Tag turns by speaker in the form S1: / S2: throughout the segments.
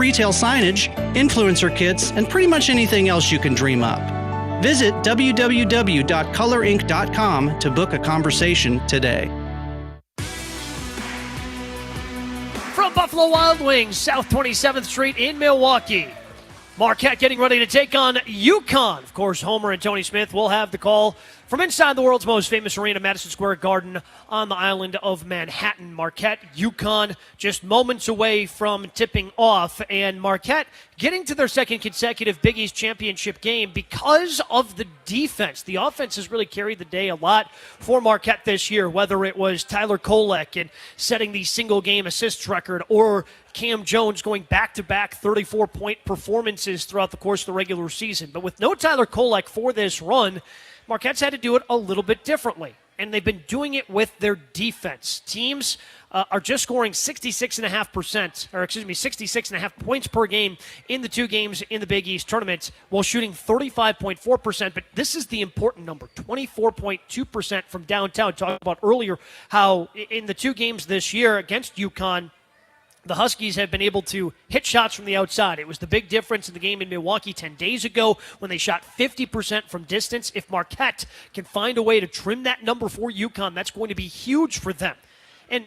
S1: retail signage, influencer kits, and pretty much anything else you can dream up. Visit www.colorinc.com to book a conversation today.
S2: From Buffalo Wild Wings, South 27th Street in Milwaukee. Marquette getting ready to take on UConn. Of course, Homer and Tony Smith will have the call from inside the world's most famous arena, Madison Square Garden on the island of Manhattan. Marquette, UConn, just moments away from tipping off. And Marquette getting to their second consecutive Big East championship game because of the defense. The offense has really carried the day a lot for Marquette this year, whether it was Tyler Kolek and setting the single-game assists record or Cam Jones going back-to-back 34-point performances throughout the course of the regular season. But with no Tyler Kolek for this run, Marquette's had to do it a little bit differently, and they've been doing it with their defense. Teams are just scoring 66.5 points per game in the two games in the Big East tournament while shooting 35.4%. But this is the important number, 24.2% from downtown. Talked about earlier how in the two games this year against UConn, the Huskies have been able to hit shots from the outside. It was the big difference in the game in Milwaukee 10 days ago when they shot 50% from distance. If Marquette can find a way to trim that number for UConn, that's going to be huge for them. And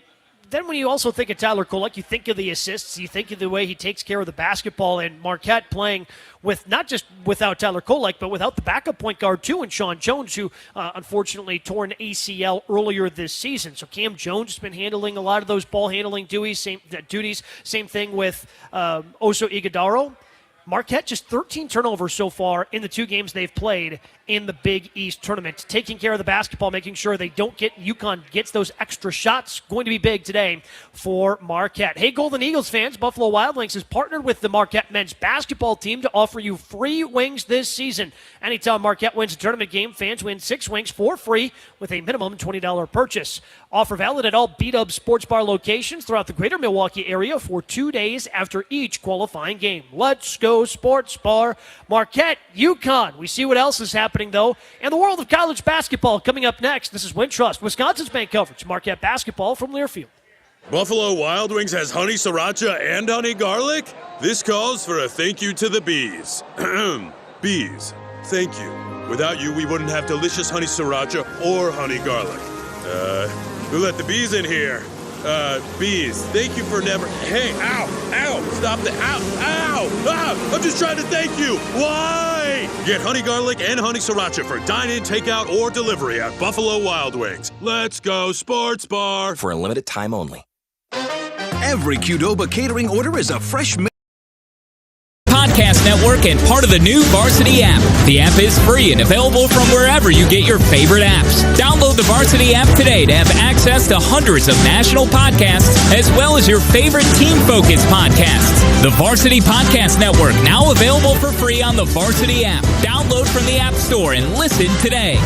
S2: then when you also think of Tyler Kolek, you think of the assists, you think of the way he takes care of the basketball, and Marquette playing with not just without Tyler Kolek, but without the backup point guard too, and Sean Jones, who unfortunately tore an ACL earlier this season. So Cam Jones has been handling a lot of those ball handling duties. Same thing with Oso Iguodaro. Marquette just 13 turnovers so far in the two games they've played in the Big East tournament. Taking care of the basketball, making sure they don't get UConn gets those extra shots. Going to be big today for Marquette. Hey, Golden Eagles fans, Buffalo Wild Wings has partnered with the Marquette men's basketball team to offer you free wings this season. Anytime Marquette wins a tournament game, fans win 6 wings for free with a minimum $20 purchase. Offer valid at all B-Dub Sports Bar locations throughout the greater Milwaukee area for 2 days after each qualifying game. Let's go Sports Bar. Marquette, UConn. We see what else is happening, though, in the world of college basketball. Coming up next, this is Wintrust, Wisconsin's bank coverage. Marquette basketball from Learfield.
S3: Buffalo Wild Wings has honey sriracha and honey garlic? This calls for a thank you to the bees. Bees, thank you. Without you, we wouldn't have delicious honey sriracha or honey garlic. Who let the bees in here? Bees, thank you for never... Hey, ow, stop the... Ow, I'm just trying to thank you. Why? Get honey garlic and honey sriracha for dine-in, takeout, or delivery at Buffalo Wild Wings. Let's go Sports Bar.
S4: For a limited time only.
S5: Every Qdoba catering order is a fresh...
S6: Podcast Network and part of the new Varsity app. The app is free and available from wherever you get your favorite apps. Download the Varsity app today to have access to hundreds of national podcasts as well as your favorite team-focused podcasts. The Varsity Podcast Network, now available for free on the Varsity app. Download from the App Store and listen today.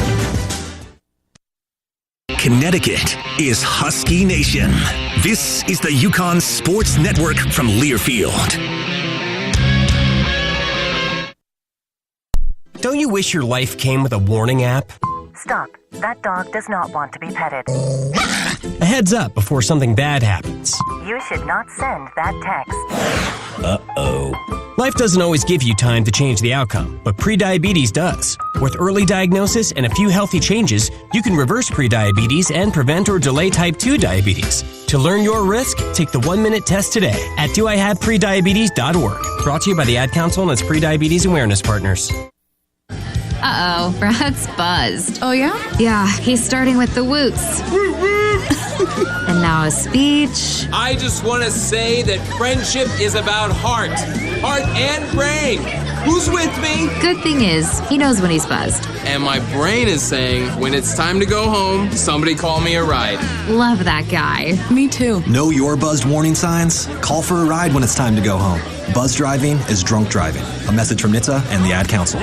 S5: Connecticut is Husky Nation. This is the UConn Sports Network from Learfield.
S7: Don't you wish your life came with a warning app?
S8: Stop. That dog does not want to be petted.
S7: A heads up before something bad happens.
S8: You should not send that text.
S7: Uh-oh. Life doesn't always give you time to change the outcome, but prediabetes does. With early diagnosis and a few healthy changes, you can reverse prediabetes and prevent or delay type 2 diabetes. To learn your risk, take the 1-minute test today at doihaveprediabetes.org. Brought to you by the Ad Council and its prediabetes awareness partners.
S9: Uh-oh, Brad's buzzed.
S10: Oh, yeah?
S9: Yeah, he's starting with the woots. And now a speech.
S11: I just want to say that friendship is about heart and brain. Who's with me?
S9: Good thing is, he knows when he's buzzed.
S11: And my brain is saying, when it's time to go home, somebody call me a ride.
S9: Love that guy.
S10: Me too.
S4: Know your buzzed warning signs? Call for a ride when it's time to go home. Buzz driving is drunk driving. A message from NHTSA and the Ad Council.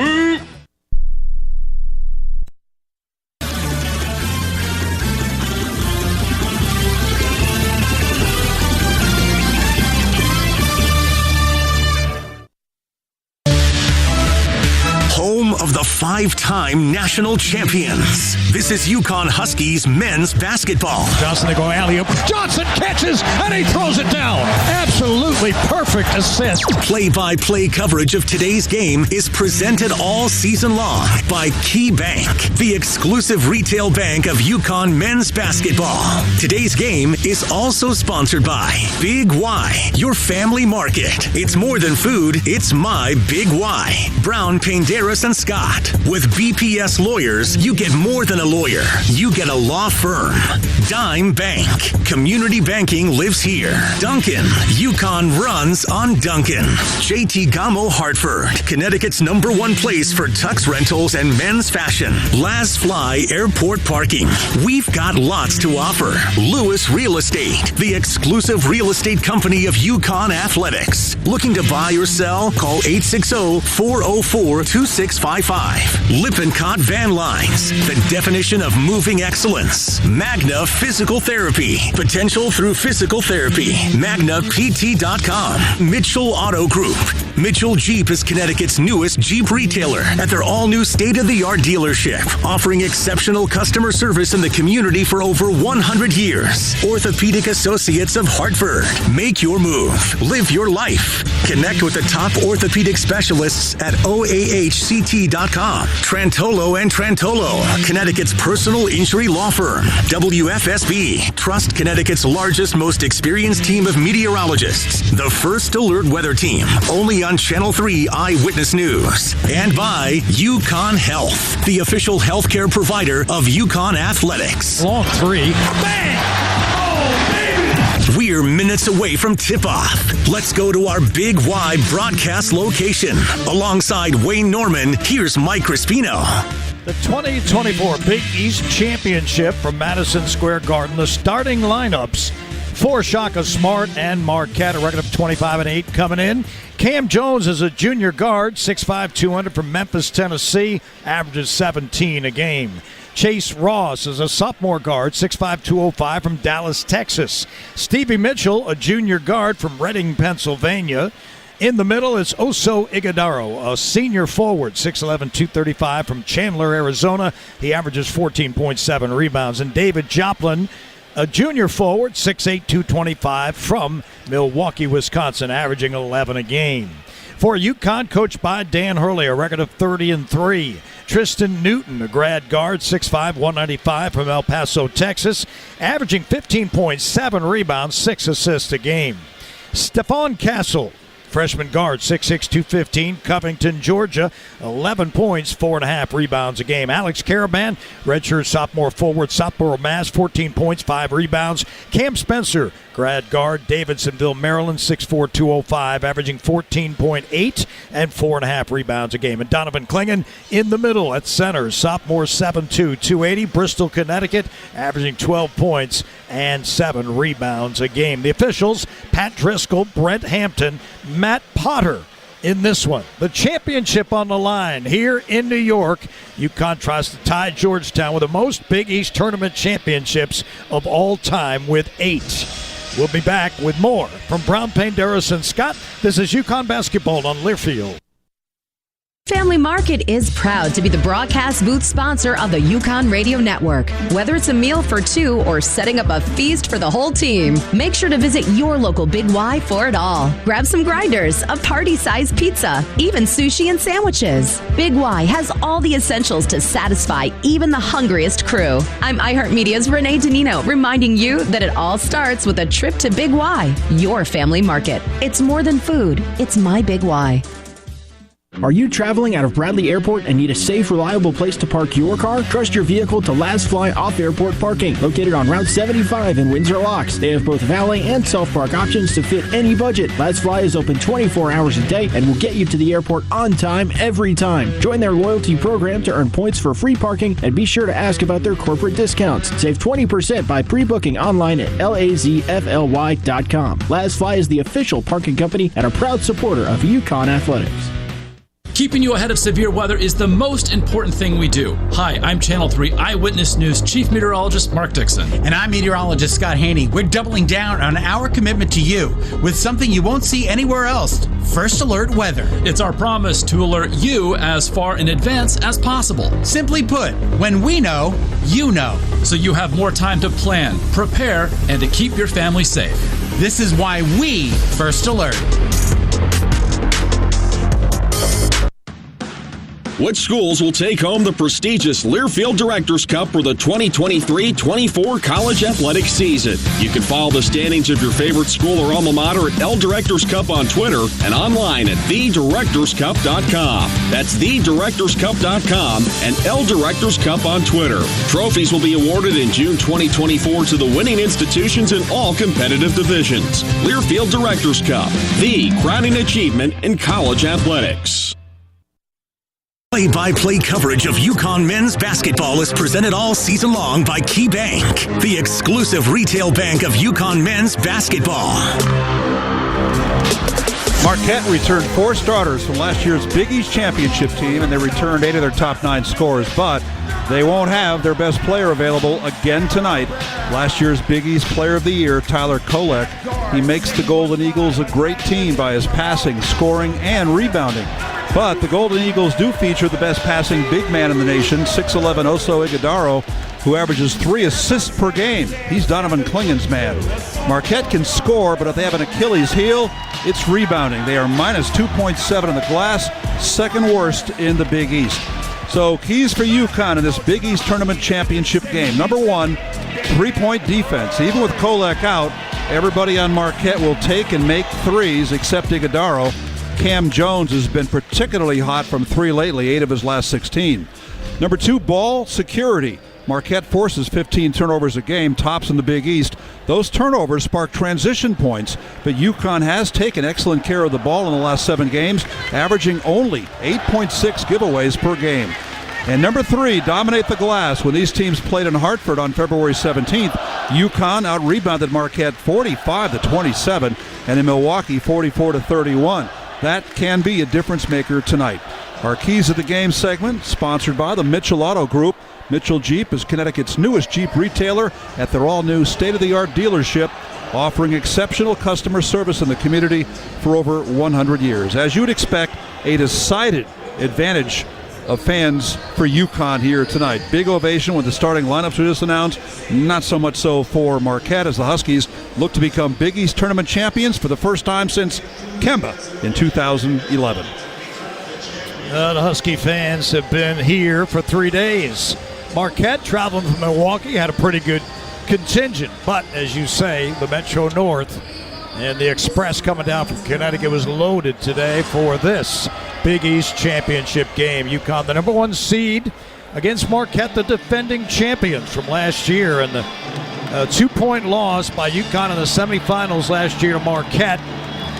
S5: of the 5-time national champions. This is UConn Huskies men's basketball.
S10: Johnson, they go alley-oop. Johnson catches, and he throws it down. Absolutely perfect assist.
S5: Play-by-play coverage of today's game is presented all season long by Key Bank, the exclusive retail bank of UConn men's basketball. Today's game is also sponsored by Big Y, your family market. It's more than food, it's my Big Y. Brown, Painderas, and Scott. With BPS Lawyers, you get more than a lawyer. You get a law firm. Dime Bank. Community banking lives here. Duncan. UConn runs on Duncan. JT Gamo Hartford. Connecticut's #1 place for tux rentals and men's fashion. Last Fly Airport Parking. We've got lots to offer. Lewis Real Estate. The exclusive real estate company of UConn Athletics. Looking to buy or sell? Call 860-404-2655. Lippincott Van Lines. The definition of moving excellence. Magna Physical Therapy. Potential through physical therapy. MagnaPT.com. Mitchell Auto Group. Mitchell Jeep is Connecticut's newest Jeep retailer at their all-new state-of-the-art dealership, offering exceptional customer service in the community for over 100 years. Orthopedic Associates of Hartford. Make your move. Live your life. Connect with the top orthopedic specialists at OAHCT.com. Trantolo and Trantolo, Connecticut's personal injury law firm. WFSB. Trust Connecticut's largest, most experienced team of meteorologists. The First Alert Weather Team. Only on Channel 3 Eyewitness News. And by UConn Health, the official healthcare provider of UConn Athletics.
S10: Long three. Bang! Oh, baby!
S5: We're minutes away from tip-off. Let's go to our Big Y broadcast location. Alongside Wayne Norman, here's Mike Crispino.
S10: The 2024 Big East Championship from Madison Square Garden. The starting lineups for Shaka Smart and Marquette, a record of 25-8 coming in. Cam Jones is a junior guard, 6'5", 200 from Memphis, Tennessee, averages 17 a game. Chase Ross is a sophomore guard, 6'5", 205 from Dallas, Texas. Stevie Mitchell, a junior guard from Reading, Pennsylvania. In the middle is Oso Ighodaro, a senior forward, 6'11", 235 from Chandler, Arizona. He averages 14.7 rebounds. And David Joplin, a junior forward, 6'8", 225 from Milwaukee, Wisconsin, averaging 11 a game. For UConn, coached by Dan Hurley, a record of 30-3. Tristan Newton, a grad guard, 6'5", 195 from El Paso, Texas, averaging 15.7 rebounds, 6 assists a game. Stephon Castle, freshman guard, 6'6", 215, Covington, Georgia, 11 points, 4.5 rebounds a game. Alex Caravan, redshirt sophomore forward, Southborough, Mass, 14 points, 5 rebounds. Cam Spencer, grad guard, Davidsonville, Maryland, 6'4", 205, averaging 14.8 and 4.5 rebounds a game. And Donovan Klingon in the middle at center, sophomore, 7'2", 280, Bristol, Connecticut, averaging 12 points and 7 rebounds a game. The officials, Pat Driscoll, Brent Hampton, Matt Potter in this one. The championship on the line here in New York. UConn tries to tie Georgetown with the most Big East tournament championships of all time with 8. We'll be back with more from Brown, Painderas, and Scott. This is UConn basketball on Learfield.
S12: Family Market is proud to be the broadcast booth sponsor of the UConn Radio Network. Whether it's a meal for 2 or setting up a feast for the whole team, make sure to visit your local Big Y for it all. Grab some grinders, a party-sized pizza, even sushi and sandwiches. Big Y has all the essentials to satisfy even the hungriest crew. I'm iHeartMedia's Renee Danino, reminding you that it all starts with a trip to Big Y, your family market. It's more than food. It's my Big Y.
S13: Are you traveling out of Bradley Airport and need a safe, reliable place to park your car? Trust your vehicle to Last Fly Off-Airport Parking, located on Route 75 in Windsor Locks. They have both valet and self-park options to fit any budget. Last Fly is open 24 hours a day and will get you to the airport on time every time. Join their loyalty program to earn points for free parking, and be sure to ask about their corporate discounts. Save 20% by pre-booking online at lazfly.com. Last Fly is the official parking company and a proud supporter of UConn Athletics.
S14: Keeping you ahead of severe weather is the most important thing we do. Hi, I'm Channel 3 Eyewitness News Chief Meteorologist Mark Dixon.
S15: And I'm meteorologist Scott Haney. We're doubling down on our commitment to you with something you won't see anywhere else. First Alert Weather.
S14: It's our promise to alert you as far in advance as possible.
S15: Simply put, when we know, you know.
S14: So you have more time to plan, prepare, and to keep your family safe.
S15: This is why we First Alert.
S16: Which schools will take home the prestigious Learfield Directors Cup for the 2023-24 college athletic season? You can follow the standings of your favorite school or alma mater at L Directors Cup on Twitter and online at thedirectorscup.com. That's thedirectorscup.com and L Directors Cup on Twitter. Trophies will be awarded in June 2024 to the winning institutions in all competitive divisions. Learfield Directors Cup, the crowning achievement in college athletics.
S5: Play-by-play coverage of UConn men's basketball is presented all season long by Key Bank, the exclusive retail bank of UConn men's basketball.
S10: Marquette returned 4 starters from last year's Big East championship team, and they returned 8 of their top 9 scorers, but they won't have their best player available again tonight. Last year's Big East Player of the Year, Tyler Kolek. He makes the Golden Eagles a great team by his passing, scoring, and rebounding. But the Golden Eagles do feature the best passing big man in the nation, 6'11" Oso Ighodaro, who averages 3 assists per game. He's Donovan Klingen's man. Marquette can score, but if they have an Achilles heel, it's rebounding. They are minus 2.7 in the glass, second worst in the Big East. So keys for UConn in this Big East Tournament Championship game. Number 1, 3-point defense. Even with Kolek out, everybody on Marquette will take and make threes except Ighodaro. Cam Jones has been particularly hot from 3 lately, 8 of his last 16. Number 2, ball security. Marquette forces 15 turnovers a game, tops in the Big East. Those turnovers spark transition points, but UConn has taken excellent care of the ball in the last 7 games, averaging only 8.6 giveaways per game. And number 3, dominate the glass. When these teams played in Hartford on February 17th, UConn out-rebounded Marquette 45-27, and in Milwaukee 44-31. That can be a difference maker tonight. Our Keys of the Game segment, sponsored by the Mitchell Auto Group. Mitchell Jeep is Connecticut's newest Jeep retailer at their all-new state-of-the-art dealership, offering exceptional customer service in the community for over 100 years. As you would expect, a decided advantage of fans for UConn here tonight. Big ovation when the starting lineups were just announced. Not so much so for Marquette, as the Huskies look to become Big East Tournament champions for the first time since Kemba in 2011. The Husky fans have been here for 3 days. Marquette, traveling from Milwaukee, had a pretty good contingent. But, as you say, the Metro North and the Express coming down from Connecticut was loaded today for this Big East Championship game. UConn, the number 1 seed, against Marquette, the defending champions from last year. And the 2-point loss by UConn in the semifinals last year to Marquette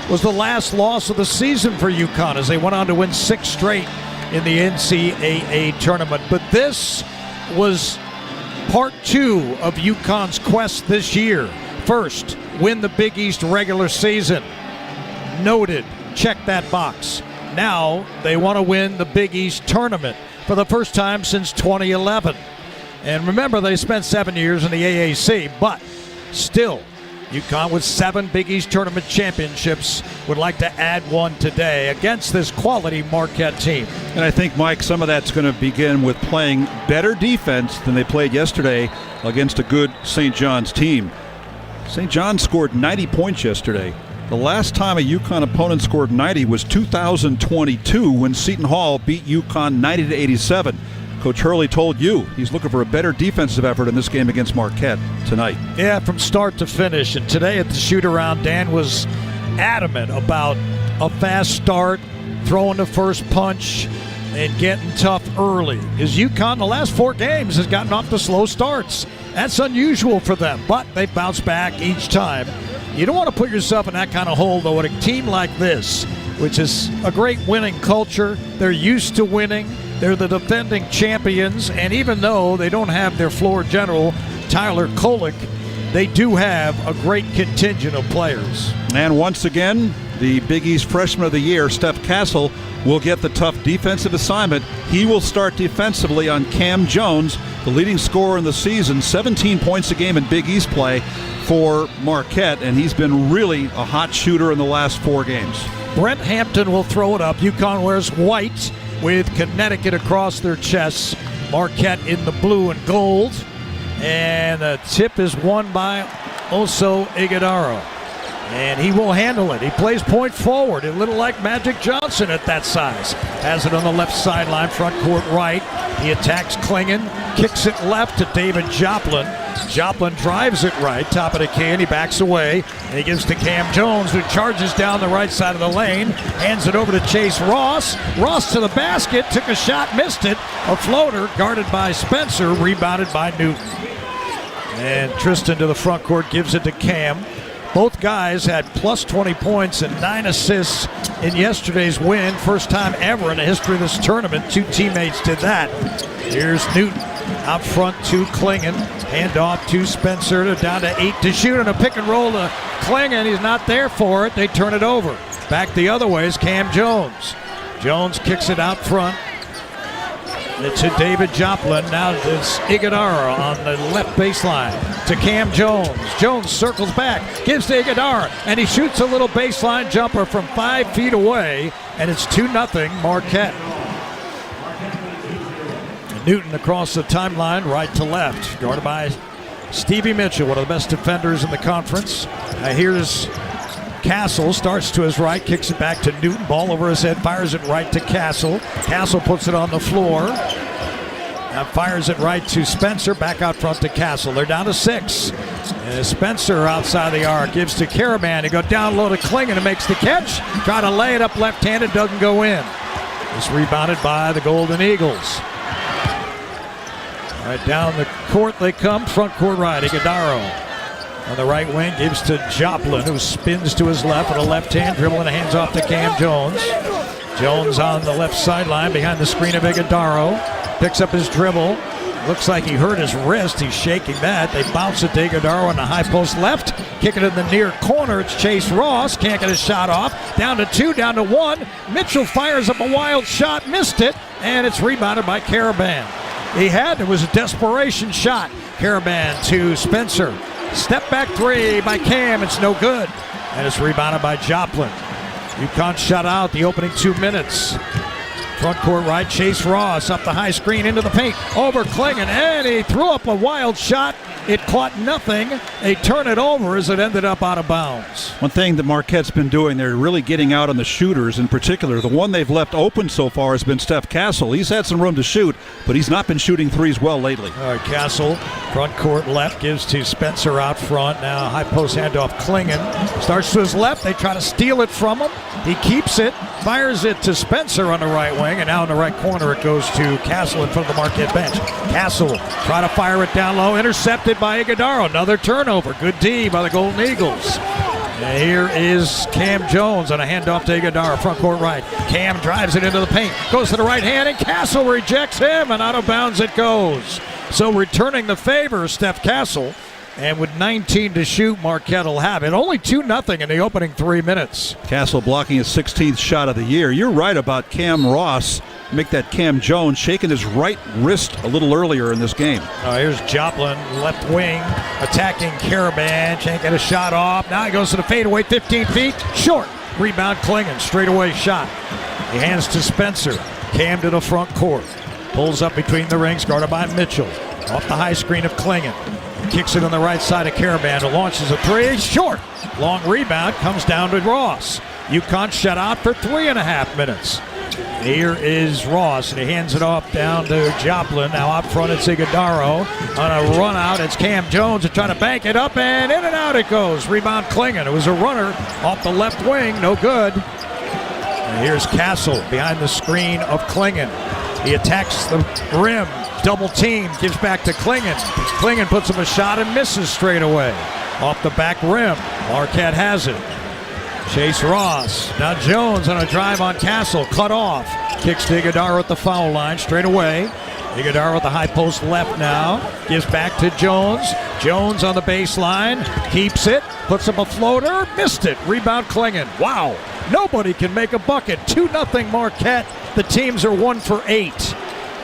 S10: was the last loss of the season for UConn as they went on to win 6 straight in the NCAA tournament. But this was part 2 of UConn's quest this year. First, win the Big East regular season. Noted. Check that box. Now they want to win the Big East tournament for the first time since 2011. And remember, they spent 7 years in the AAC, but still, UConn with 7 Big East tournament championships would like to add one today against this quality Marquette team. And I think, Mike, some of that's going to begin with playing better defense than they played yesterday against a good St. John's team. St. John's scored 90 points yesterday. The last time a UConn opponent scored 90 was 2022 when Seton Hall beat UConn 90-87. Coach Hurley told you he's looking for a better defensive effort in this game against Marquette tonight.
S2: Yeah, from start to finish. And today at the shoot-around, Dan was adamant about a fast start, throwing the first punch, and getting tough early. Because UConn, the last 4 games, has gotten off to slow starts. That's unusual for them, but they bounce back each time. You don't want to put yourself in that kind of hole, though, at a team like this, which is a great winning culture. They're used to winning. They're the defending champions, and even though they don't have their floor general, Tyler Kolek, they do have a great contingent of players.
S10: And once again, the Big East Freshman of the Year, Steph Castle, will get the tough defensive assignment. He will start defensively on Cam Jones, the leading scorer in the season, 17 points a game in Big East play for Marquette, and he's been really a hot shooter in the last 4 games.
S2: Brent Hampton will throw it up. UConn wears white with Connecticut across their chests. Marquette in the blue and gold. And the tip is won by Oso Ighodaro. And he will handle it. He plays point forward, a little like Magic Johnson at that size. Has it on the left sideline, front court right. He attacks Klingon, kicks it left to David Joplin. Joplin drives it right, top of the key, and he backs away. And he gives to Cam Jones, who charges down the right side of the lane. Hands it over to Chase Ross. Ross to the basket, took a shot, missed it. A floater guarded by Spencer, rebounded by Newton. And Tristan to the front court, gives it to Cam. Both guys had plus 20 points and 9 assists in yesterday's win. First time ever in the history of this tournament 2 teammates did that. Here's Newton out front to Klingon. Hand off to Spencer. Down to 8 to shoot, and a pick and roll to Klingon. He's not there for it. They turn it over. Back the other way is Cam Jones. Jones kicks it out front. It's to David Joplin. Now it's Ighodaro on the left baseline to Cam Jones. Jones circles back, gives to Ighodaro, and he shoots a little baseline jumper from 5 feet away, and it's 2-0 Marquette. Newton across the timeline, right to left, guarded by Stevie Mitchell, one of the best defenders in the conference. Here's Castle, starts to his right, kicks it back to Newton, ball over his head, fires it right to Castle. Castle puts it on the floor. Now fires it right to Spencer, back out front to Castle. They're down to 6. Spencer outside the arc, gives to Karaban. He goes down low to Klingon and makes the catch. Try to lay it up left-handed, doesn't go in. It's rebounded by the Golden Eagles. All right, down the court they come, front court right, Ighodaro. On the right wing, gives to Joplin, who spins to his left with a left hand, dribbling the hands off to Cam Jones. Jones on the left sideline behind the screen of Ighodaro. Picks up his dribble. Looks like he hurt his wrist. He's shaking that. They bounce it to Ighodaro on the high post left. Kick it in the near corner. It's Chase Ross. Can't get his shot off. Down to 2, down to 1. Mitchell fires up a wild shot, missed it, and it's rebounded by Karaban. It was a desperation shot. Karaban to Spencer. Step back 3 by Cam. It's no good. And it's rebounded by Joplin. UConn shut out the opening 2 minutes. Front court right, Chase Ross up the high screen into the paint. Over Klingon, and he threw up a wild shot. It caught nothing. They turn it over as it ended up out of bounds.
S10: One thing that Marquette's been doing, they're really getting out on the shooters in particular. The one they've left open so far has been Steph Castle. He's had some room to shoot, but he's not been shooting threes well lately.
S2: All right, Castle, front court left, gives to Spencer out front. Now high post handoff, Klingon. Starts to his left. They try to steal it from him. He keeps it, fires it to Spencer on the right wing, and now in the right corner it goes to Castle in front of the Marquette bench. Castle try to fire it down low, intercepted by Ighodaro. Another turnover. Good D by the Golden Eagles. And here is Cam Jones on a handoff to Ighodaro, front court right. Cam drives it into the paint, goes to the right hand, and Castle rejects him, and out of bounds it goes. So returning the favor, Steph Castle. And with 19 to shoot, Marquette will have it. Only 2-0 in the opening 3 minutes.
S10: Castle blocking his 16th shot of the year. You're right about Cam Ross. Make that Cam Jones shaking his right wrist a little earlier in this game.
S2: Here's Joplin, left wing, attacking Karaban. Can't get a shot off. Now he goes to the fadeaway, 15 feet. Short. Rebound Klingon. Straightaway shot. He hands to Spencer. Cam to the front court. Pulls up between the rings, guarded by Mitchell. Off the high screen of Klingon. Kicks it on the right side of Karaban, who launches a 3. Short. Long rebound comes down to Ross. UConn shut out for 3.5 minutes. Here is Ross, and he hands it off down to Joplin. Now out front it's Ighodaro. On a run out, it's Cam Jones to try to bank it up, and in and out it goes. Rebound Klingon. It was a runner off the left wing. No good. And here's Castle behind the screen of Klingon. He attacks the rim. Double team, gives back to Klingon. Klingon puts him a shot and misses straight away. Off the back rim. Marquette has it. Chase Ross. Now Jones on a drive on Castle. Cut off. Kicks to Ighodaro at the foul line straight away. Ighodaro at the high post left now. Gives back to Jones. Jones on the baseline. Keeps it. Puts up a floater. Missed it. Rebound Klingon. Wow.
S10: Nobody can make a bucket. 2-0 Marquette. The teams are 1 for 8.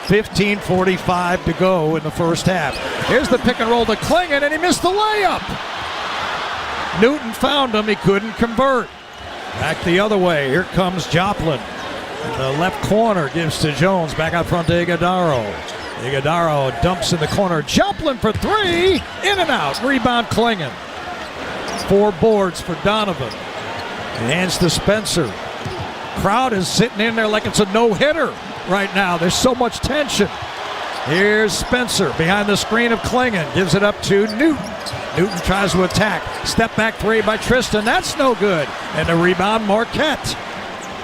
S10: 15:45 to go in the first half. Here's the pick and roll to Klingon, and he missed the layup. Newton found him. He couldn't convert. Back the other way. Here comes Joplin. In the left corner gives to Jones. Back out front to Iguodaro. Iguodaro dumps in the corner. Joplin for 3. In and out. Rebound Klingon. 4 boards for Donovan. Hands to Spencer. Crowd is sitting in there like it's a no-hitter right now. There's so much tension. Here's Spencer behind the screen of Klingon. Gives it up to Newton. Newton tries to attack. Step back 3 by Tristan. That's no good. And the rebound, Marquette.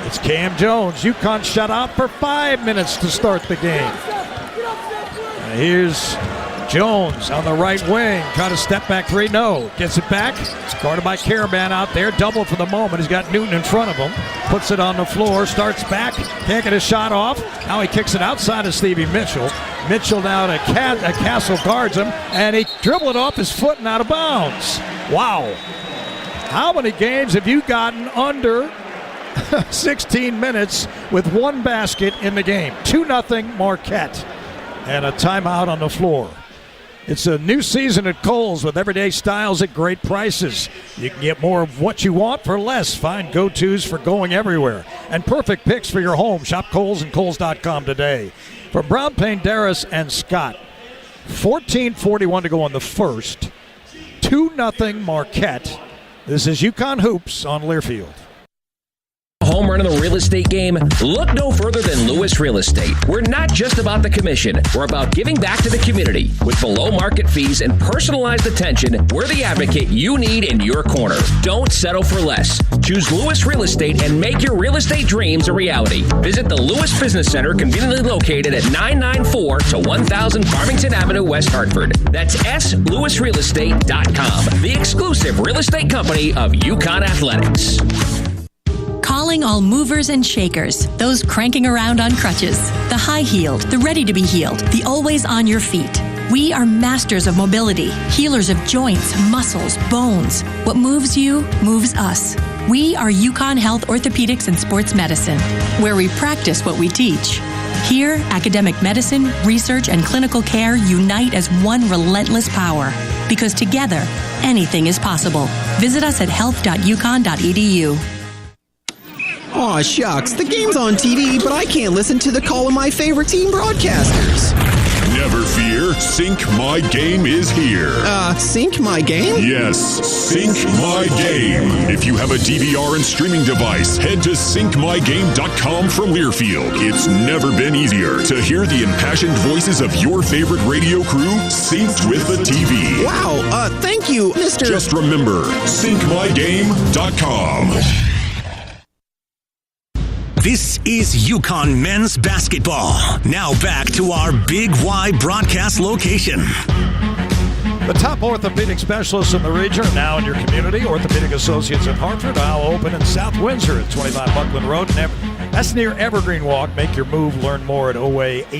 S10: It's Cam Jones. UConn shut out for 5 minutes to start the game. And here's Jones on the right wing. Try to step back 3. No. Gets it back. It's guarded by Caravan out there. Double for the moment. He's got Newton in front of him. Puts it on the floor. Starts back. Can't get his shot off. Now he kicks it outside of Stevie Mitchell. Mitchell now to Castle guards him. And he dribbled it off his foot and out of bounds. Wow. How many games have you gotten under 16 minutes with 1 basket in the game? 2-0 Marquette. And a timeout on the floor. It's a new season at Kohl's with everyday styles at great prices. You can get more of what you want for less. Find go-tos for going everywhere. And perfect picks for your home. Shop Kohl's and Kohl's.com today. For Brown, Payne, Darris, and Scott, 14:41 to go on the first. 2-0 Marquette. This is UConn Hoops on Learfield.
S17: Home run in the real estate game? Look no further than Lewis Real Estate. We're not just about the commission. We're about giving back to the community. With below market fees and personalized attention, we're the advocate you need in your corner. Don't settle for less. Choose Lewis Real Estate and make your real estate dreams a reality. Visit the Lewis Business Center, conveniently located at 994 to 1000 Farmington Avenue, West Hartford. That's SLewisRealEstate.com, the exclusive real estate company of UConn Athletics.
S18: Calling all movers and shakers, those cranking around on crutches, the high-heeled, the ready-to-be-healed, the always on your feet. We are masters of mobility, healers of joints, muscles, bones. What moves you, moves us. We are UConn Health Orthopedics and Sports Medicine, where we practice what we teach. Here, academic medicine, research, and clinical care unite as one relentless power. Because together, anything is possible. Visit us at health.uconn.edu.
S19: Aw, shucks. The game's on TV, but I can't listen to the call of my favorite team broadcasters.
S3: Never fear. Sync My Game is here.
S19: Sync My Game?
S3: Yes, Sync My Game. If you have a DVR and streaming device, head to syncmygame.com from Learfield. It's never been easier to hear the impassioned voices of your favorite radio crew synced with the TV.
S19: Wow, thank you, Mr.
S3: Just remember, syncmygame.com.
S5: This is UConn men's basketball. Now back to our Big Y broadcast location.
S10: The top orthopedic specialists in the region are now in your community. Orthopedic Associates in Hartford, now open in South Windsor at 25 Buckland Road. That's near Evergreen Walk. Make your move. Learn more at oahact.com.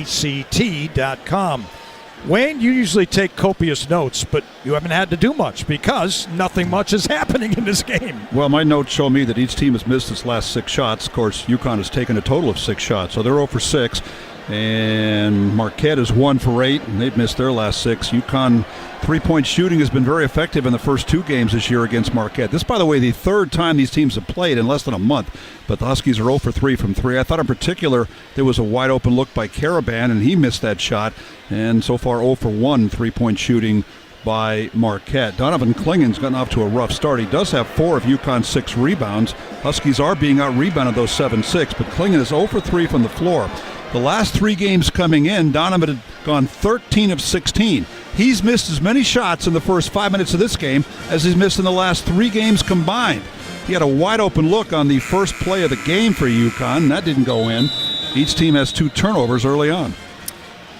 S10: Wayne, you usually take copious notes, but you haven't had to do much because nothing much is happening in this game.
S20: Well, my notes show me that each team has missed its last 6 shots. Of course, UConn has taken a total of 6 shots, so they're 0 for 6. And Marquette is 1 for 8, and they've missed their last 6. UConn three-point shooting has been very effective in the first 2 games this year against Marquette. This, by the way, the 3rd time these teams have played in less than a month. But the Huskies are 0 for 3 from 3. I thought in particular there was a wide-open look by Caravan, and he missed that shot. And so far 0 for 1 three-point shooting by Marquette. Donovan Klingon's gotten off to a rough start. He does have 4 of UConn's 6 rebounds. Huskies are being out-rebounded those 7-6, but Klingon is 0 for 3 from the floor. The last 3 games coming in, Donovan had gone 13 of 16. He's missed as many shots in the first 5 minutes of this game as he's missed in the last 3 games combined. He had a wide-open look on the first play of the game for UConn, and that didn't go in. Each team has 2 turnovers early on.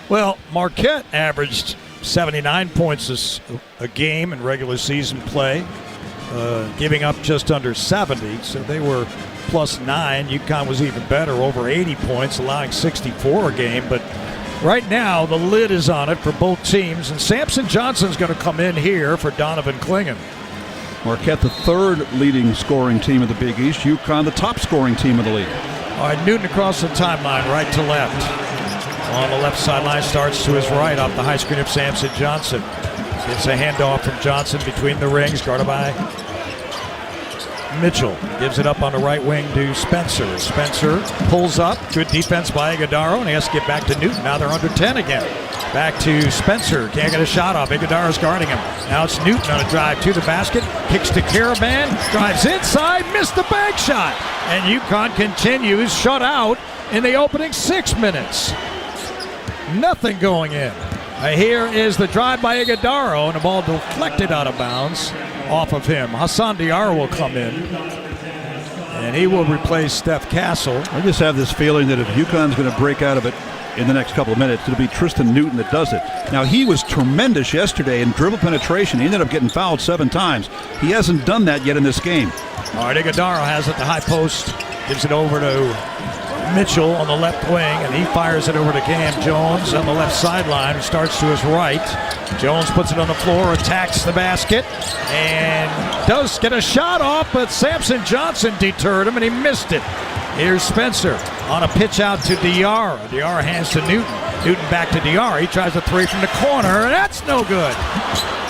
S10: Well, Marquette averaged 79 points a game in regular season play, giving up just under 70, so they were +9. UConn was even better, over 80 points, allowing 64 a game. But right now, the lid is on it for both teams, and Samson Johnson's going to come in here for Donovan Klingon.
S20: Marquette, the third leading scoring team of the Big East. UConn, the top scoring team of the league.
S10: All right, Newton across the timeline, right to left. On the left sideline, starts to his right off the high screen of Samson Johnson. Gets a handoff from Johnson between the rings, guarded by Mitchell. Gives it up on the right wing to Spencer. Spencer pulls up. Good defense by Iguodaro, and he has to get back to Newton. Now they're under 10 again. Back to Spencer. Can't get a shot off. Iguodara's guarding him. Now it's Newton on a drive to the basket. Kicks to Caravan. Drives inside. Missed the bank shot. And UConn continues shut out in the opening 6 minutes. Nothing going in. Here is the drive by Iguodaro, and the ball deflected out of bounds off of him. Hassan Diarra will come in, and he will replace Steph Castle.
S20: I just have this feeling that if UConn's going to break out of it in the next couple of minutes, it'll be Tristan Newton that does it. Now, he was tremendous yesterday in dribble penetration. He ended up getting fouled 7 times. He hasn't done that yet in this game.
S10: All right, Iguodaro has it, the high post, gives it over to Mitchell on the left wing, and he fires it over to Cam Jones on the left sideline, who starts to his right. Jones puts it on the floor, attacks the basket, and does get a shot off, but Samson Johnson deterred him, and he missed it. Here's Spencer on a pitch out to Diarra. Diarra hands to Newton. Newton back to Diarra. He tries a three from the corner, and that's no good.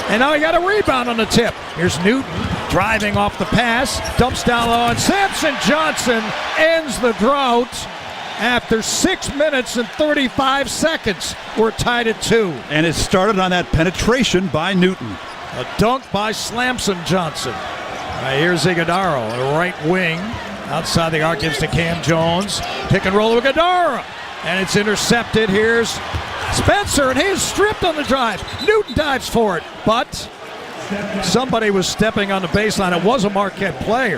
S10: And now he got a rebound on the tip. Here's Newton driving off the pass, dumps down low, and Samson Johnson ends the drought after 6 minutes and 35 seconds. We're tied at 2.
S20: And it started on that penetration by Newton.
S10: A dunk by Samson Johnson. Here's Iguodaro on the right wing. Outside the arc, gives to Cam Jones. Pick and roll with Iguodaro. And it's intercepted. Here's Spencer, and he's stripped on the drive. Newton dives for it, but somebody was stepping on the baseline. It was a Marquette player,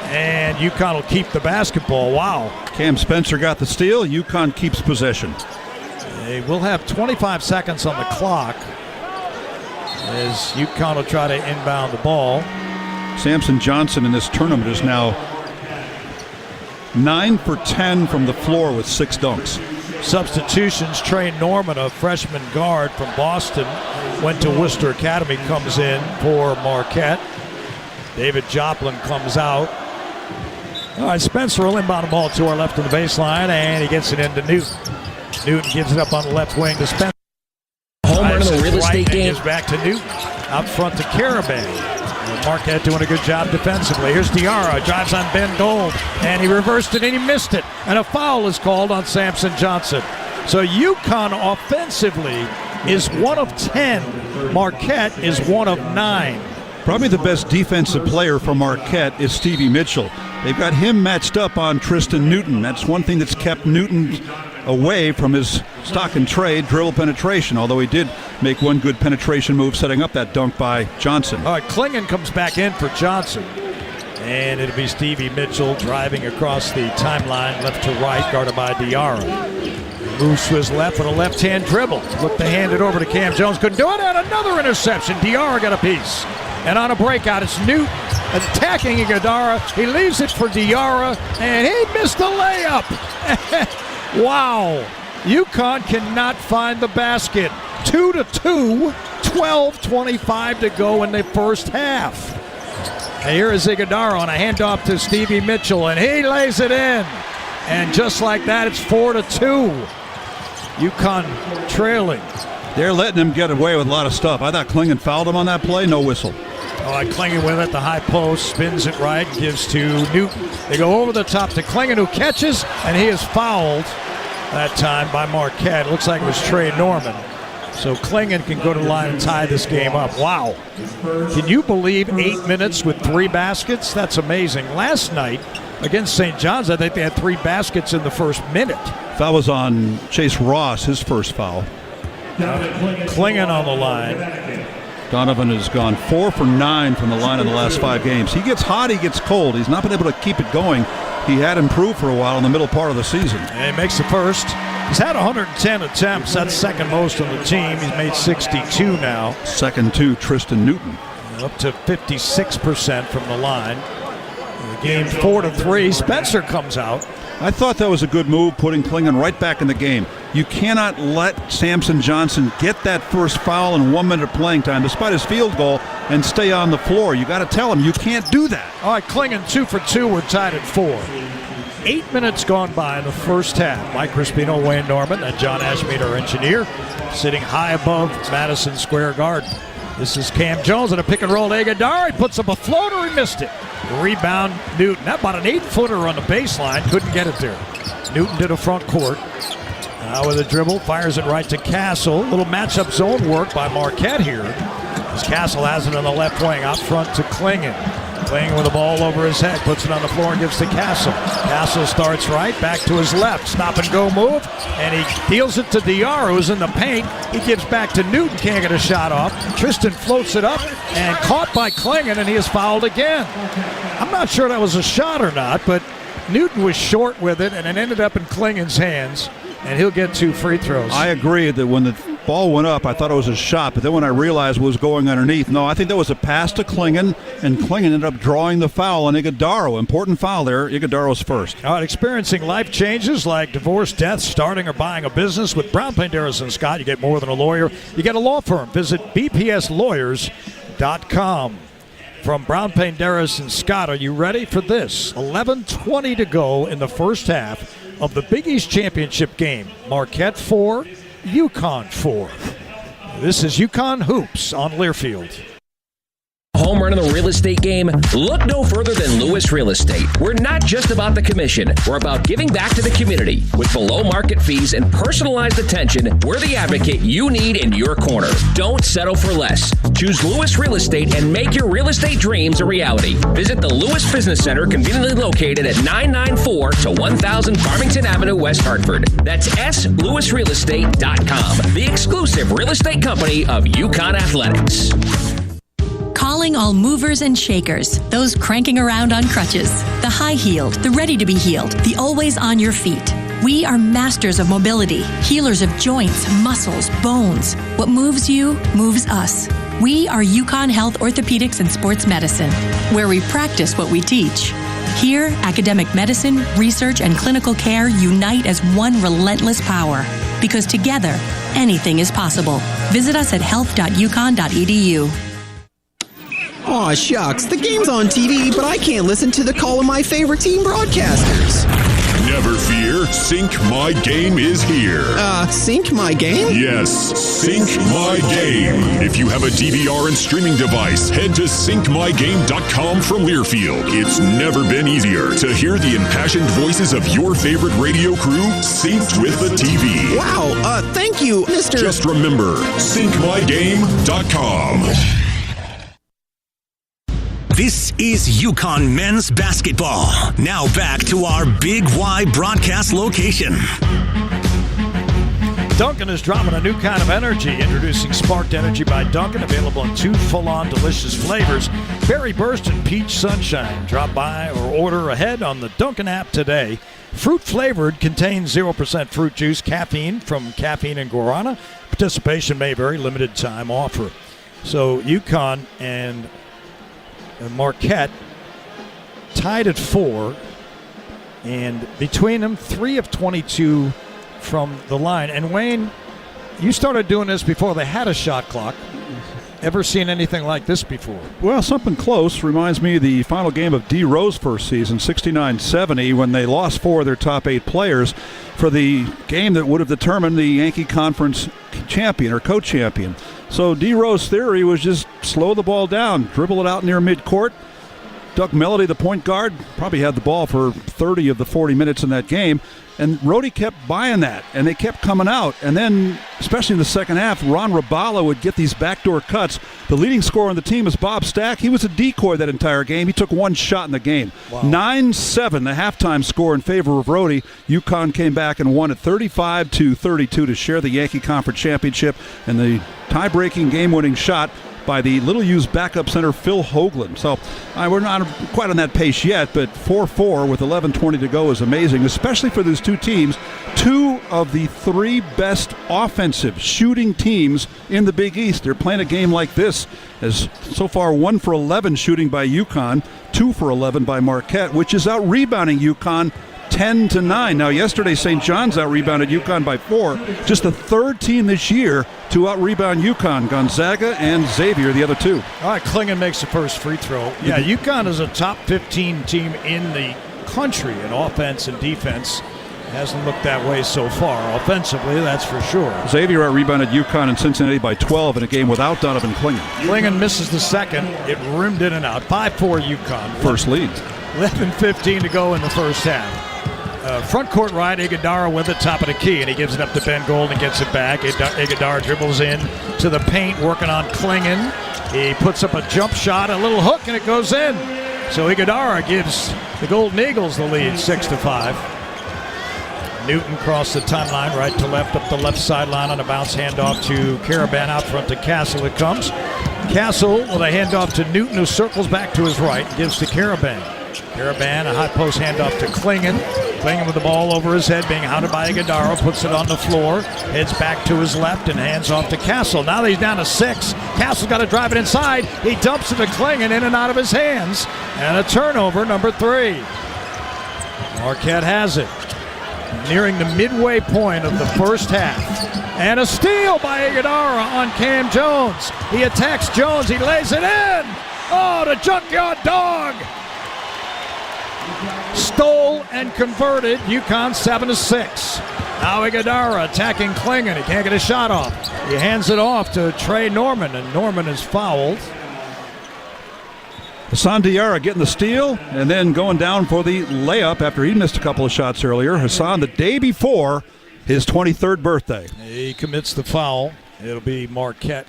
S10: and UConn will keep the basketball. Wow.
S20: Cam Spencer got the steal. UConn keeps possession.
S10: They will have 25 seconds on the clock as UConn will try to inbound the ball.
S20: Samson Johnson in this tournament is now 9 for 10 from the floor with 6 dunks.
S10: Substitutions, Trey Norman, a freshman guard from Boston, went to Worcester Academy, comes in for Marquette. David Joplin comes out. All right, Spencer will inbound the ball to our left of the baseline, and he gets it into Newton. Newton gives it up on the left wing to Spencer.
S17: Home run in the real estate game.
S10: Gives back to Newton. Out front to Caravan. Marquette doing a good job defensively. Here's Diarra, drives on Ben Gold, and he reversed it and he missed it. And a foul is called on Samson Johnson. So UConn offensively is 1 of 10. Marquette is 1 of 9.
S20: Probably the best defensive player for Marquette is Stevie Mitchell. They've got him matched up on Tristan Newton. That's one thing that's kept Newton away from his stock and trade dribble penetration, although he did make one good penetration move setting up that dunk by Johnson.
S10: All right, Klingon comes back in for Johnson. And it'll be Stevie Mitchell driving across the timeline left to right, guarded by Diarra. Moves to his left with a left-hand dribble. Looked to hand it over to Cam Jones. Couldn't do it, and another interception. Diarra got a piece. And on a breakout, it's Newton attacking Iguodaro. He leaves it for Diarra, and he missed the layup. Wow. UConn cannot find the basket. 2-2, 12:25 to go in the first half. Here is Iguodaro on a handoff to Stevie Mitchell, and he lays it in. And just like that, it's 4-2. UConn trailing.
S20: They're letting him get away with a lot of stuff. I thought Klingon fouled him on that play. No whistle.
S10: All right, Klingon with it, the high post, spins it right, gives to Newton. They go over the top to Klingon, who catches, and he is fouled that time by Marquette. It looks like it was Trey Norman. So Klingon can go to the line and tie this game up. Wow. Can you believe 8 minutes with 3 baskets? That's amazing. Last night against St. John's, I think they had 3 baskets in the first minute.
S20: That was on Chase Ross, his first foul.
S10: Klingon on the line.
S20: Donovan has gone 4 for 9 from the line in the last 5 games. He gets hot, he gets cold. He's not been able to keep it going. He had improved for a while in the middle part of the season.
S10: And he makes the first. He's had 110 attempts. That's second most on the team. He's made 62 now.
S20: Second to Tristan Newton.
S10: Up to 56% from the line. The game 4-3. Spencer comes out.
S20: I thought that was a good move, putting Klingon right back in the game. You cannot let Samson Johnson get that first foul in 1 minute of playing time, despite his field goal, and stay on the floor. You got to tell him you can't do that.
S10: All right, Klingon 2 for 2. We're tied at 4. 8 minutes gone by in the first half. Mike Crispino, Wayne Norman, and John Ashmead, our engineer, sitting high above Madison Square Garden. This is Cam Jones in a pick and roll. Iguodala puts up a floater. He missed it. Rebound, Newton. That about an 8-footer on the baseline. Couldn't get it there. Newton to the front court. Now with a dribble, fires it right to Castle. Little matchup zone work by Marquette here. As Castle has it on the left wing, out front to Klingon. Klingon with the ball over his head, puts it on the floor and gives to Castle. Castle starts right, back to his left. Stop and go move, and he deals it to Diarra, who's in the paint. He gives back to Newton, can't get a shot off. Tristan floats it up, and caught by Klingon, and he is fouled again. I'm not sure that was a shot or not, but Newton was short with it, and it ended up in Klingon's hands. And he'll get 2 free throws.
S20: I agree that when the ball went up, I thought it was a shot, but then when I realized what was going underneath, no, I think that was a pass to Klingon, and Klingon ended up drawing the foul on Iguodala. Important foul there. Iguodala's first.
S10: All right, experiencing life changes like divorce, death, starting or buying a business with Brown, Penderas & Scott. You get more than a lawyer. You get a law firm. Visit bpslawyers.com. From Brown, Penderas & Scott, are you ready for this? 11:20 to go in the first half of the Big East Championship game. Marquette 4, UConn 4. This is UConn Hoops on Learfield.
S17: Home run in the real estate game? Look no further than Lewis Real Estate. We're not just about the commission. We're about giving back to the community. With below market fees and personalized attention, we're the advocate you need in your corner. Don't settle for less. Choose Lewis Real Estate and make your real estate dreams a reality. Visit the Lewis Business Center, conveniently located at 994 to 1000 Farmington Avenue, West Hartford. That's SLewisRealEstate.com, the exclusive real estate company of UConn Athletics.
S18: Calling all movers and shakers, those cranking around on crutches, the high-heeled, the ready-to-be-healed, the always on your feet. We are masters of mobility, healers of joints, muscles, bones. What moves you, moves us. We are UConn Health Orthopedics and Sports Medicine, where we practice what we teach. Here, academic medicine, research, and clinical care unite as one relentless power. Because together, anything is possible. Visit us at health.uconn.edu.
S19: Aw, shucks, the game's on TV, but I can't listen to the call of my favorite team broadcasters.
S3: Never fear, Sync My Game is here.
S19: Sync My Game?
S3: Yes, Sync My Game. If you have a DVR and streaming device, head to syncmygame.com from Learfield. It's never been easier to hear the impassioned voices of your favorite radio crew synced with the TV.
S19: Wow, thank you, Mr.
S3: Just remember, syncmygame.com.
S5: This is UConn men's basketball. Now back to our Big Y broadcast location.
S10: Dunkin' is dropping a new kind of energy, introducing Sparked Energy by Dunkin', available in 2 full-on delicious flavors, Berry Burst and Peach Sunshine. Drop by or order ahead on the Dunkin' app today. Fruit-flavored, contains 0% fruit juice, caffeine from caffeine and guarana. Participation may vary, limited time offer. So UConn and Marquette tied at 4, and between them 3 of 22 from the line. And Wayne, you started doing this before they had a shot clock. Ever seen anything like this before?
S20: Well, something close. Reminds me of the final game of D. Rose first season, 69-70, when they lost 4 of their top 8 players for the game that would have determined the Yankee Conference champion or co-champion. So D. Rose's theory was just slow the ball down, dribble it out near midcourt. Doug Melody, the point guard, probably had the ball for 30 of the 40 minutes in that game. And Rhodey kept buying that, and they kept coming out. And then, especially in the second half, Ron Rabala would get these backdoor cuts. The leading scorer on the team is Bob Stack. He was a decoy that entire game. He took 1 shot in the game. Wow. 9-7, the halftime score in favor of Rhodey. UConn came back and won at 35-32 to share the Yankee Conference Championship. And the tie-breaking game-winning shot by the little-used backup center Phil Hoagland. So we're not quite on that pace yet, but 4-4 with 11:20 to go is amazing, especially for these two teams. 2 of the 3 best offensive shooting teams in the Big East. They're playing a game like this, as so far 1 for 11 shooting by UConn, 2 for 11 by Marquette, which is out-rebounding UConn 10-9. Now, yesterday, St. John's out-rebounded UConn by 4. Just the third team this year to out-rebound UConn. Gonzaga and Xavier, the other two.
S10: All right, Klingon makes the first free throw. Yeah, UConn is a top 15 team in the country in offense and defense. Hasn't looked that way so far. Offensively, that's for sure.
S20: Xavier out-rebounded UConn and Cincinnati by 12 in a game without Donovan Klingon.
S10: Klingon misses the second. It rimmed in and out. 5-4 UConn.
S20: First lead.
S10: 11:15 to go in the first half. Front court right, Iguodara with it, top of the key, and he gives it up to Ben Gold and gets it back. Iguodara dribbles in to the paint, working on Klingon. He puts up a jump shot, a little hook, and it goes in. So Iguodara gives the Golden Eagles the lead, 6-5. Newton crossed the timeline, right to left, up the left sideline on a bounce handoff to Caravan. Out front to Castle it comes. Castle with a handoff to Newton, who circles back to his right, gives to Caravan. Caravan, a high post handoff to Klingon. Klingon with the ball over his head, being hounded by Iguodara, puts it on the floor, heads back to his left and hands off to Castle. Now that he's down to 6, Castle's got to drive it inside. He dumps it to Klingon, in and out of his hands. And a turnover, number 3. Marquette has it. Nearing the midway point of the first half. And a steal by Iguodara on Cam Jones. He attacks Jones. He lays it in. Oh, the Junkyard Dog. Stole and converted. UConn 7-6. Now Iguodara attacking Klingon. He can't get a shot off. He hands it off to Trey Norman, and Norman is fouled.
S20: Hassan Diarra getting the steal and then going down for the layup after he missed a couple of shots earlier. Hassan, the day before his 23rd birthday.
S10: He commits the foul. It'll be Marquette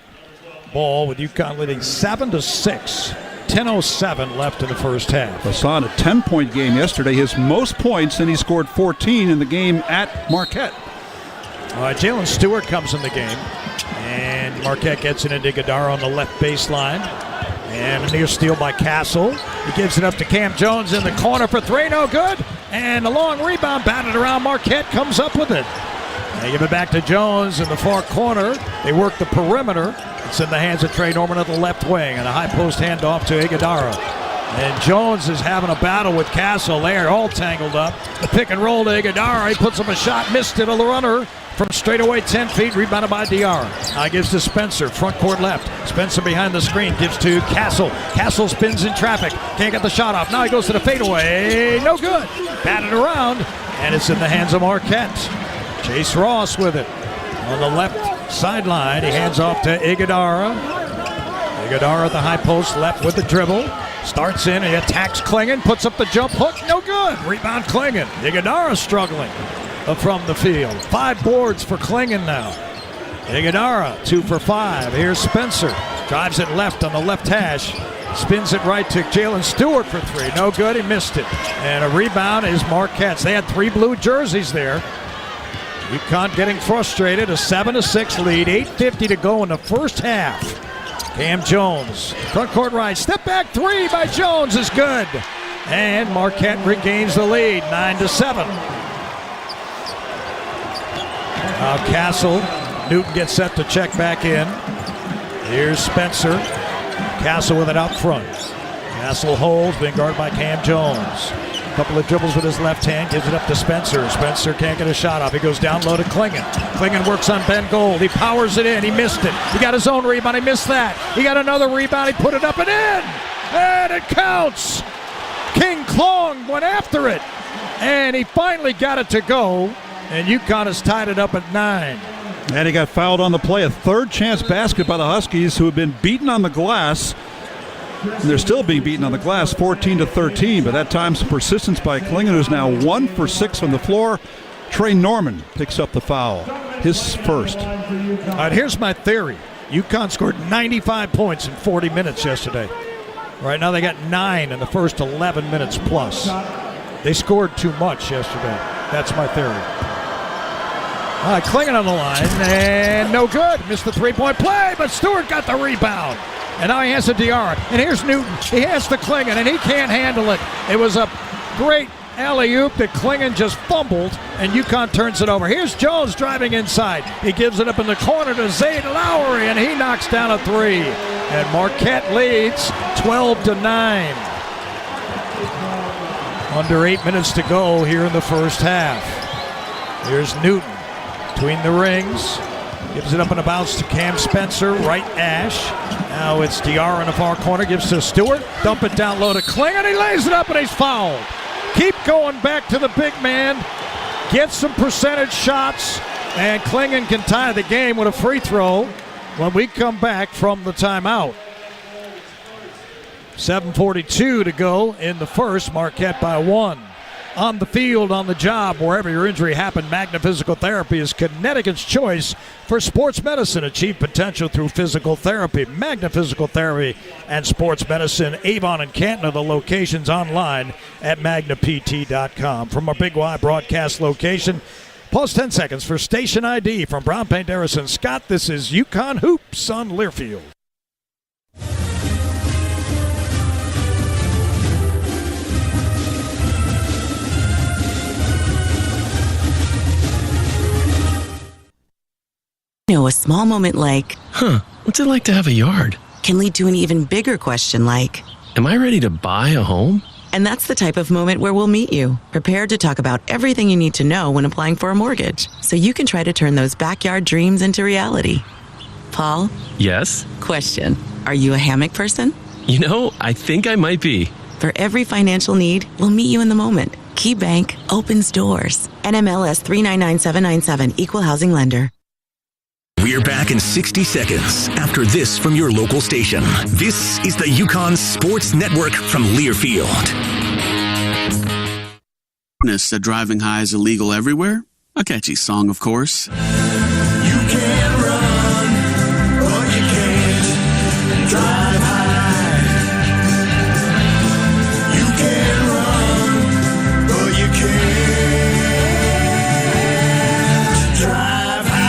S10: ball with UConn leading 7-6. 10:07 left in the first half.
S20: Hassan, a 10-point game yesterday. His most points, and he scored 14 in the game at Marquette.
S10: All right, Jalen Stewart comes in the game. And Marquette gets it into Iguodara on the left baseline. And a near steal by Castle. He gives it up to Cam Jones in the corner for 3. No good. And a long rebound batted around. Marquette comes up with it. They give it back to Jones in the far corner. They work the perimeter. It's in the hands of Trey Norman at the left wing. And a high post handoff to Iguodara. And Jones is having a battle with Castle. They are all tangled up. The pick and roll to Iguodara. He puts up a shot, missed it. A runner from straight away 10 feet, rebounded by Diarra. Now gives to Spencer, front court left. Spencer behind the screen, gives to Castle. Castle spins in traffic, can't get the shot off. Now he goes to the fadeaway, no good. Batted around, and it's in the hands of Marquette. Chase Ross with it. On the left sideline, he hands off to Iguodara. Iguodara at the high post, left with the dribble. Starts in, he attacks Klingon, puts up the jump hook, no good. Rebound Klingon. Iguodara struggling from the field. 5 boards for Klingon now. Iguodara, 2 for 5. Here's Spencer. Drives it left on the left hash. Spins it right to Jalen Stewart for 3. No good, he missed it. And a rebound is Marquette's. They had 3 blue jerseys there. UConn getting frustrated. A 7-6 lead. 8:50 to go in the first half. Cam Jones, front court right. Step back 3 by Jones is good. And Marquette regains the lead, 9-7. Now Castle, Newton gets set to check back in. Here's Spencer. Castle with it out front. Castle holds, being guarded by Cam Jones. A couple of dribbles with his left hand, gives it up to Spencer. Spencer can't get a shot off. He goes down low to Klingon. Klingon works on Ben Gold. He powers it in. He missed it. He got his own rebound. He missed that. He got another rebound. He put it up and in. And it counts. King Klong went after it. And he finally got it to go. And UConn has tied it up at 9.
S20: And he got fouled on the play. A third chance basket by the Huskies, who have been beaten on the glass. And they're still being beaten on the glass, 14-13. But that time, some persistence by Klingon, who's now 1 for 6 from the floor. Trey Norman picks up the foul, his first.
S10: All right, here's my theory. UConn scored 95 points in 40 minutes yesterday. Right now they got 9 in the first 11 minutes plus. They scored too much yesterday. That's my theory. All right, Klingon on the line, and no good. Missed the three-point play, but Stewart got the rebound. And now he has to Diarra. And here's Newton. He has to Klingon, and he can't handle it. It was a great alley-oop that Klingon just fumbled, and UConn turns it over. Here's Jones driving inside. He gives it up in the corner to Zayd Lowry, and he knocks down a 3. And Marquette leads 12-9. Under 8 minutes to go here in the first half. Here's Newton between the rings. Gives it up in a bounce to Cam Spencer, right ash. Now it's Diarra in the far corner, gives to Stewart. Dump it down low to Klingon. He lays it up and he's fouled. Keep going back to the big man. Get some percentage shots. And Klingon can tie the game with a free throw when we come back from the timeout. 7:42 to go in the first. Marquette by 1. On the field, on the job, wherever your injury happened, Magna Physical Therapy is Connecticut's choice for sports medicine. Achieve potential through physical therapy. Magna Physical Therapy and Sports Medicine. Avon and Canton are the locations online at magnapt.com. From our Big Y broadcast location, pause 10 seconds for station ID from Brown Paint Harrison Scott. This is UConn Hoops on Learfield.
S21: A small moment like,
S22: what's it like to have a yard?
S21: Can lead to an even bigger question like,
S22: am I ready to buy a home?
S21: And that's the type of moment where we'll meet you, prepared to talk about everything you need to know when applying for a mortgage, so you can try to turn those backyard dreams into reality. Paul?
S22: Yes?
S21: Question. Are you a hammock person?
S22: You know, I think I might be.
S21: For every financial need, we'll meet you in the moment. KeyBank opens doors. NMLS 399797, Equal Housing Lender.
S5: We're back in 60 seconds after this from your local station. This is the UConn Sports Network from Learfield.
S23: That driving high is illegal everywhere? A catchy song, of course.
S24: You can run, but you can't drive high. You can run, but you can't drive high.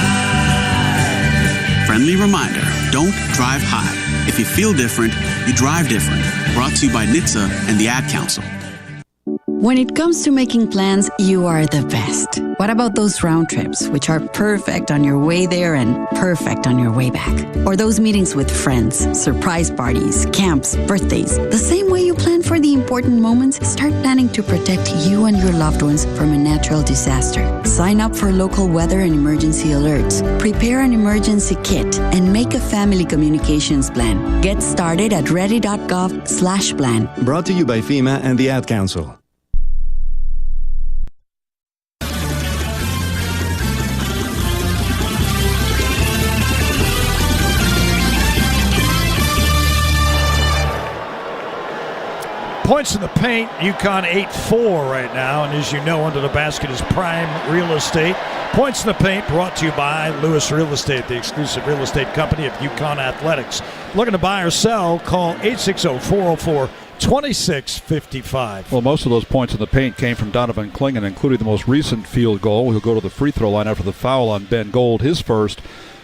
S23: Friendly reminder, don't drive high. If you feel different, you drive different. Brought to you by NHTSA and the Ad Council.
S25: When it comes to making plans, you are the best. What about those round trips, which are perfect on your way there and perfect on your way back? Or those meetings with friends, surprise parties, camps, birthdays? The same way you plan for the important moments, start planning to protect you and your loved ones from a natural disaster. Sign up for local weather and emergency alerts. Prepare an emergency kit and make a family communications plan. Get started at ready.gov/plan.
S26: Brought to you by FEMA and the Ad Council.
S10: Points in the paint, UConn 8-4 right now, and as you know, under the basket is Prime Real Estate. Points in the paint brought to you by Lewis Real Estate, the exclusive real estate company of UConn Athletics. Looking to buy or sell, call 860-404-2655.
S20: Well, most of those points in the paint came from Donovan Klingon, including the most recent field goal. He'll go to the free throw line after the foul on Ben Gold, his first.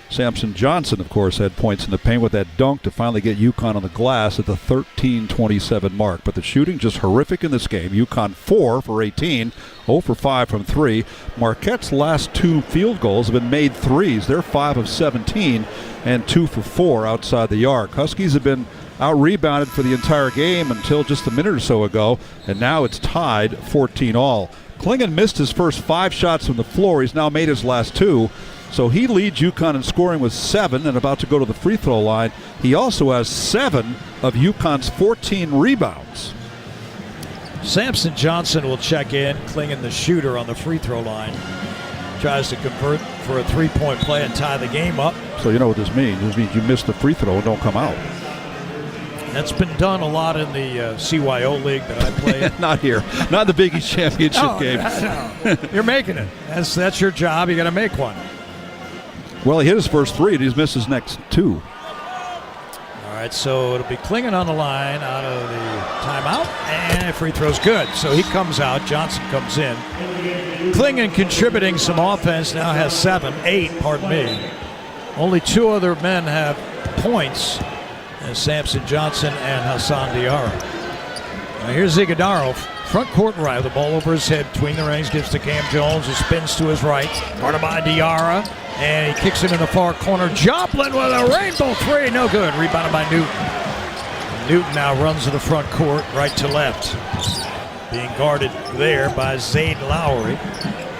S20: Samson Johnson, of course, had points in the paint with that dunk to finally get UConn on the glass at the 13:27 mark. But the shooting just horrific in this game. UConn 4 for 18, 0 for 5 from 3. Marquette's last 2 field goals have been made threes. They're 5 of 17 and 2 for 4 outside the arc. Huskies have been out-rebounded for the entire game until just a minute or so ago, and now it's tied 14-all. Klingon missed his first 5 shots from the floor. He's now made his last 2. So he leads UConn in scoring with 7 and about to go to the free throw line. He also has 7 of UConn's 14 rebounds.
S10: Samson Johnson will check in. Klingon, the shooter, on the free throw line. Tries to convert for a three-point play and tie the game up.
S20: So you know what this means. This means you miss the free throw and don't come out.
S10: That's been done a lot in the CYO league that I play.
S20: Not here. Not the Big East championship game.
S10: No. You're making it. That's your job. You got to make one.
S20: Well, he hit his first 3, and he's missed his next 2.
S10: All right, so it'll be Klingon on the line out of the timeout, and free throw's good. So he comes out. Johnson comes in. Klingon contributing some offense, now has 8, pardon me. Only 2 other men have points, as Samson Johnson and Hassan Diarra. Now here's Iguodaro, front court right, the ball over his head, between the rings, gives to Cam Jones, who spins to his right, guarded by Diarra. And he kicks it in the far corner. Joplin with a rainbow 3. No good. Rebounded by Newton. Newton now runs to the front court, right to left. being guarded there by Zayd Lowry.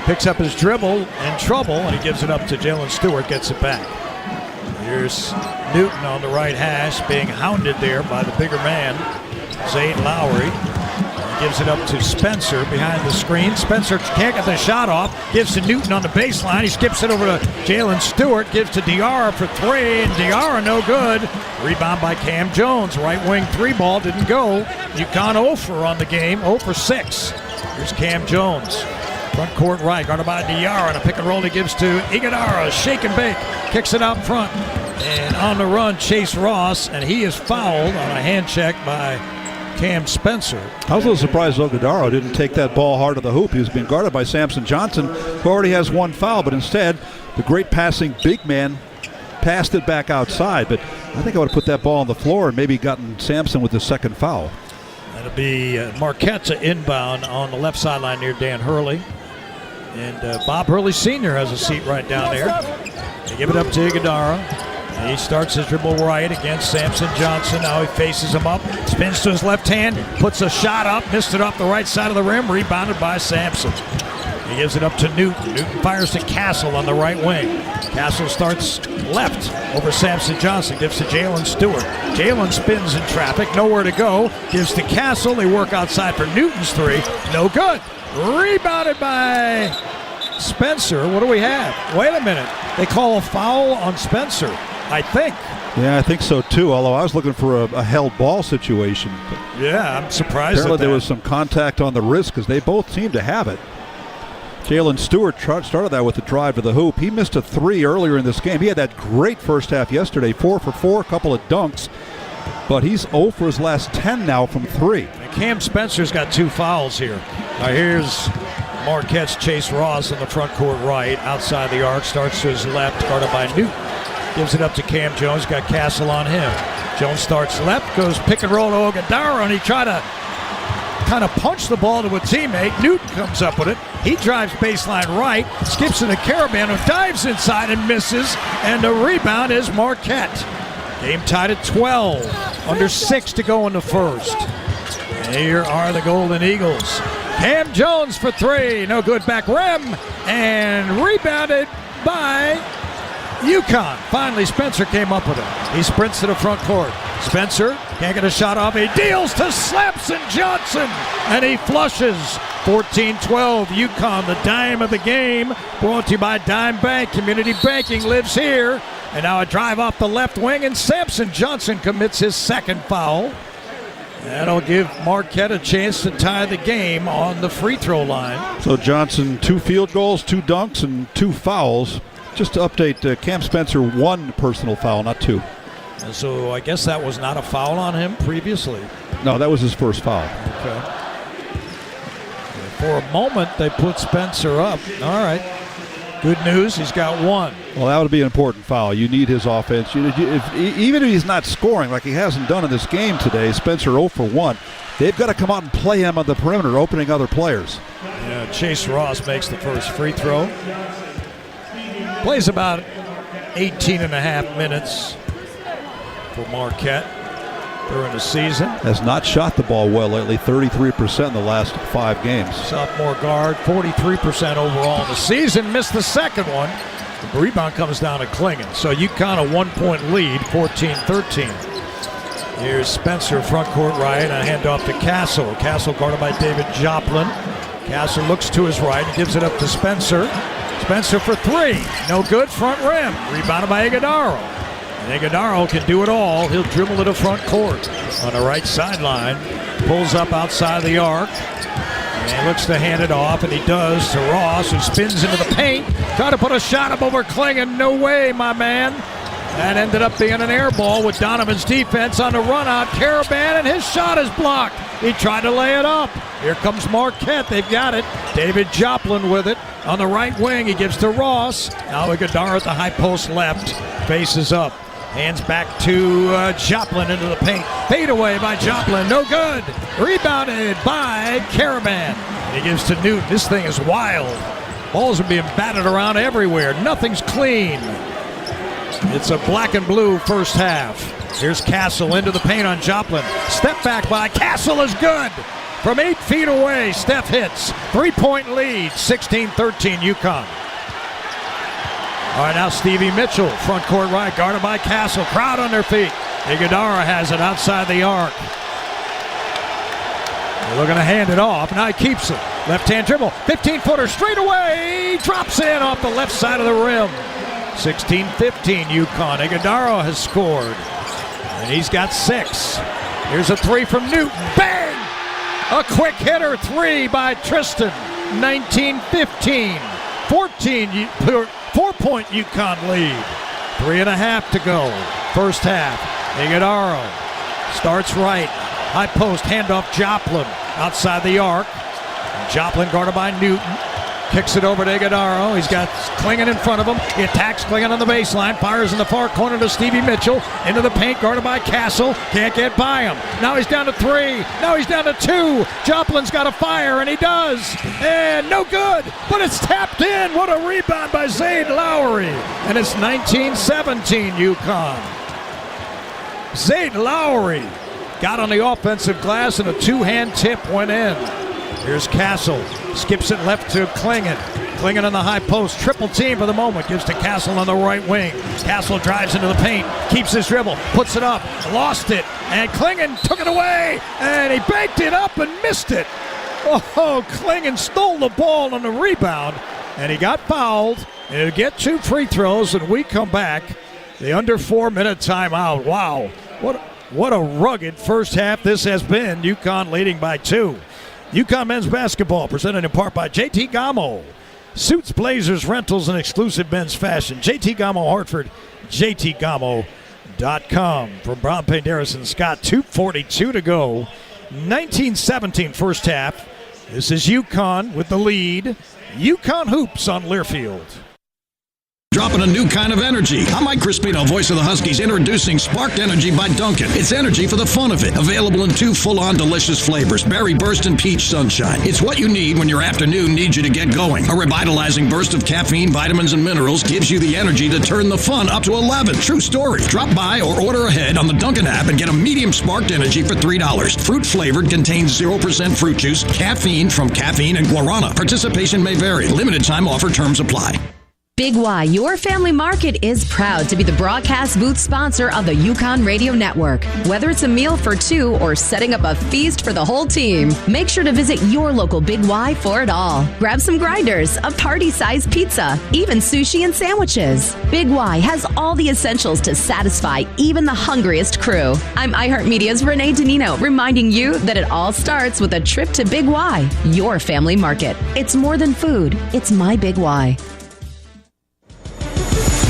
S10: Picks up his dribble in trouble, and he gives it up to Jalen Stewart, gets it back. Here's Newton on the right hash, being hounded there by the bigger man, Zayd Lowry. He gives it up to Spencer behind the screen. Spencer can't get the shot off. Gives to Newton on the baseline. He skips it over to Jalen Stewart. Gives to Diarra for three, and Diarra no good. Rebound by Cam Jones. Right wing three ball didn't go. UConn 0 for on the game, 0 for 6. Here's Cam Jones. Front court right, guarded by Diarra. And a pick and roll he gives to Iguodala. Shake and bake. Kicks it out front. And on the run, Chase Ross. And he is fouled on a hand check by Cam Spencer.
S20: I was a little surprised Iguodala didn't take that ball hard to the hoop. He was being guarded by Samson Johnson, who already has one foul. But instead, the great passing big man passed it back outside. But I think I would have put that ball on the floor and maybe gotten Sampson with the second foul.
S10: That'll be Marquette inbound on the left sideline near Dan Hurley. And Bob Hurley Sr. has a seat right down there. They give it up to Iguodala. He starts his dribble right against Samson Johnson. Now he faces him up, spins to his left hand, puts a shot up, missed it off the right side of the rim, rebounded by Sampson. He gives it up to Newton. Newton fires to Castle on the right wing. Castle starts left over Samson Johnson, gives to Jalen Stewart. Jalen spins in traffic, nowhere to go, gives to Castle. They work outside for Newton's three, no good. Rebounded by Spencer. What do we have? Wait a minute. They call a foul on Spencer, I think.
S20: Yeah, I think so too, although I was looking for a held ball situation.
S10: Yeah, I'm surprised
S20: apparently
S10: at that.
S20: There was some contact on the wrist because they both seemed to have it. Jalen Stewart started that with the drive to the hoop. He missed a three earlier in this game. He had that great first half yesterday, 4 for 4, a couple of dunks. But he's 0 for his last 10 now from 3.
S10: And Cam Spencer's got 2 fouls here. Now here's Marquette's Chase Ross in the front court right, outside the arc, starts to his left, guarded by Newton. Gives it up to Cam Jones, got Castle on him. Jones starts left, goes pick and roll to Iguodala, and he tried to kind of punch the ball to a teammate. Newton comes up with it. He drives baseline right, skips to the Caravan, who dives inside and misses, and the rebound is Marquette. Game tied at 12, under 6 to go in the first. And here are the Golden Eagles. Cam Jones for 3, no good, back rim, and rebounded by UConn. Finally, Spencer came up with it. He sprints to the front court. Spencer can't get a shot off. He deals to Samson Johnson, and he flushes. 14-12, UConn, the dime of the game, brought to you by Dime Bank. Community banking lives here. And now a drive off the left wing, and Samson Johnson commits his second foul. That'll give Marquette a chance to tie the game on the free throw line.
S20: So Johnson, 2 field goals, 2 dunks, and 2 fouls. Just to update, Cam Spencer, 1 personal foul, not 2.
S10: And so I guess that was not a foul on him previously.
S20: No, that was his first foul.
S10: Okay. For a moment, they put Spencer up. All right. Good news, he's got 1.
S20: Well, that would be an important foul. You need his offense. Even if he's not scoring like he hasn't done in this game today, Spencer 0 for 1. They've got to come out and play him on the perimeter, opening other players.
S10: Yeah, Chase Ross makes the first free throw. Plays about 18 and a half minutes for Marquette during the season.
S20: Has not shot the ball well lately, 33% in the last 5 games.
S10: Sophomore guard, 43% overall in the season. Missed the second one. The rebound comes down to Klingon. So UConn a 1-point lead, 14-13. Here's Spencer, front court right, and a handoff to Castle. Castle guarded by David Joplin. Castle looks to his right and gives it up to Spencer. Spencer for 3. No good, front rim. Rebounded by Iguodala. And Iguodala can do it all. He'll dribble to the front court on the right sideline. Pulls up outside the arc. And he looks to hand it off, and he does to Ross, who spins into the paint. Try to put a shot up over Klingon. No way, my man. That ended up being an air ball with Donovan's defense on the run out. Caravan, and his shot is blocked. He tried to lay it up. Here comes Marquette. They've got it. David Joplin with it. On the right wing, he gives to Ross. Now Iguodala at the high post left. Faces up. Hands back to Joplin into the paint. Fade away by Joplin. No good. Rebounded by Caravan. He gives to Newton. This thing is wild. Balls are being batted around everywhere. Nothing's clean. It's a black and blue first half. Here's Castle into the paint on Joplin. Step back by Castle is good. from 8 feet away. Steph hits. 3-point lead, 16-13 UConn. All right, now Stevie Mitchell, front court right, guarded by Castle. Crowd on their feet. Iguodala has it outside the arc. They're looking to hand it off. Now he keeps it. Left-hand dribble. 15-footer straight away. Drops in off the left side of the rim. 16-15 UConn. Iguodala has scored. And he's got 6. Here's a 3 from Newton. Bang! A quick hitter 3 by Tristan. 19-15. 4-point UConn lead. 3.5 to go. First half. Iguodala starts right. High post, handoff Joplin outside the arc. And Joplin guarded by Newton. Kicks it over to Iguodala. He's got Klingon in front of him. He attacks Klingon on the baseline. Fires in the far corner to Stevie Mitchell. Into the paint, guarded by Castle. Can't get by him. Now he's down to 3. Now he's down to 2. Joplin's got a fire, and he does. And no good, but it's tapped in. What a rebound by Zayd Lowry. And it's 19-17 UConn. Zayd Lowry got on the offensive glass, and a 2-hand tip went in. Here's Castle. Skips it left to Klingon. Klingon on the high post. Triple team for the moment. Gives to Castle on the right wing. Castle drives into the paint. Keeps his dribble. Puts it up. Lost it. And Klingon took it away. And he banked it up and missed it. Oh, Klingon stole the ball on the rebound. And he got fouled. And he'll get 2 free throws. And we come back. The under 4-minute timeout. Wow. What a rugged first half this has been. UConn leading by 2. UConn men's basketball presented in part by JT Gamo. Suits, blazers, rentals, and exclusive men's fashion. JT Gamo Hartford, jtgamo.com. From Brown Paint Harrison Scott, 2:42 to go. 19-17 first half. This is UConn with the lead. UConn hoops on Learfield.
S1: Dropping a new kind of energy. I'm Mike Crispino, voice of the Huskies, introducing Sparked Energy by Dunkin'. It's energy for the fun of it. Available in 2 full-on delicious flavors, Berry Burst and Peach Sunshine. It's what you need when your afternoon needs you to get going. A revitalizing burst of caffeine, vitamins, and minerals gives you the energy to turn the fun up to 11. True story. Drop by or order ahead on the Dunkin' app and get a medium Sparked Energy for $3. Fruit-flavored, contains 0% fruit juice, caffeine from caffeine and guarana. Participation may vary. Limited time offer, terms apply.
S12: Big Y, your family market, is proud to be the broadcast booth sponsor of the UConn Radio Network. Whether it's a meal for 2 or setting up a feast for the whole team, make sure to visit your local Big Y for it all. Grab some grinders, a party-sized pizza, even sushi and sandwiches. Big Y has all the essentials to satisfy even the hungriest crew. I'm iHeartMedia's Renee Danino, reminding you that it all starts with a trip to Big Y, your family market. It's more than food. It's my Big Y.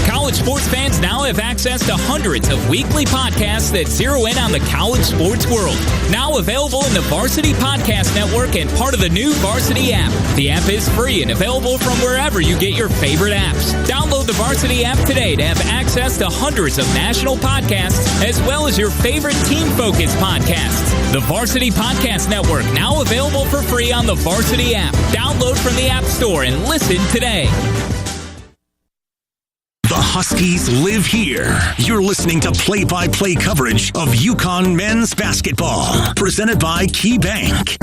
S6: College sports fans now have access to hundreds of weekly podcasts that zero in on the college sports world. Now available in the Varsity Podcast Network and part of the new Varsity app. The app is free and available from wherever you get your favorite apps. Download the Varsity app today to have access to hundreds of national podcasts as well as your favorite team-focused podcasts. The Varsity Podcast Network, now available for free on the Varsity app. Download from the App Store and listen today.
S5: The Huskies live here. You're listening to play-by-play coverage of UConn men's basketball. Presented by Key Bank.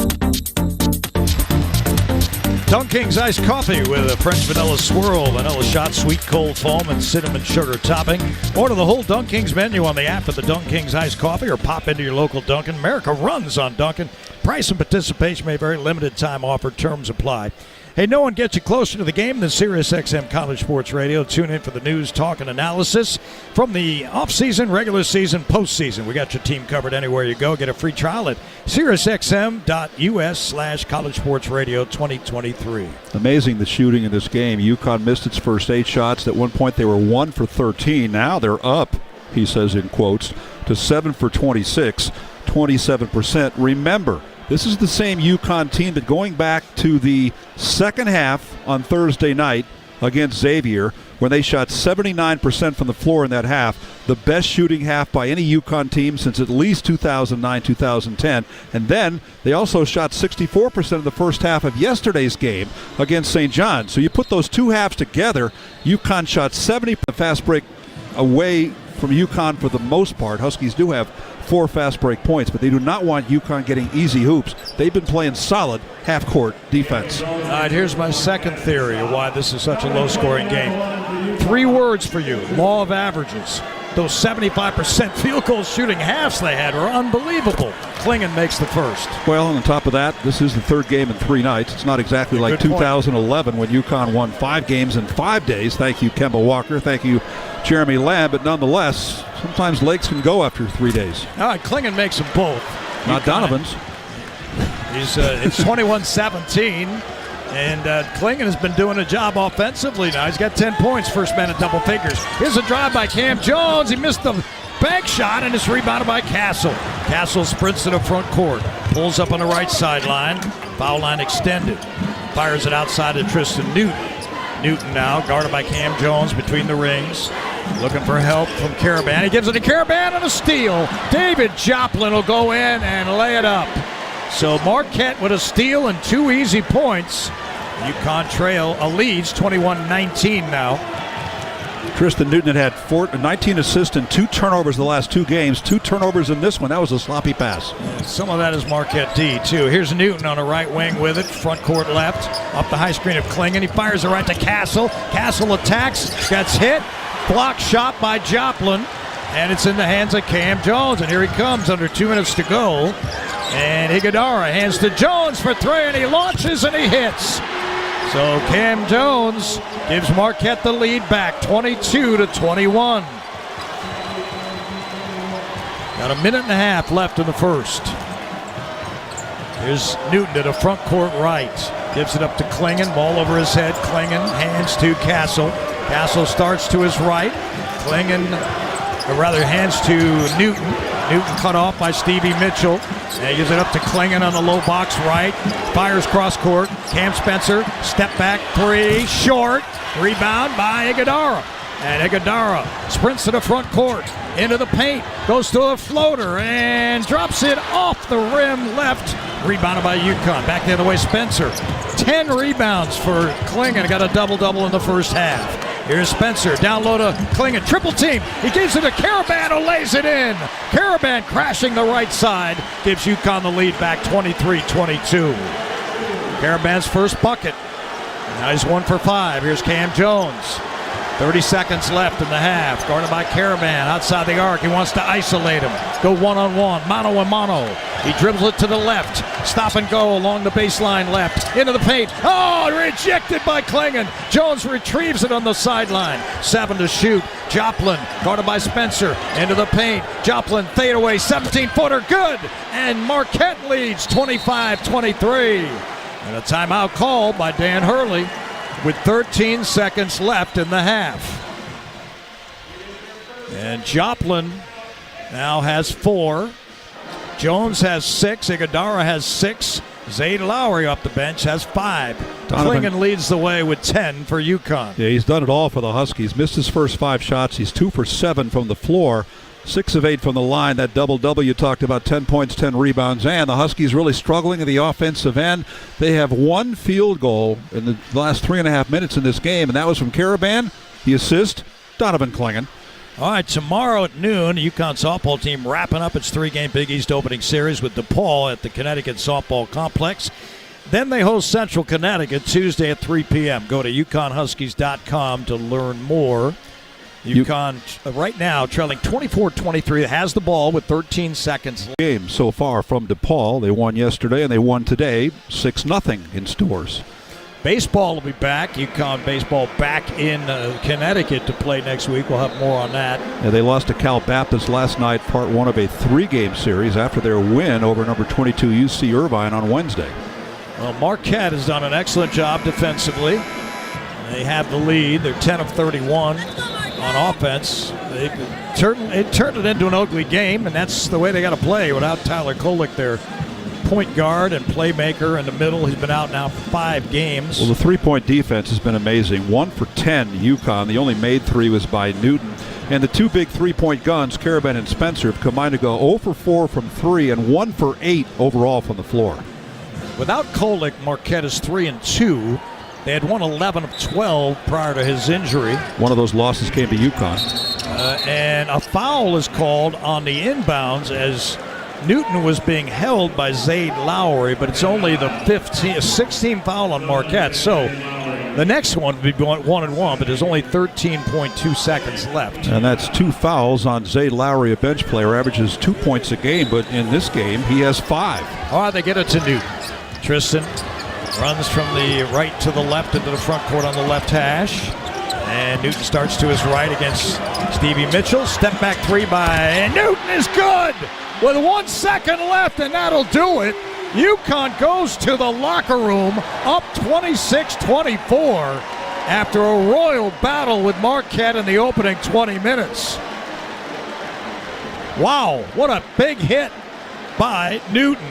S10: Dunking's iced coffee with a French vanilla swirl, vanilla shot, sweet cold foam, and cinnamon sugar topping. Order the whole Dunking's menu on the app of the Dunking's iced coffee or pop into your local Dunkin'. America runs on Dunkin'. Price and participation may vary. Limited time offer. Terms apply. Hey, no one gets you closer to the game than SiriusXM College Sports Radio. Tune in for the news, talk, and analysis from the off-season, regular season, postseason. We got your team covered anywhere you go. Get a free trial at SiriusXM.us/College Sports Radio 2023.
S20: Amazing the shooting in this game. UConn missed its first 8 shots. At one point, they were 1 for 13. Now they're up, he says in quotes, to 7 for 26, 27%. Remember, this is the same UConn team that going back to the second half on Thursday night against Xavier, when they shot 79% from the floor in that half, the best shooting half by any UConn team since at least 2009-2010. And then they also shot 64% of the first half of yesterday's game against St. John's. So you put those two halves together, UConn shot 70% fast break away from UConn for the most part. Huskies do have 4 fast break points, but they do not want UConn getting easy hoops. They've been playing solid half-court defense.
S10: All right, here's my second theory of why this is such a low-scoring game. 3 words for you: law of averages. Those 75% field goal shooting halves they had were unbelievable. Klingon makes the first.
S20: Well, on top of that, this is the 3rd game in 3 nights. It's not exactly like 2011 when UConn won 5 games in 5 days. Thank you, Kemba Walker. Thank you, Jeremy Lamb. But nonetheless, sometimes legs can go after 3 days.
S10: All right, Klingon makes them both.
S20: Not UConn. Donovan's.
S10: It's 21-17. And Klingon has been doing a job offensively now. He's got 10 points, first man in double figures. Here's a drive by Cam Jones. He missed the bank shot, and it's rebounded by Castle. Castle sprints to the front court, pulls up on the right sideline, foul line extended, fires it outside to Tristan Newton. Newton now guarded by Cam Jones between the rings, looking for help from Karaban. He gives it to Karaban on a steal. David Joplin will go in and lay it up. So Marquette with a steal and 2 easy points. UConn trail leads 21-19 now.
S20: Tristan Newton had 19 assists and 2 turnovers the last 2 games. 2 turnovers in this one. That was a sloppy pass.
S10: Some of that is Marquette D, too. Here's Newton on the right wing with it. Front court left. Up the high screen of Klingon. He fires it right to Castle. Castle attacks. Gets hit. Block shot by Joplin. And it's in the hands of Cam Jones. And here he comes under 2 minutes to go. And Iguodara hands to Jones for 3, and he launches and he hits. So Cam Jones gives Marquette the lead back, 22-21. Got a minute and a half left in the first. Here's Newton to the front court right. Gives it up to Klingon, ball over his head. Klingon hands to Castle. Castle starts to his right. Klingon, or rather hands to Newton. Newton cut off by Stevie Mitchell. And he gives it up to Klingon on the low box right. Fires cross court. Cam Spencer, step back 3, short. Rebound by Iguodara. And Iguodara sprints to the front court, into the paint, goes to a floater, and drops it off the rim left. Rebounded by UConn. Back the other way, Spencer. 10 rebounds for Klingon. Got a double-double in the first half. Here's Spencer, down low to Klingon, triple team. He gives it to Karaban, who lays it in. Karaban crashing the right side, gives UConn the lead back 23-22. Karaban's first bucket. Now he's 1 for 5. Here's Cam Jones. 30 seconds left in the half. Guarded by Karaban outside the arc. He wants to isolate him. Go one-on-one, mano-a-mano. He dribbles it to the left. Stop and go along the baseline left. Into the paint. Oh, rejected by Klingon. Jones retrieves it on the sideline. 7 to shoot. Joplin, guarded by Spencer. Into the paint. Joplin, fadeaway, 17-footer, good. And Marquette leads 25-23. And a timeout called by Dan Hurley with 13 seconds left in the half. And Joplin now has 4. Jones has 6. Iguodara has 6. Zayd Lowry off the bench has 5. Klingon leads the way with 10 for UConn.
S20: Yeah, he's done it all for the Huskies. Missed his first 5 shots. He's 2 for 7 from the floor. 6 of 8 from the line. That double-double you talked about, 10 points, 10 rebounds. And the Huskies really struggling at the offensive end. They have 1 field goal in the last 3.5 minutes in this game, and that was from Karaban. The assist, Donovan Klingon.
S10: All right, tomorrow at noon, UConn softball team wrapping up its 3-game Big East opening series with DePaul at the Connecticut Softball Complex. Then they host Central Connecticut Tuesday at 3 p.m. Go to UConnHuskies.com to learn more. UConn right now trailing 24-23. Has the ball with 13 seconds left.
S20: Game so far from DePaul. They won yesterday and they won today 6-0 in Stores.
S10: Baseball will be back. UConn baseball back in Connecticut to play next week. We'll have more on that.
S20: Yeah, they lost to Cal Baptist last night, part 1 of a 3-game series after their win over number 22 UC Irvine on Wednesday.
S10: Well, Marquette has done an excellent job defensively. They have the lead. They're 10 of 31 on offense. They turned it into an ugly game, and that's the way they got to play without Tyler Kolek, their point guard and playmaker in the middle. He's been out now for 5 games.
S20: Well, the 3-point defense has been amazing. 1 for 10 UConn. The only made 3 was by Newton. And the 2 big 3-point guns, Karaban and Spencer, have combined to go 0 for 4 from 3 and 1 for 8 overall from the floor.
S10: Without Kolek, Marquette is 3-2. They had won 11 of 12 prior to his injury.
S20: One of those losses came to UConn.
S10: And a foul is called on the inbounds as Newton was being held by Zayd Lowry, but it's only the 16th foul on Marquette. So the next one would be going 1-1, but there's only 13.2 seconds left.
S20: And that's 2 fouls on Zayd Lowry, a bench player, averages 2 points a game, but in this game he has 5.
S10: All right, they get it to Newton. Tristan runs from the right to the left into the front court on the left hash. And Newton starts to his right against Stevie Mitchell. Step back 3 by Newton is good with 1 second left, and that'll do it. UConn goes to the locker room up 26-24 after a royal battle with Marquette in the opening 20 minutes. Wow, what a big hit by Newton.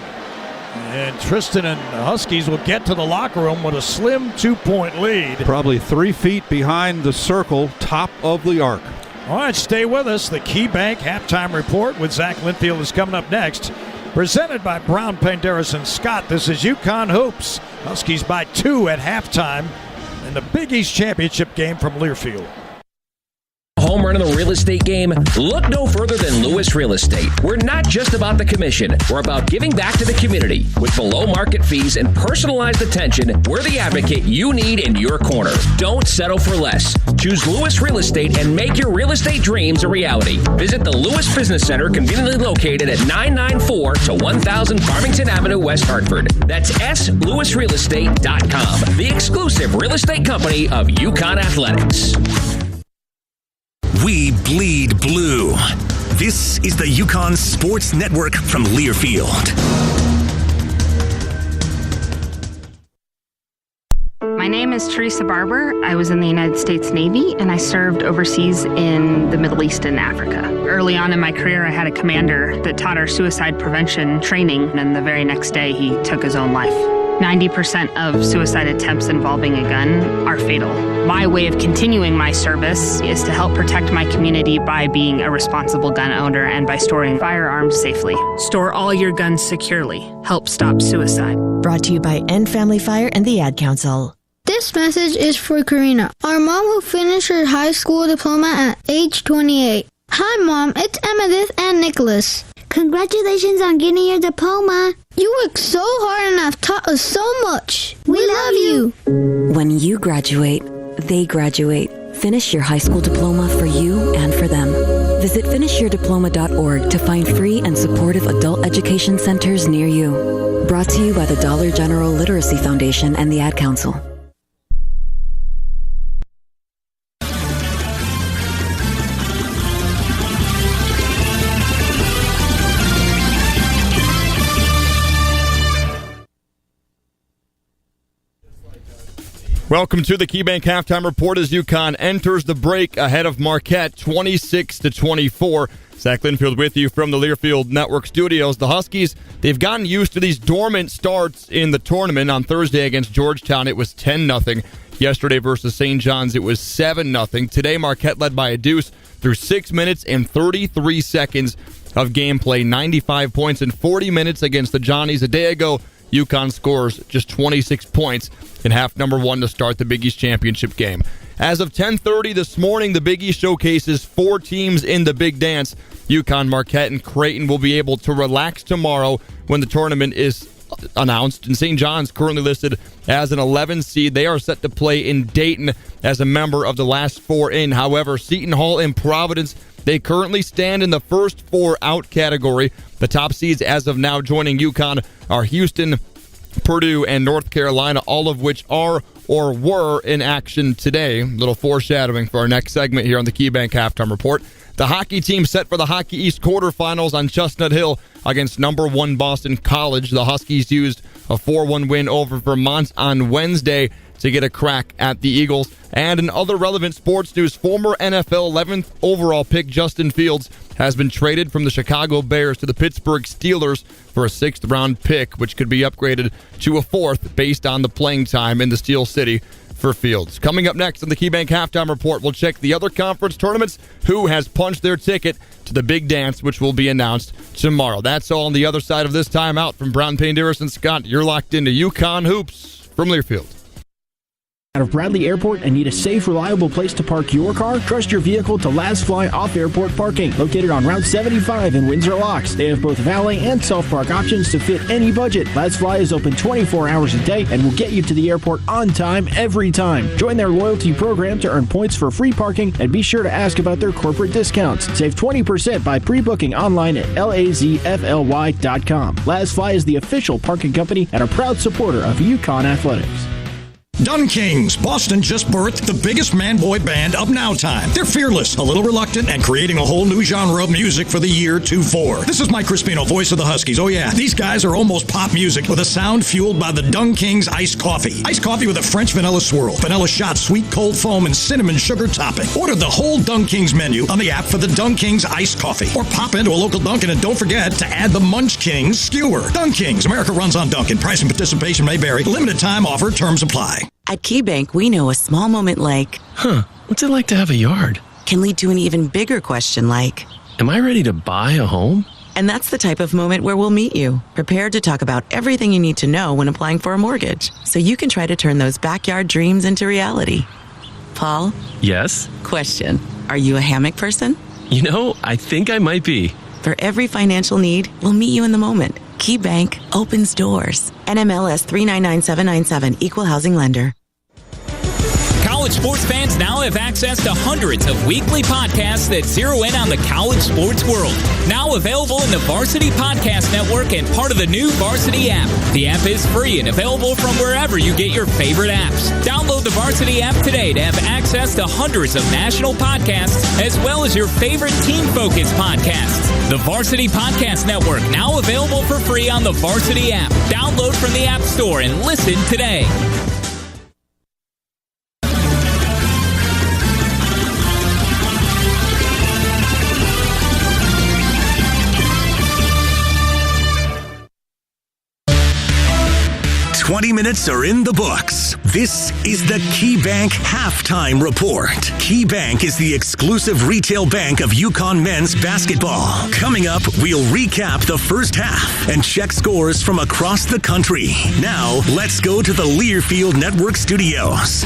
S10: And Tristan and the Huskies will get to the locker room with a slim 2-point lead.
S20: Probably 3 feet behind the circle, top of the arc.
S10: All right, stay with us. The KeyBank Halftime Report with Zach Linfield is coming up next. Presented by Brown, Penderas, and Scott. This is UConn Hoops. Huskies by 2 at halftime in the Big East Championship game from Learfield.
S17: Home run in the real estate game? Look no further than Lewis Real Estate. We're not just about the commission. We're about giving back to the community. With below market fees and personalized attention, we're the advocate you need in your corner. Don't settle for less. Choose Lewis Real Estate and make your real estate dreams a reality. Visit the Lewis Business Center, conveniently located at 994 to 1000 Farmington Avenue, West Hartford. That's SLewisRealEstate.com, the exclusive real estate company of UConn Athletics.
S5: We bleed blue. This is the UConn Sports Network from Learfield.
S4: My name is Teresa Barber. I was in the United States Navy, and I served overseas in the Middle East and Africa. Early on in my career, I had a commander that taught our suicide prevention training, and the very next day, he took his own life. 90% of suicide attempts involving a gun are fatal. My way of continuing my service is to help protect my community by being a responsible gun owner and by storing firearms safely. Store all your guns securely. Help stop suicide.
S7: Brought to you by End Family Fire and the Ad Council.
S8: This message is for Karina, our mom who finished her high school diploma at age 28. Hi, Mom. It's Emmettith and Nicholas. Congratulations on getting your diploma. You worked so hard and have taught us so much. We love you.
S7: When you graduate, they graduate. Finish your high school diploma for you and for them. Visit finishyourdiploma.org to find free and supportive adult education centers near you. Brought to you by the Dollar General Literacy Foundation and the Ad Council.
S9: Welcome to the KeyBank Halftime Report as UConn enters the break ahead of Marquette 26-24. Zach Linfield with you from the Learfield Network studios. The Huskies, they've gotten used to these dormant starts in the tournament. On Thursday against Georgetown, it was 10-0. Yesterday versus St. John's, it was 7-0. Today, Marquette led by a deuce through 6 minutes and 33 seconds of gameplay. 95 points in 40 minutes against the Johnnies. A day ago, UConn scores just 26 points in half number 1 to start the Big East Championship game. As of 10:30 this morning, the Big East showcases 4 teams in the Big Dance. UConn, Marquette, and Creighton will be able to relax tomorrow when the tournament is announced. And St. John's, currently listed as an 11 seed. They are set to play in Dayton as a member of the last 4 in. However, Seton Hall and Providence, they currently stand in the first 4 out category. The top seeds as of now joining UConn are Houston, Purdue, and North Carolina, all of which are or were in action today. A little foreshadowing for our next segment here on the KeyBank Halftime Report. The hockey team set for the Hockey East quarterfinals on Chestnut Hill against number 1 Boston College. The Huskies used a 4-1 win over Vermont on Wednesday to get a crack at the Eagles. And in other relevant sports news, former NFL 11th overall pick Justin Fields has been traded from the Chicago Bears to the Pittsburgh Steelers for a 6th-round pick, which could be upgraded to a 4th based on the playing time in the Steel City for Fields. Coming up next on the KeyBank Halftime Report, we'll check the other conference tournaments, who has punched their ticket to the Big Dance, which will be announced tomorrow. That's all on the other side of this timeout. From Brown, Penderas, and Scott, you're locked into UConn Hoops from Learfield.
S2: Out of Bradley Airport and need a safe, reliable place to park your car? Trust your vehicle to Last Fly Off-Airport Parking. Located on Route 75 in Windsor Locks. They have both valet and self-park options to fit any budget. Last Fly is open 24 hours a day and will get you to the airport on time every time. Join their loyalty program to earn points for free parking and be sure to ask about their corporate discounts. Save 20% by pre-booking online at lazfly.com. Last Fly is the official parking company and a proud supporter of UConn Athletics.
S1: Dun Kings. Boston just birthed the biggest man-boy band of now time. They're fearless, a little reluctant, and creating a whole new genre of music for the year 24. This is Mike Crispino, voice of the Huskies. Oh yeah, these guys are almost pop music with a sound fueled by the Dun Kings iced coffee. Iced coffee with a French vanilla swirl, vanilla shot, sweet cold foam, and cinnamon sugar topping. Order the whole Dun Kings menu on the app for the Dun Kings iced coffee. Or pop into a local Dunkin' and don't forget to add the Munch Kings skewer. Dun Kings. America runs on Dunkin'. Price and participation may vary. Limited time offer. Terms apply.
S21: At KeyBank, we know a small moment like,
S22: what's it like to have a yard?
S21: Can lead to an even bigger question like,
S22: am I ready to buy a home?
S21: And that's the type of moment where we'll meet you, prepared to talk about everything you need to know when applying for a mortgage, so you can try to turn those backyard dreams into reality. Paul?
S22: Yes?
S21: Question. Are you a hammock person?
S22: You know, I think I might be.
S21: For every financial need, we'll meet you in the moment. KeyBank opens doors. NMLS 399797, Equal Housing Lender.
S6: College sports fans now have access to hundreds of weekly podcasts that zero in on the college sports world. Now available in the Varsity Podcast Network and part of the new Varsity app. The app is free and available from wherever you get your favorite apps. Download the Varsity app today to have access to hundreds of national podcasts as well as your favorite team-focused podcasts. The Varsity Podcast Network, now available for free on the Varsity app. Download from the App Store and listen today.
S5: $20 minutes are in the books. This is the KeyBank Halftime Report. KeyBank is the exclusive retail bank of UConn men's basketball. Coming up, we'll recap the first half and check scores from across the country. Now, let's go to the Learfield Network studios.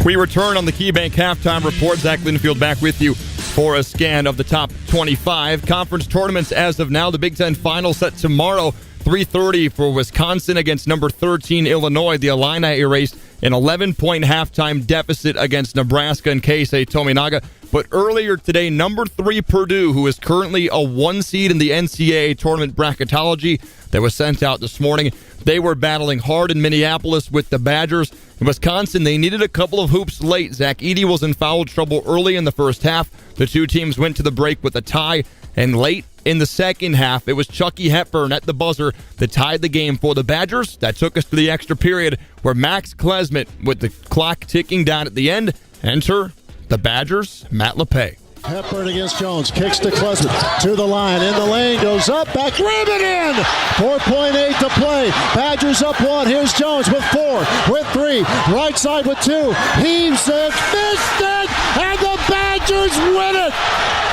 S9: We return on the KeyBank Halftime Report. Zach Linfield back with you for a scan of the top 25 conference tournaments as of now. The Big Ten final set tomorrow. 3:30 for Wisconsin against number 13 Illinois. The Illini erased an 11-point halftime deficit against Nebraska and Keisei Tominaga. But earlier today, number 3 Purdue, who is currently a 1 seed in the NCAA tournament bracketology that was sent out this morning, they were battling hard in Minneapolis with the Badgers. In Wisconsin, they needed a couple of hoops late. Zach Edey was in foul trouble early in the first half. The two teams went to the break with a tie, and late in the second half, it was Chucky Hepburn at the buzzer that tied the game for the Badgers. That took us to the extra period where Max Klesmit, with the clock ticking down at the end, enter the Badgers, Matt LePay.
S11: Hepburn against Jones, kicks to Klesmit, to the line, in the lane, goes up, back, rim it in! 4.8 to play, Badgers up 1, here's Jones with 4, with 3, right side with 2, heaves it, missed it, and the Badgers win it!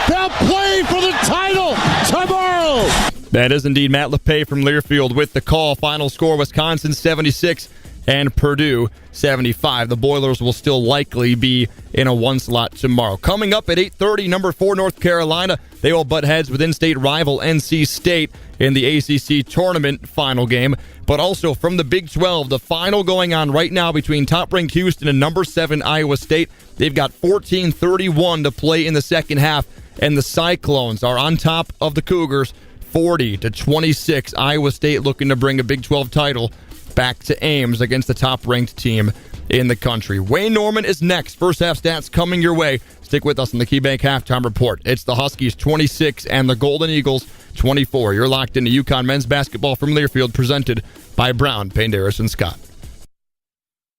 S11: They'll play for the title tomorrow!
S9: That is indeed Matt LePay from Learfield with the call. Final score, Wisconsin 76 and Purdue 75. The Boilers will still likely be in a 1 slot tomorrow. Coming up at 8:30, number 4 North Carolina. They will butt heads with in-state rival NC State in the ACC tournament final game. But also from the Big 12, the final going on right now between top-ranked Houston and number 7 Iowa State. They've got 14:31 to play in the second half, and the Cyclones are on top of the Cougars 40-26. Iowa State looking to bring a Big 12 title back to Ames against the top-ranked team in the country. Wayne Norman is next. First half stats coming your way. Stick with us on the KeyBank Halftime Report. It's the Huskies 26 and the Golden Eagles 24. You're locked into UConn men's basketball from Learfield, presented by Brown, Penderis, and Scott.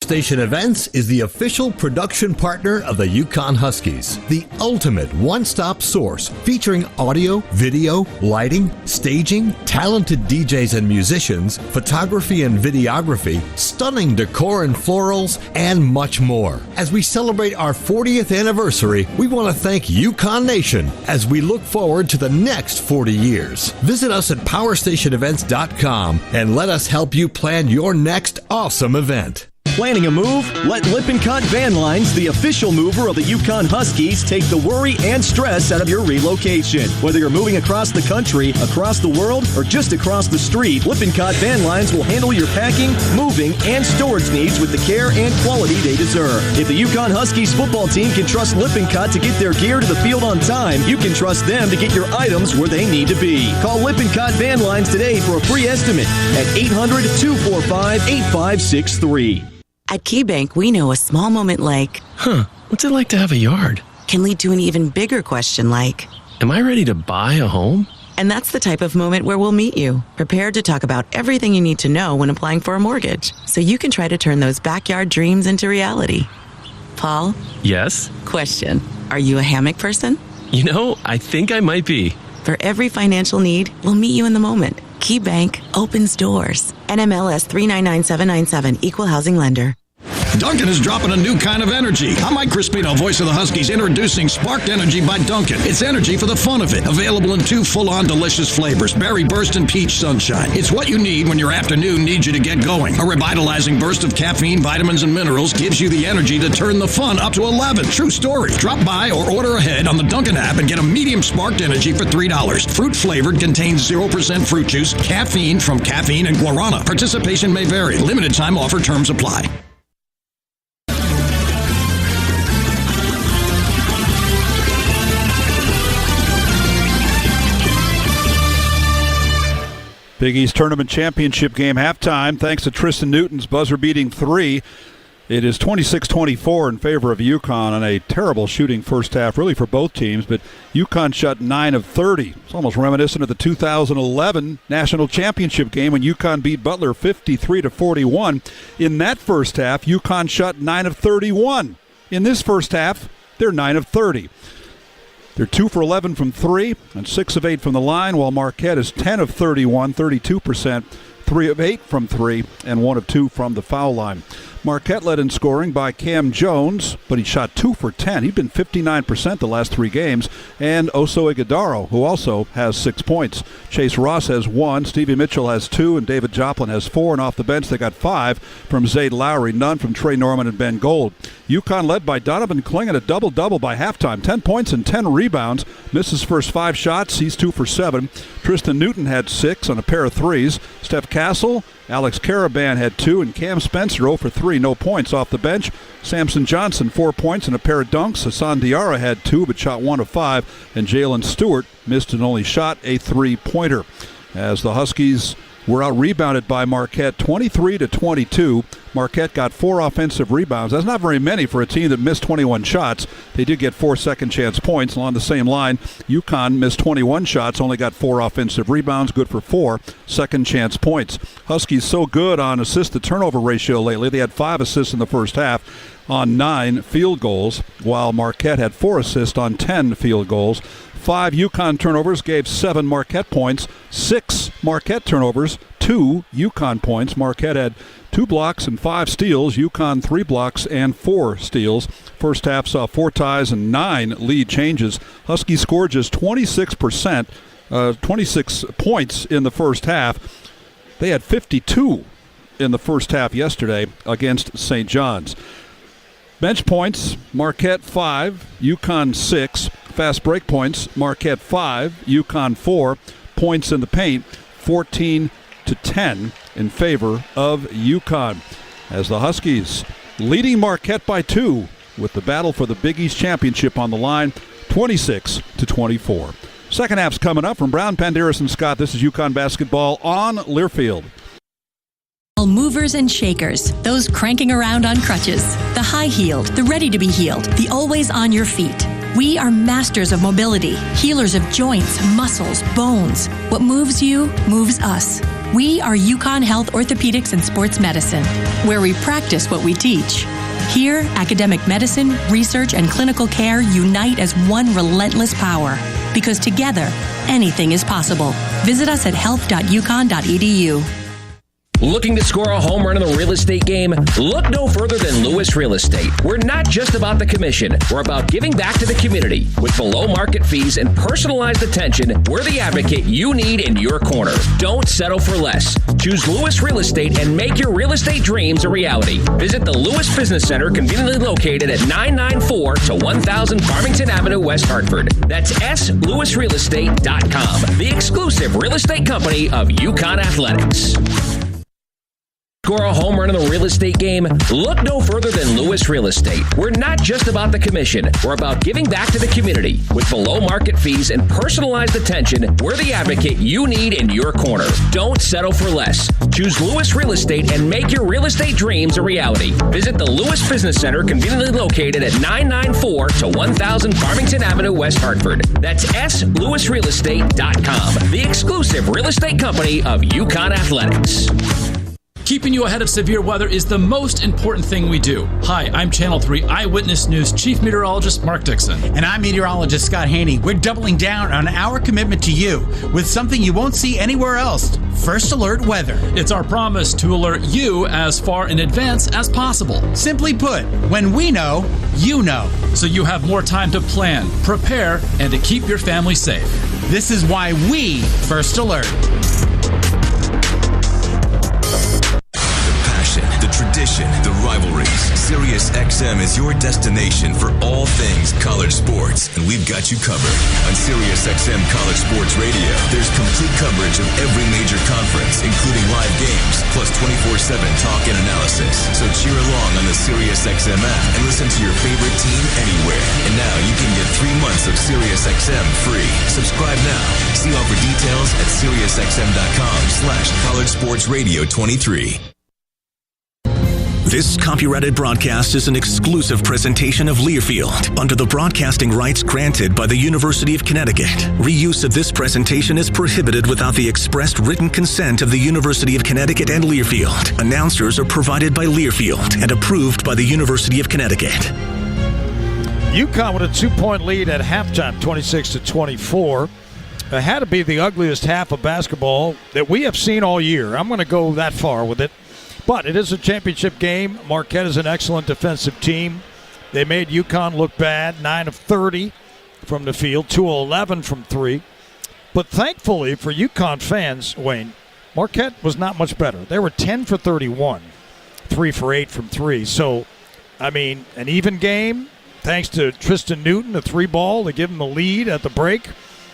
S13: Station Events is the official production partner of the UConn Huskies, the ultimate one-stop source featuring audio, video, lighting, staging, talented DJs and musicians, photography and videography, stunning decor and florals, and much more. As we celebrate our 40th anniversary, we want to thank UConn Nation as we look forward to the next 40 years. Visit us at powerstationevents.com and let us help you plan your next awesome event.
S3: Planning a move? Let Lippincott Van Lines, the official mover of the Yukon Huskies, take the worry and stress out of your relocation. Whether you're moving across the country, across the world, or just across the street, Lippincott Van Lines will handle your packing, moving, and storage needs with the care and quality they deserve. If the Yukon Huskies football team can trust Lippincott to get their gear to the field on time, you can trust them to get your items where they need to be. Call Lippincott Van Lines today for a free estimate at 800-245-8563.
S21: At KeyBank, we know a small moment like,
S22: what's it like to have a yard?
S21: Can lead to an even bigger question like,
S22: am I ready to buy a home?
S21: And that's the type of moment where we'll meet you, prepared to talk about everything you need to know when applying for a mortgage, so you can try to turn those backyard dreams into reality. Paul?
S22: Yes?
S21: Question. Are you a hammock person?
S22: You know, I think I might be.
S21: For every financial need, we'll meet you in the moment. KeyBank opens doors. NMLS 399797, Equal Housing Lender.
S1: Dunkin' is dropping a new kind of energy. I'm Mike Crispino, voice of the Huskies, introducing Sparked Energy by Dunkin'. It's energy for the fun of it. Available in 2 full-on delicious flavors, Berry Burst and Peach Sunshine. It's what you need when your afternoon needs you to get going. A revitalizing burst of caffeine, vitamins, and minerals gives you the energy to turn the fun up to 11. True story. Drop by or order ahead on the Dunkin' app and get a medium Sparked Energy for $3. Fruit-flavored, contains 0% fruit juice, caffeine from caffeine and guarana. Participation may vary. Limited time offer, terms apply.
S20: Big East Tournament Championship game halftime, thanks to Tristan Newton's buzzer-beating 3. It is 26-24 in favor of UConn on a terrible shooting first half, really for both teams, but UConn shot 9 of 30. It's almost reminiscent of the 2011 National Championship game when UConn beat Butler 53-41. In that first half, UConn shot 9 of 31. In this first half, they're 9 of 30. They're 2 for 11 from 3 and 6 of 8 from the line, while Marquette is 10 of 31, 32%, 3 of 8 from 3, and 1 of 2 from the foul line. Marquette led in scoring by Cam Jones, but he shot 2 for 10. He'd been 59% the last 3 games. And Oso Ighodaro, who also has 6 points. Chase Ross has 1, Stevie Mitchell has 2, and David Joplin has 4. And off the bench, they got 5 from Zayd Lowry, none from Trey Norman and Ben Gold. UConn led by Donovan Kling at a double-double by halftime. 10 points and 10 rebounds. Missed his first 5 shots. He's 2 for 7. Tristan Newton had 6 on a pair of threes. Steph Castle, Alex Caraban had 2, and Cam Spencer 0 for 3, no points. Off the bench, Samson Johnson 4 points and a pair of dunks. Hassan Diarra had 2 but shot 1 of 5, and Jalen Stewart missed and only shot a 3-pointer. As the Huskies were out-rebounded by Marquette 23-22. Marquette got 4 offensive rebounds. That's not very many for a team that missed 21 shots. They did get 4 second-chance points. Along the same line, UConn missed 21 shots, only got 4 offensive rebounds, good for 4 second-chance points. Huskies so good on assist-to-turnover ratio lately. They had 5 assists in the first half on 9 field goals, while Marquette had 4 assists on 10 field goals. 5 UConn turnovers gave 7 Marquette points. 6 Marquette turnovers, 2 UConn points. Marquette had 2 blocks and 5 steals. UConn 3 blocks and 4 steals. First half saw 4 ties and 9 lead changes. Huskies scored just 26 points in the first half. They had 52 in the first half yesterday against St. John's. Bench points, Marquette 5, UConn 6. Fast break points, Marquette 5, UConn 4. Points in the paint, 14-10 in favor of UConn. As the Huskies leading Marquette by 2 with the battle for the Big East Championship on the line, 26-24. Second half's coming up from Brown, Panderas, and Scott. This is UConn basketball on Learfield.
S14: Movers and shakers, those cranking around on crutches, the high-heeled, the ready-to-be-healed, the always on your feet. We are masters of mobility, healers of joints, muscles, bones. What moves you, moves us. We are UConn Health Orthopedics and Sports Medicine, where we practice what we teach. Here, academic medicine, research, and clinical care unite as one relentless power. Because together, anything is possible. Visit us at health.uconn.edu.
S17: Looking to score a home run in the real estate game? Look no further than Lewis Real Estate. We're not just about the commission. We're about giving back to the community. With below market fees and personalized attention, we're the advocate you need in your corner. Don't settle for less. Choose Lewis Real Estate and make your real estate dreams a reality. Visit the Lewis Business Center, conveniently located at 994 to 1000 Farmington Avenue, West Hartford. That's SLewisRealEstate.com, the exclusive real estate company of UConn Athletics. Score a home run in the real estate game? Look no further than Lewis Real Estate. We're not just about the commission. We're about giving back to the community. With below market fees and personalized attention, we're the advocate you need in your corner. Don't settle for less. Choose Lewis Real Estate and make your real estate dreams a reality. Visit the Lewis Business Center, conveniently located at 994 to 1000 Farmington Avenue, West Hartford. That's SLewisRealEstate.com, the exclusive real estate company of UConn Athletics.
S15: Keeping you ahead of severe weather is the most important thing we do. Hi, I'm Channel 3 Eyewitness News Chief Meteorologist Mark Dixon.
S16: And I'm Meteorologist Scott Haney. We're doubling down on our commitment to you with something you won't see anywhere else. First Alert Weather.
S15: It's our promise to alert you as far in advance as possible.
S16: Simply put, when we know, you know.
S15: So you have more time to plan, prepare, and to keep your family safe.
S16: This is why we First Alert.
S18: The tradition, the rivalries. SiriusXM is your destination for all things college sports, and we've got you covered. On SiriusXM College Sports Radio, there's complete coverage of every major conference, including live games, plus 24/7 talk and analysis. So cheer along on the SiriusXM app and listen to your favorite team anywhere. And now you can get 3 months of SiriusXM free. Subscribe now. See all for details at SiriusXM.com/College Sports Radio 23.
S5: This copyrighted broadcast is an exclusive presentation of Learfield under the broadcasting rights granted by the University of Connecticut. Reuse of this presentation is prohibited without the expressed written consent of the University of Connecticut and Learfield. Announcers are provided by Learfield and approved by the University of Connecticut.
S10: UConn with a 2-point lead at halftime, 26-24. It had to be the ugliest half of basketball that we have seen all year. I'm going to go that far with it. But it is a championship game. Marquette is an excellent defensive team. They made UConn look bad, 9 of 30 from the field, 2 of 11 from 3. But thankfully for UConn fans, Wayne, Marquette was not much better. They were 10 for 31, 3 for 8 from 3. So, I mean, an even game, thanks to Tristan Newton, a 3-ball to give them the lead at the break.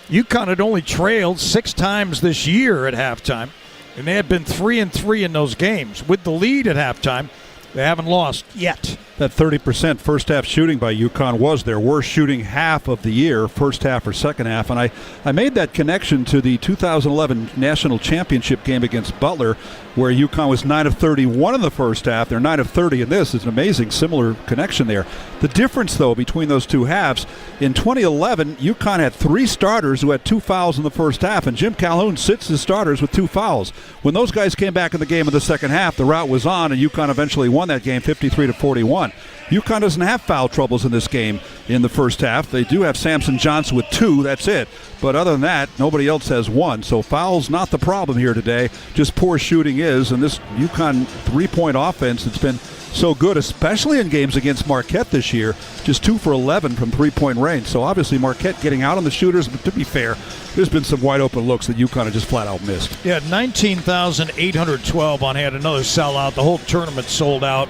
S10: UConn had only trailed 6 times this year at halftime. And they had been 3-3 in those games. With the lead at halftime, they haven't lost yet.
S20: That 30% first half shooting by UConn was their worst shooting half of the year, first half or second half. And I made that connection to the 2011 national championship game against Butler, where UConn was 9 of 31 in the first half. They're 9 of 30 in this. It's an amazing similar connection there. The difference, though, between those two halves, in 2011, UConn had 3 starters who had 2 fouls in the first half, and Jim Calhoun sits his starters with 2 fouls. When those guys came back in the game in the second half, the rout was on, and UConn eventually won that game 53-41. UConn doesn't have foul troubles in this game in the first half. They do have Samson Johnson with 2, that's it. But other than that, nobody else has 1. So foul's not the problem here today, just poor shooting is. And this UConn 3-point offense that's been so good, especially in games against Marquette this year, just 2 for 11 from 3-point range. So obviously Marquette getting out on the shooters, but to be fair, there's been some wide open looks that UConn have just flat out missed.
S10: Yeah, 19,812 on hand, another sellout. The whole tournament sold out.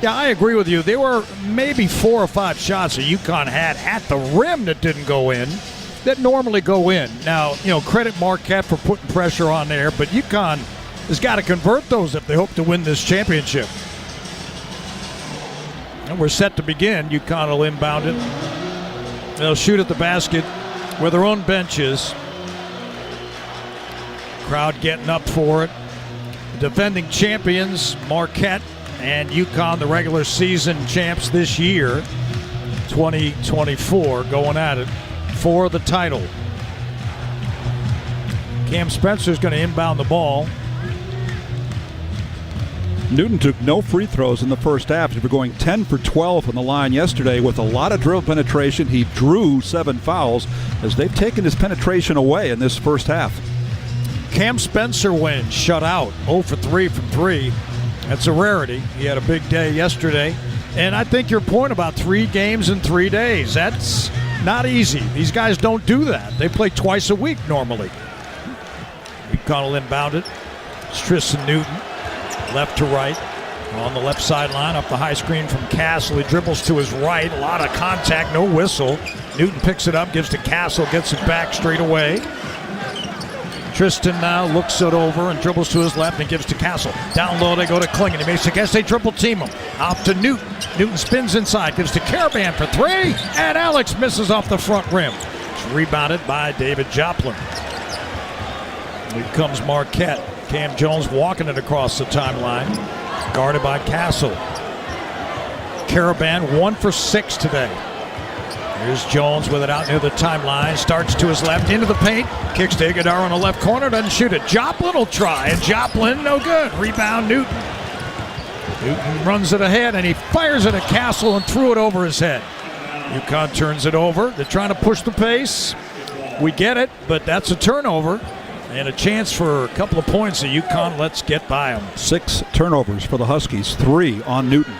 S10: Yeah, I agree with you. There were maybe 4 or 5 shots that UConn had at the rim that didn't go in, that normally go in. Now, credit Marquette for putting pressure on there, but UConn has got to convert those if they hope to win this championship. And we're set to begin. UConn will inbound it. They'll shoot at the basket where their own bench is. Crowd getting up for it. The defending champions, Marquette, and UConn, the regular season champs this year, 2024, going at it for the title. Cam Spencer's going to inbound the ball.
S20: Newton took no free throws in the first half after going 10 for 12 from the line yesterday with a lot of dribble penetration. He drew 7 fouls as they've taken his penetration away in this first half.
S10: Cam Spencer wins, shut out, 0 for 3 from 3. That's a rarity. He had a big day yesterday. And I think your point about 3 games in 3 days, that's not easy. These guys don't do that. They play twice a week normally. UConn will inbound it. It's Tristan Newton, left to right. On the left sideline, up the high screen from Castle. He dribbles to his right. A lot of contact, no whistle. Newton picks it up, gives to Castle, gets it back straight away. Tristan now looks it over and dribbles to his left and gives to Castle. Down low, they go to Klingon. He makes a guess, they triple team him. Out to Newton. Newton spins inside, gives to Caravan for 3, and Alex misses off the front rim. It's rebounded by David Joplin. Here comes Marquette. Cam Jones walking it across the timeline. Guarded by Castle. Caravan 1 for 6 today. Here's Jones with it out near the timeline. Starts to his left, into the paint. Kicks to Iguodala on the left corner, doesn't shoot it. Joplin will try, and Joplin no good. Rebound Newton. Newton runs it ahead, and he fires it at Castle and threw it over his head. UConn turns it over. They're trying to push the pace. We get it, but that's a turnover. And a chance for a couple of points that UConn lets get by them.
S20: 6 turnovers for the Huskies, 3 on Newton.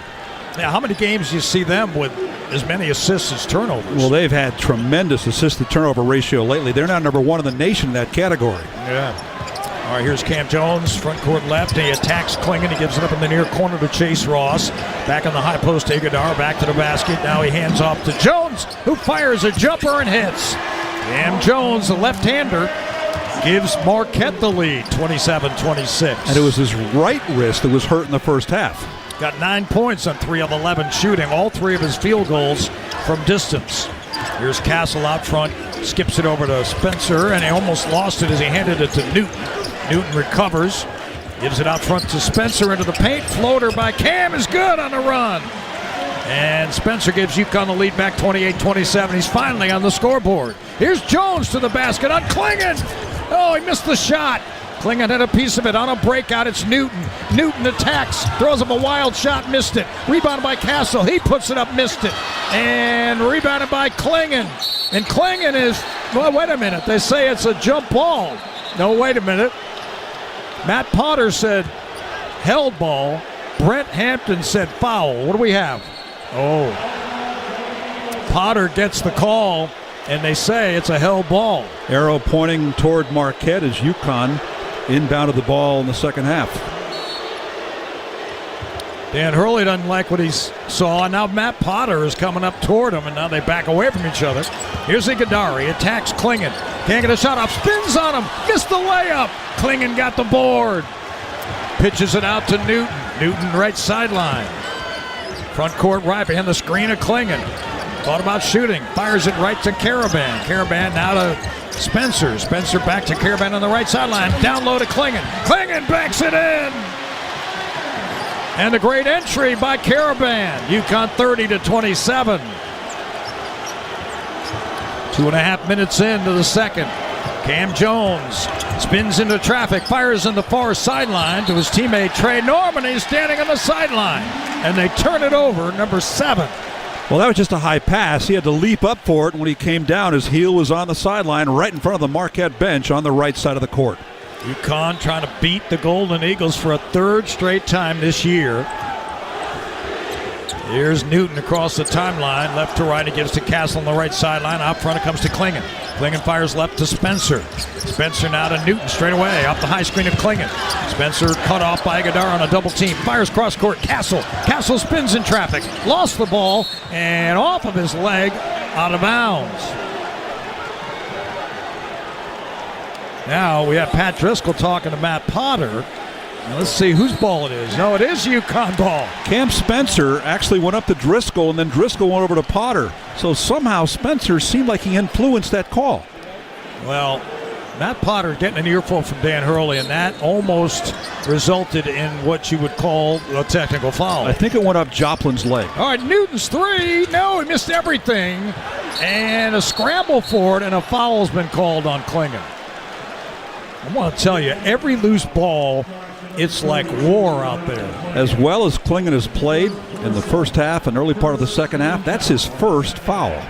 S10: Now, how many games do you see them with as many assists as turnovers?
S20: Well, they've had tremendous assist-to-turnover ratio lately. They're now number 1 in the nation in that category.
S10: Yeah. All right, here's Cam Jones, front court left. He attacks Klingon. He gives it up in the near corner to Chase Ross. Back on the high post, Iguodala back to the basket. Now he hands off to Jones, who fires a jumper and hits. Cam Jones, the left-hander, gives Marquette the lead, 27-26.
S20: And it was his right wrist that was hurt in the first half.
S10: Got 9 points on 3 of 11 shooting, all 3 of his field goals from distance. Here's Castle out front, skips it over to Spencer, and he almost lost it as he handed it to Newton. Newton recovers, gives it out front to Spencer into the paint. Floater by Cam is good on the run. And Spencer gives UConn the lead back 28-27. He's finally on the scoreboard. Here's Jones to the basket on Klingon. Oh, he missed the shot. Klingon had a piece of it on a breakout. It's Newton. Newton attacks, throws him a wild shot, missed it. Rebounded by Castle. He puts it up, missed it. And rebounded by Klingon. And Klingon is, well, wait a minute. They say it's a jump ball. No, wait a minute. Matt Potter said held ball. Brent Hampton said foul. What do we have? Oh. Potter gets the call, and they say it's a held ball.
S20: Arrow pointing toward Marquette as UConn inbounded the ball in the second half.
S10: Dan Hurley doesn't like what he saw. Now Matt Potter is coming up toward him, and now they back away from each other. Here's Iguodala. He attacks Klingon. Can't get a shot off. Spins on him. Missed the layup. Klingon got the board. Pitches it out to Newton. Newton right sideline. Front court right behind the screen of Klingon. Thought about shooting. Fires it right to Caravan. Caravan now to Spencer. Spencer back to Caravan on the right sideline. Down low to Klingon. Klingon backs it in. And a great entry by Caravan. UConn 30-27. 2.5 minutes into the second. Cam Jones spins into traffic, fires in the far sideline to his teammate Trey Norman. He's standing on the sideline. And they turn it over, number 7.
S20: Well, that was just a high pass. He had to leap up for it, and when he came down, his heel was on the sideline right in front of the Marquette bench on the right side of the court.
S10: UConn trying to beat the Golden Eagles for a 3rd straight time this year. Here's Newton across the timeline, left to right. He gives to Castle on the right sideline. Out front it comes to Klingon. Klingon fires left to Spencer. Spencer now to Newton straight away. Off the high screen of Klingon. Spencer cut off by Iguodala on a double team. Fires cross court. Castle. Castle spins in traffic. Lost the ball and off of his leg, out of bounds. Now we have Pat Driscoll talking to Matt Potter. Now let's see whose ball it is. No, it is UConn ball.
S20: Cam Spencer actually went up to Driscoll, and then Driscoll went over to Potter. So somehow Spencer seemed like he influenced that call.
S10: Well, Matt Potter getting an earful from Dan Hurley, and that almost resulted in what you would call a technical foul.
S20: I think it went up Joplin's leg.
S10: All right, Newton's 3. No, he missed everything. And a scramble for it, and a foul has been called on Klingon. I want to tell you, every loose ball, it's like war out there.
S20: As well as Klingon has played in the first half and early part of the second half, that's his first foul.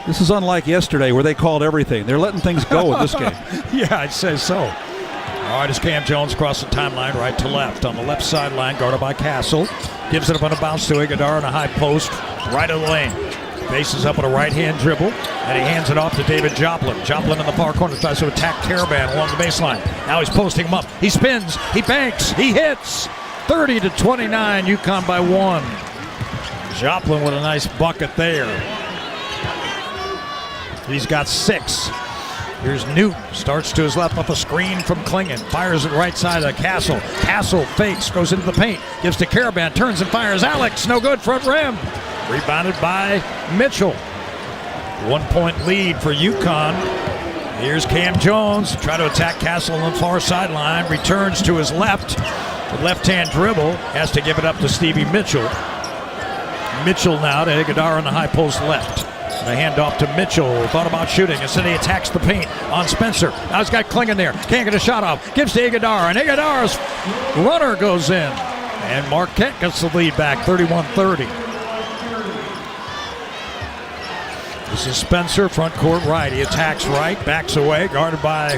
S20: This is unlike yesterday where they called everything. They're letting things go in this game.
S10: Yeah, I'd say so. All right, as Cam Jones crossing the timeline right to left. On the left sideline, guarded by Castle. Gives it up on a bounce to Iguodala on a high post, right of the lane. Faces up with a right-hand dribble, and he hands it off to David Joplin. Joplin in the far corner tries to attack Caravan along the baseline. Now he's posting him up. He spins, he banks, he hits. 30-29, UConn by 1. Joplin with a nice bucket there. He's got 6. Here's Newton. Starts to his left off a screen from Klingon. Fires it right side of Castle. Castle fakes, goes into the paint. Gives to Caravan, turns and fires. Alex, no good, front rim. Rebounded by Mitchell. 1 point lead for UConn. Here's Cam Jones. Try to attack Castle on the far sideline. Returns to his left. The left-hand dribble. Has to give it up to Stevie Mitchell. Mitchell now to Iguodala on the high post left. The handoff to Mitchell. Thought about shooting. Instead he attacks the paint on Spencer. Now he's got Klingon there. Can't get a shot off. Gives to Iguodala. And Iguodala's runner goes in. And Marquette gets the lead back 31-30. This is Spencer, front court right. He attacks right, backs away, guarded by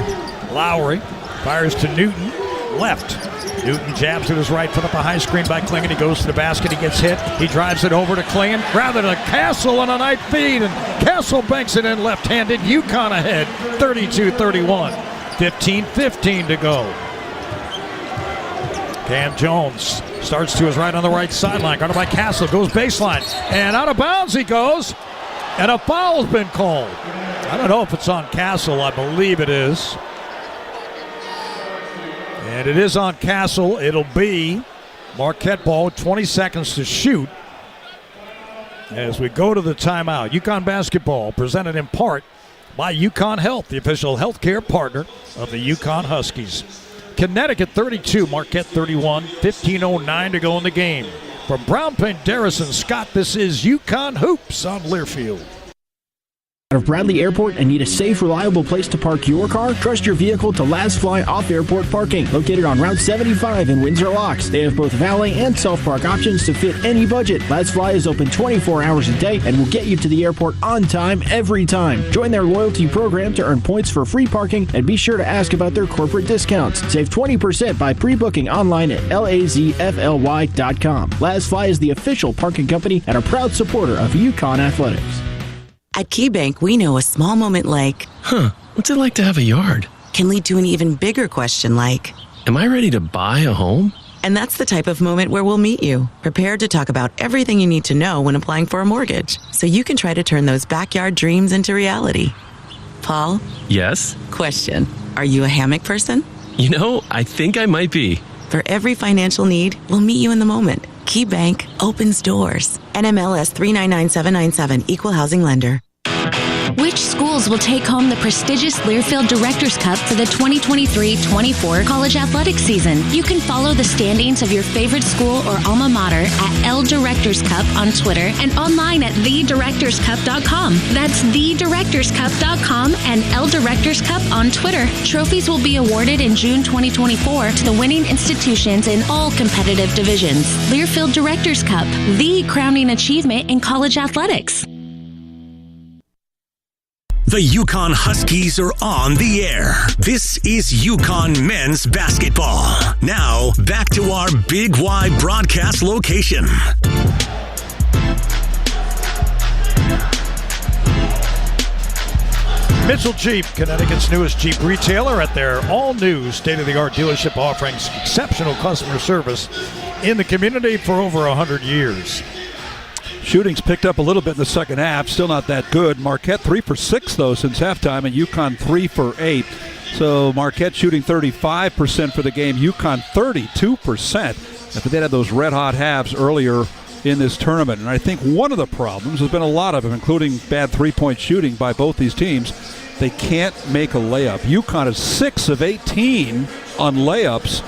S10: Lowry. Fires to Newton, left. Newton jabs to his right, put up a high screen by Klingon. He goes to the basket, he gets hit. He drives it over to Klingon, rather to Castle on a night feed, and Castle banks it in left-handed. UConn ahead, 32-31. 15-15 to go. Cam Jones starts to his right on the right sideline, guarded by Castle, goes baseline, and out of bounds he goes. And a foul's been called. I don't know if it's on Castle. I believe it is. And it is on Castle. It'll be Marquette ball with 20 seconds to shoot. As we go to the timeout. UConn basketball presented in part by UConn Health, the official healthcare partner of the UConn Huskies. Connecticut 32, Marquette 31, 15:09 to go in the game. From Brown Paint, Darris and Scott, this is UConn Hoops on Learfield.
S2: Out of Bradley Airport and need a safe, reliable place to park your car? Trust your vehicle to Last Fly Off-Airport Parking, located on Route 75 in Windsor Locks. They have both valet and self-park options to fit any budget. Last Fly is open 24 hours a day and will get you to the airport on time every time. Join their loyalty program to earn points for free parking, and be sure to ask about their corporate discounts. Save 20% by pre-booking online at lazfly.com. Last Fly is the official parking company and a proud supporter of UConn athletics.
S21: At KeyBank, we know a small moment like,
S22: what's it like to have a yard?
S21: Can lead to an even bigger question like,
S22: am I ready to buy a home?
S21: And that's the type of moment where we'll meet you, prepared to talk about everything you need to know when applying for a mortgage, so you can try to turn those backyard dreams into reality. Paul?
S22: Yes?
S21: Question. Are you a hammock person?
S22: You know, I think I might be.
S21: For every financial need, we'll meet you in the moment. KeyBank opens doors. NMLS 399797, Equal Housing Lender.
S12: Which schools will take home the prestigious Learfield Directors Cup for the 2023-24 college athletics season? You can follow the standings of your favorite school or alma mater at L Directors Cup on Twitter and online at thedirectorscup.com. That's thedirectorscup.com and L Directors Cup on Twitter. Trophies will be awarded in June 2024 to the winning institutions in all competitive divisions. Learfield Directors Cup, the crowning achievement in college athletics.
S5: The UConn Huskies are on the air. This is UConn men's basketball. Now, back to our Big Y broadcast location.
S10: Mitchell Jeep, Connecticut's newest Jeep retailer, at their all-new state-of-the-art dealership offering exceptional customer service in the community for over 100 years.
S20: Shooting's picked up a little bit in the second half. Still not that good. Marquette 3 for 6, though, since halftime, and UConn 3 for 8. So Marquette shooting 35% for the game. UConn 32% after they had those red-hot halves earlier in this tournament. And I think one of the problems, there's been a lot of them, including bad three-point shooting by both these teams. They can't make a layup. UConn is 6 of 18 on layups,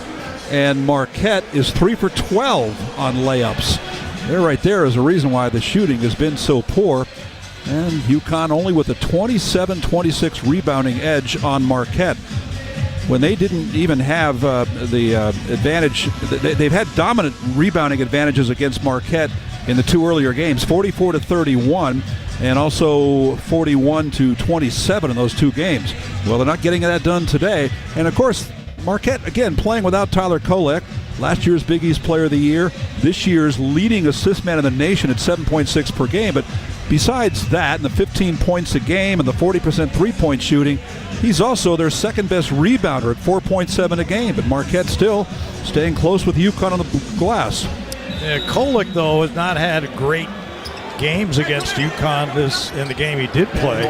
S20: and Marquette is 3 for 12 on layups. There right there is a reason why the shooting has been so poor. And UConn only with a 27-26 rebounding edge on Marquette. When they didn't even have the advantage, they've had dominant rebounding advantages against Marquette in the two earlier games, 44-31 and also 41-27 in those two games. Well, they're not getting that done today. And, of course, Marquette, again, playing without Tyler Kolek. Last year's Big East Player of the Year. This year's leading assist man in the nation at 7.6 per game. But besides that, and the 15 points a game and the 40% three-point shooting, he's also their second-best rebounder at 4.7 a game. But Marquette still staying close with UConn on the glass.
S10: Yeah, Kolek, though, has not had great games against UConn in the game he did play.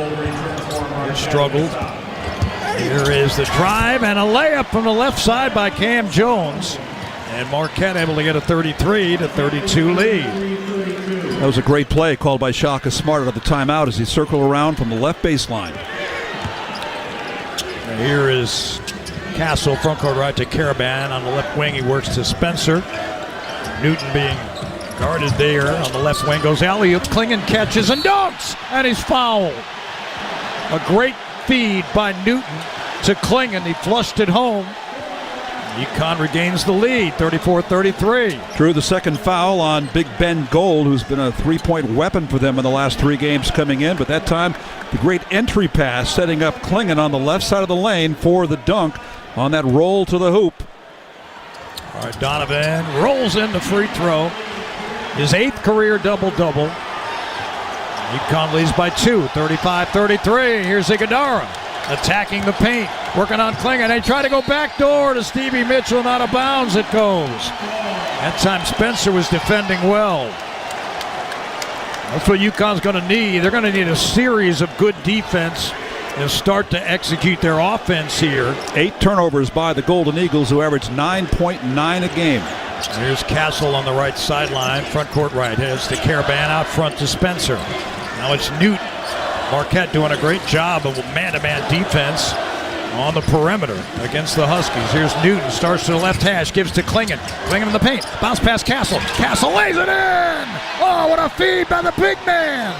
S10: He struggled. Here is the drive and a layup from the left side by Cam Jones. And Marquette able to get a 33-32 lead.
S20: That was a great play called by Shaka Smart out of the timeout as he circled around from the left baseline.
S10: And here is Castle, front court right to Caravan. On the left wing, he works to Spencer. Newton being guarded there on the left wing. Goes alley-oop, Klingon catches and dunks, and he's fouled. A great feed by Newton to Klingon. He flushed it home. UConn regains the lead, 34-33.
S20: Drew the second foul on Big Ben Gold, who's been a three-point weapon for them in the last three games coming in. But that time, the great entry pass setting up Klingon on the left side of the lane for the dunk on that roll to the hoop.
S10: All right, Donovan rolls in the free throw. His 8th career double-double. UConn leads by 2, 35-33. Here's Iguodala attacking the paint, working on Klingon. They try to go backdoor to Stevie Mitchell, not out of bounds it goes. That time Spencer was defending well. That's what UConn's going to need. They're going to need a series of good defense and start to execute their offense here.
S20: 8 turnovers by the Golden Eagles, who average 9.9 a game.
S10: Here's Castle on the right sideline, front court right. Here's the Caravan out front to Spencer. Now it's Newton. Marquette doing a great job of man-to-man defense on the perimeter against the Huskies. Here's Newton, starts to the left hash, gives to Klingon. Klingon in the paint, bounce past Castle. Castle lays it in! Oh, what a feed by the big man!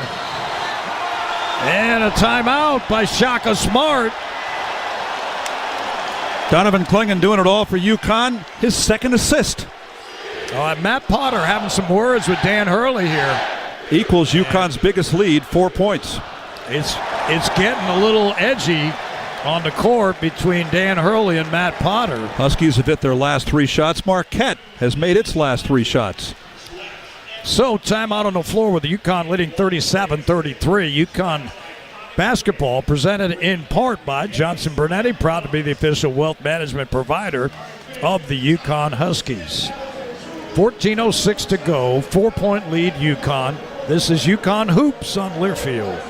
S10: And a timeout by Shaka Smart.
S20: Donovan Klingon doing it all for UConn. His second assist.
S10: Matt Potter having some words with Dan Hurley here.
S20: Equals UConn's biggest lead, 4 points.
S10: It's getting a little edgy on the court between Dan Hurley and Matt Potter.
S20: Huskies have hit their last 3 shots. Marquette has made its last 3 shots.
S10: So timeout on the floor with UConn leading 37-33. UConn basketball presented in part by Johnson Brunetti, proud to be the official wealth management provider of the UConn Huskies. 14:06 to go, 4-point lead UConn. This is UConn Hoops on Learfield.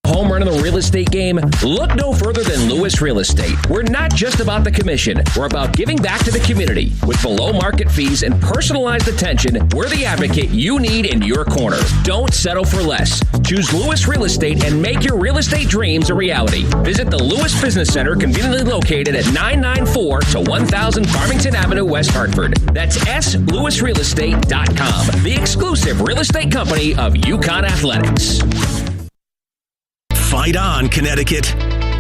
S17: Home run in the real estate game? Look no further than Lewis Real Estate. We're not just about the commission. We're about giving back to the community. With below market fees and personalized attention, we're the advocate you need in your corner. Don't settle for less. Choose Lewis Real Estate and make your real estate dreams a reality. Visit the Lewis Business Center, conveniently located at 994 to 1000 Farmington Avenue, West Hartford. That's SLewisRealEstate.com, the exclusive real estate company of UConn Athletics.
S5: Fight on, Connecticut.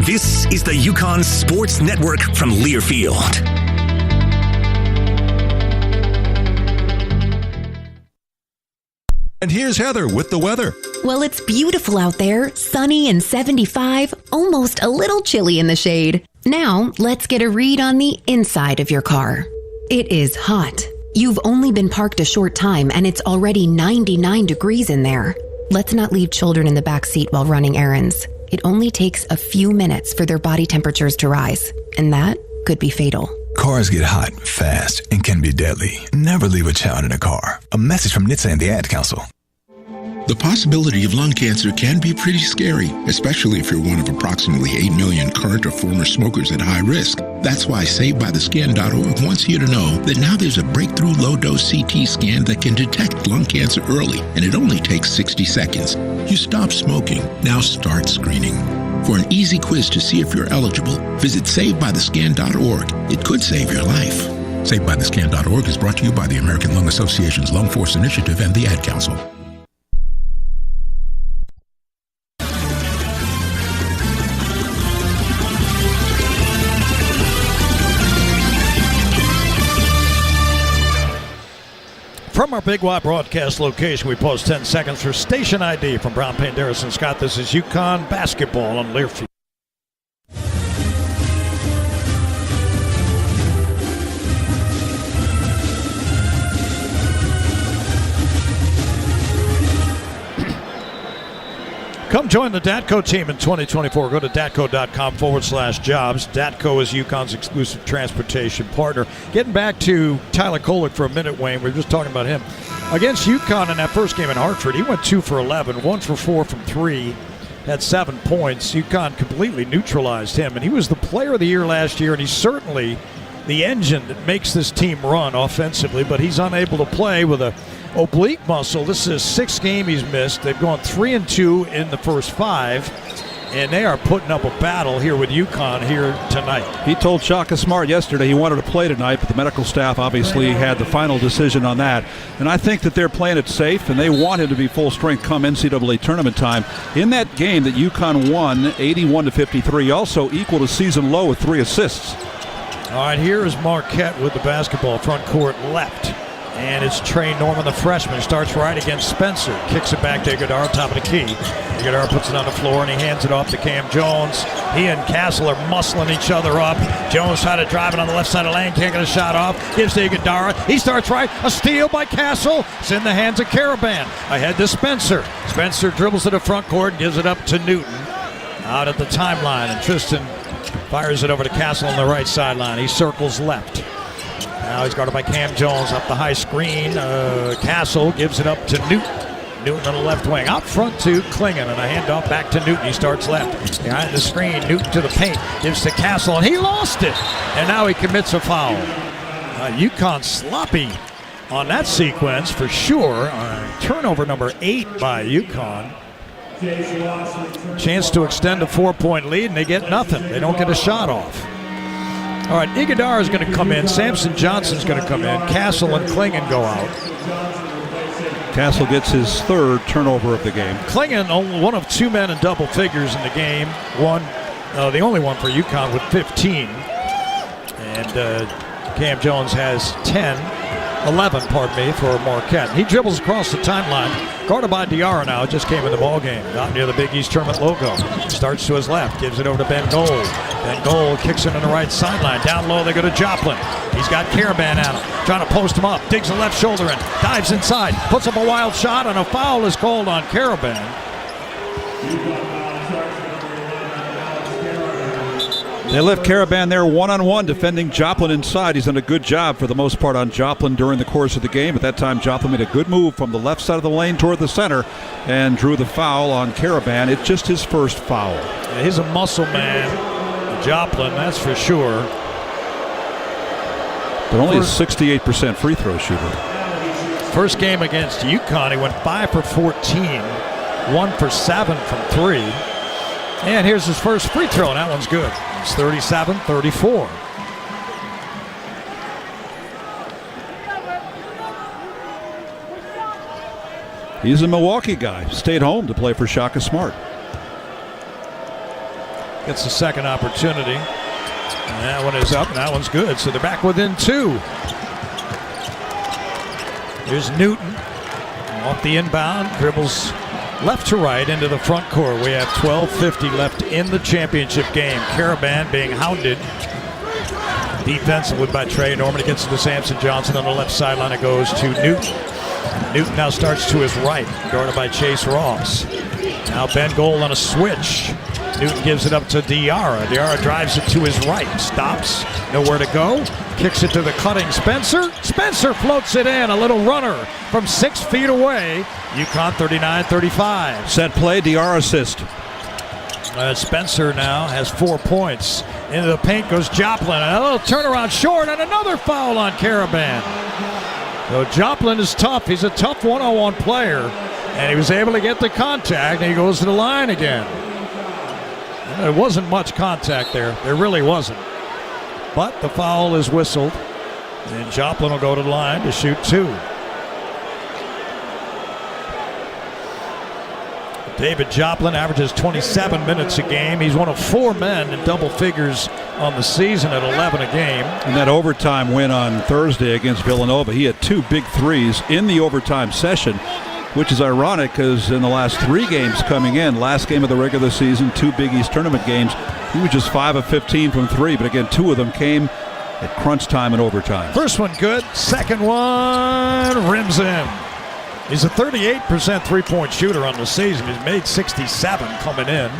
S5: This is the UConn Sports Network from Learfield.
S4: And here's Heather with the weather.
S19: Well, it's beautiful out there, sunny and 75, almost a little chilly in the shade. Now, let's get a read on the inside of your car. It is hot. You've only been parked a short time and it's already 99 degrees in there. Let's not leave children in the back seat while running errands. It only takes a few minutes for their body temperatures to rise, and that could be fatal.
S23: Cars get hot, fast, and can be deadly. Never leave a child in a car. A message from NHTSA and the Ad Council.
S24: The possibility of lung cancer can be pretty scary, especially if you're one of approximately 8 million current or former smokers at high risk. That's why SaveByTheScan.org wants you to know that now there's a breakthrough low-dose CT scan that can detect lung cancer early, and it only takes 60 seconds. You stop smoking, now start screening. For an easy quiz to see if you're eligible, visit SaveByTheScan.org. It could save your life. SaveByTheScan.org is brought to you by the American Lung Association's Lung Force Initiative and the Ad Council.
S10: From our Big Y broadcast location, we pause 10 seconds for station ID from Brown Paint, Darris, and Scott. This is UConn basketball on Learfield. Come join the DATCO team in 2024. Go to datco.com/jobs. DATCO is UConn's exclusive transportation partner. Getting back to Tyler Kolek for a minute, Wayne. We were just talking about him. Against UConn in that first game in Hartford, he went 2 for 11, 1 for 4 from 3, had 7 points. UConn completely neutralized him, and he was the player of the year last year, and he's certainly the engine that makes this team run offensively, but he's unable to play with a oblique muscle. This is his 6th game he's missed. They've gone 3-2 in the first 5, and they are putting up a battle here with UConn here tonight.
S20: He told Shaka Smart yesterday he wanted to play tonight, but the medical staff obviously had the final decision on that. And I think that they're playing it safe, and they want him to be full strength come NCAA tournament time. In that game that UConn won 81-53, also equal to season low with 3 assists.
S10: All right, here is Marquette with the basketball, front court left. And it's Trey Norman, the freshman, starts right against Spencer. Kicks it back to Iguodala, top of the key. Iguodala puts it on the floor, and he hands it off to Cam Jones. He and Castle are muscling each other up. Jones tried to drive it on the left side of the lane, can't get a shot off. Gives to Iguodala. He starts right. A steal by Castle. It's in the hands of Caravan. Ahead to Spencer. Spencer dribbles to the front court and gives it up to Newton. Out at the timeline, and Tristan fires it over to Castle on the right sideline. He circles left. Now he's guarded by Cam Jones up the high screen. Castle gives it up to Newton. Newton on the left wing. Out front to Klingon, and a handoff back to Newton. He starts left. Behind the screen, Newton to the paint. Gives to Castle, and he lost it. And now he commits a foul. UConn sloppy on that sequence for sure. Turnover number 8 by UConn. Chance to extend a 4-point lead, and they get nothing. They don't get a shot off. All right, Iguodala is going to come in. Samson Johnson's going to come in. Castle and Klingon go out.
S20: Castle gets his 3rd turnover of the game.
S10: Klingon, only one of 2 men in double figures in the game. The only one for UConn with 15. And Cam Jones has 11 for Marquette. He dribbles across the timeline. Guarded by Diarra now, just came in the ballgame. Out near the Big East Tournament logo. Starts to his left, gives it over to Ben Gold. Ben Gold kicks it on the right sideline. Down low, they go to Joplin. He's got Caravan at him, trying to post him up. Digs the left shoulder in, dives inside, puts up a wild shot, and a foul is called on Caravan.
S20: They left Caravan there one-on-one defending Joplin inside. He's done a good job for the most part on Joplin during the course of the game. At that time, Joplin made a good move from the left side of the lane toward the center and drew the foul on Caravan. It's just his first foul.
S10: Yeah, he's a muscle man, Joplin, that's for sure.
S20: But only a 68% free throw shooter.
S10: First game against UConn, he went 5 for 14, 1 for 7 from 3. And here's his first free throw, and that one's good. It's 37-34.
S20: He's a Milwaukee guy. Stayed home to play for Shaka Smart.
S10: Gets the second opportunity. And that one is up, and that one's good. So they're back within 2. Here's Newton. Off the inbound, dribbles left to right into the front court. We have 12:50 left in the championship game. Caravan being hounded defensively by Trey Norman. It gets to Samson Johnson on the left sideline. It goes to Newton. Newton now starts to his right, guarded by Chase Ross. Now Ben Gold on a switch. Newton gives it up to Diarra. Diarra drives it to his right. Stops. Nowhere to go. Kicks it to the cutting Spencer. Spencer floats it in. A little runner from 6 feet away. UConn 39-35.
S20: Set play, Diarra assist.
S10: Spencer now has 4 points. Into the paint goes Joplin. A little turnaround short and another foul on Caravan. So Joplin is tough. He's a tough one-on-one player. And he was able to get the contact, and he goes to the line again. There wasn't much contact there. There really wasn't. But the foul is whistled, and Joplin will go to the line to shoot 2. David Joplin averages 27 minutes a game. He's one of 4 men in double figures on the season at 11 a game.
S20: In that overtime win on Thursday against Villanova, he had 2 big threes in the overtime session, which is ironic because in the last 3 games coming in, last game of the regular season, 2 Big East tournament games, he was just 5 of 15 from 3, but again, 2 of them came at crunch time and overtime.
S10: First one good, second one rims in. He's a 38% three-point shooter on the season. He's made 67 coming in.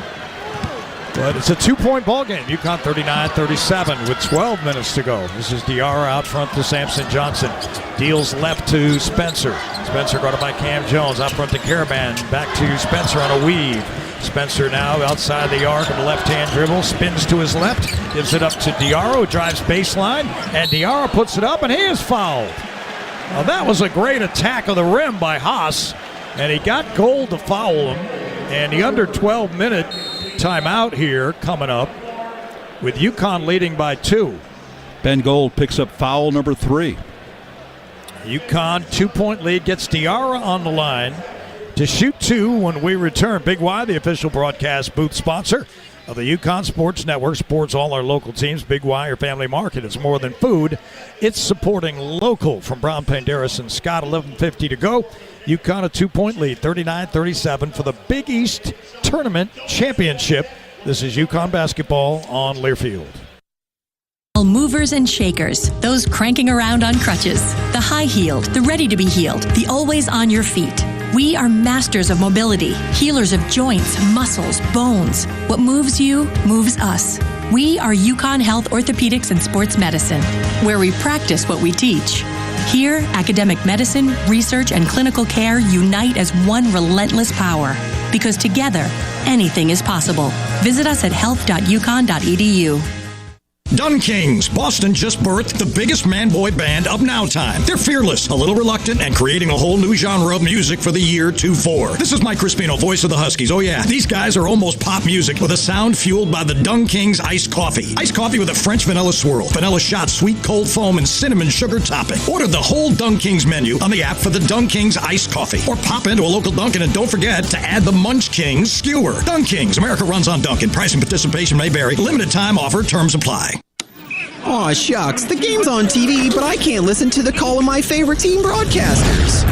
S10: But it's a 2-point ball game. UConn 39-37 with 12 minutes to go. This is Diarra out front to Samson Johnson. Deals left to Spencer. Spencer guarded by Cam Jones. Out front to Caravan. Back to Spencer on a weave. Spencer now outside the arc of the left-hand dribble. Spins to his left. Gives it up to Diarra, who drives baseline. And Diarra puts it up, and he is fouled. Now that was a great attack of the rim by Haas. And he got Gold to foul him. And the under 12-minute timeout here coming up with UConn leading by 2.
S20: Ben Gold picks up foul number 3.
S10: UConn 2-point lead, gets Diarra on the line to shoot 2 when we return. Big Y, the official broadcast booth sponsor of the UConn Sports Network, supports all our local teams. Big Y, your family market. It's more than food. It's supporting local. From Brown, Penderas, and Scott, 11:50 to go. UConn a 2-point lead, 39-37 for the Big East Tournament Championship. This is UConn basketball on Learfield.
S14: Movers and shakers, those cranking around on crutches, the high-heeled, the ready-to-be-healed, the always on your feet. We are masters of mobility, healers of joints, muscles, bones. What moves you, moves us. We are UConn Health Orthopedics and Sports Medicine, where we practice what we teach. Here, academic medicine, research, and clinical care unite as one relentless power. Because together, anything is possible. Visit us at health.uconn.edu.
S1: Dun Kings. Boston just birthed the biggest man-boy band of now time. They're fearless, a little reluctant, and creating a whole new genre of music for the year 24. This is Mike Crispino, voice of the Huskies. Oh yeah, these guys are almost pop music with a sound fueled by the Dun Kings iced coffee. Iced coffee with a French vanilla swirl, vanilla shot, sweet cold foam, and cinnamon sugar topping. Order the whole Dun Kings menu on the app for the Dun Kings iced coffee. Or pop into a local Dunkin' and don't forget to add the Munch Kings skewer. Dun Kings. America runs on Dunkin'. Price and participation may vary. Limited time offer. Terms apply.
S6: Aw, shucks. The game's on TV, but I can't listen to the call of my favorite team broadcasters.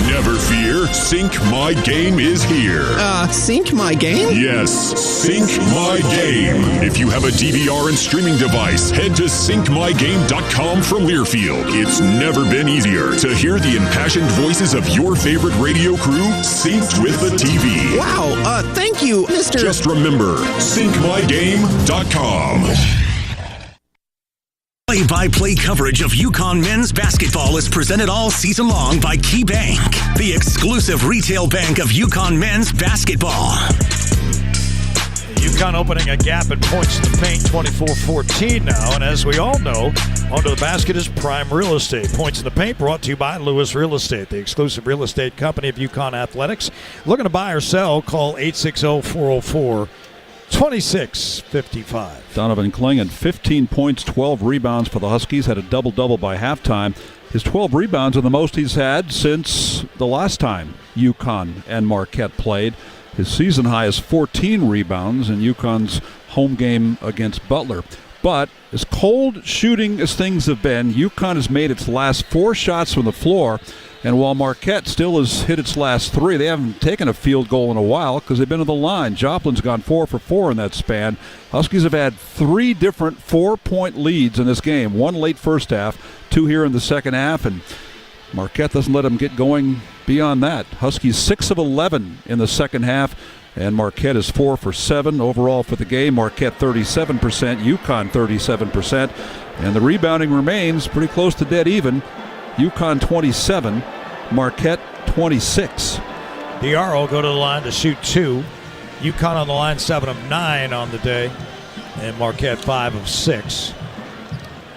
S7: Never fear. Sync My Game is here.
S6: Sync My Game?
S7: Yes, Sync My Game. If you have a DVR and streaming device, head to syncmygame.com from Learfield. It's never been easier to hear the impassioned voices of your favorite radio crew synced with the TV.
S6: Wow, thank you, Mr.
S7: Just remember, syncmygame.com.
S5: Play-by-play coverage of UConn men's basketball is presented all season long by Key Bank, the exclusive retail bank of UConn men's basketball.
S10: UConn opening a gap in points in the paint, 24-14 now. And as we all know, under the basket is Prime Real Estate. Points in the paint brought to you by Lewis Real Estate, the exclusive real estate company of UConn Athletics. Looking to buy or sell, call 860-404-2655.
S20: Donovan Clingan, 15 points, 12 rebounds for the Huskies, had a double-double by halftime. His 12 rebounds are the most he's had since the last time UConn and Marquette played. His season high is 14 rebounds in UConn's home game against Butler. But as cold shooting as things have been, UConn has made its last 4 shots from the floor. And while Marquette still has hit its last 3, they haven't taken a field goal in a while because they've been to the line. Joplin's gone 4 for 4 in that span. Huskies have had 3 different 4-point leads in this game. 1 late first half, 2 here in the second half, and Marquette doesn't let them get going beyond that. Huskies 6 of 11 in the second half, and Marquette is 4 for 7 overall for the game. Marquette 37%, UConn 37%, and the rebounding remains pretty close to dead even. UConn 27, Marquette 26.
S10: Diarra will go to the line to shoot 2. UConn on the line 7 of 9 on the day, and Marquette 5 of 6.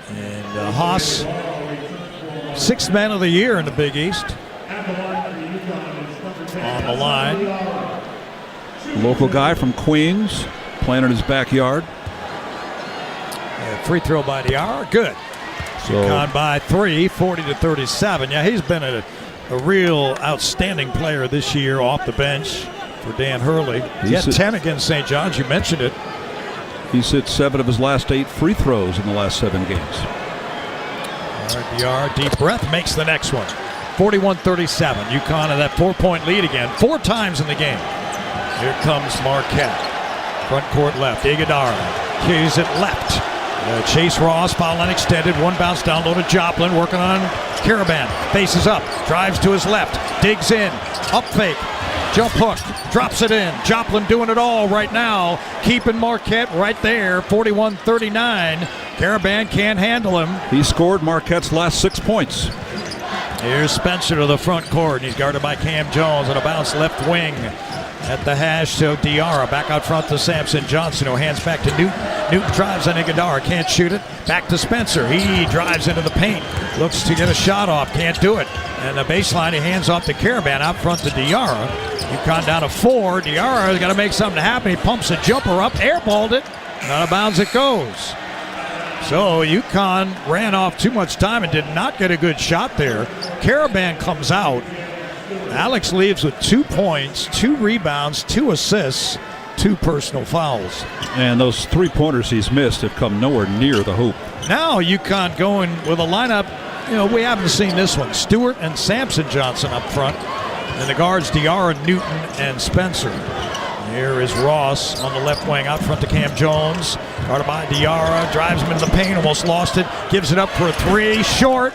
S10: And Haas, 6th man of the year in the Big East. On the line.
S20: Local guy from Queens, playing in his backyard.
S10: Free throw by Diarra, good. So, UConn by 3, 40-37. Yeah, he's been a real outstanding player this year off the bench for Dan Hurley. He had 10 against St. John's. You mentioned it.
S20: He's hit 7 of his last 8 free throws in the last 7 games.
S10: All right, Diarra, deep breath, makes the next one. 41-37. UConn in that 4-point lead again, 4 times in the game. Here comes Marquette. Front court left. Iguodala cues it left. Chase Ross, foul line extended, one bounce down low to Joplin, working on Caravan. Faces up, drives to his left, digs in, up fake, jump hook, drops it in. Joplin doing it all right now, keeping Marquette right there, 41-39. Caravan can't handle him.
S20: He scored Marquette's last 6 points.
S10: Here's Spencer to the front court. He's guarded by Cam Jones on a bounce left wing. At the hash to Diarra. Back out front to Samson Johnson, who hands back to Newton. Newton drives on Iguodala. Can't shoot it. Back to Spencer. He drives into the paint. Looks to get a shot off. Can't do it. And the baseline, he hands off to Caravan out front to Diarra. UConn down to 4. Diarra's got to make something happen. He pumps a jumper up. Airballed it. Out of bounds it goes. So UConn ran off too much time and did not get a good shot there. Caravan comes out. Alex leaves with 2 points, 2 rebounds, 2 assists, 2 personal fouls.
S20: And those 3-pointers he's missed have come nowhere near the hoop.
S10: Now UConn going with a lineup, we haven't seen this one. Stewart and Samson Johnson up front. And the guards, Diarra, Newton, and Spencer. Here is Ross on the left wing out front to Cam Jones. Guarded by Diarra, drives him into the paint, almost lost it. Gives it up for a 3, short.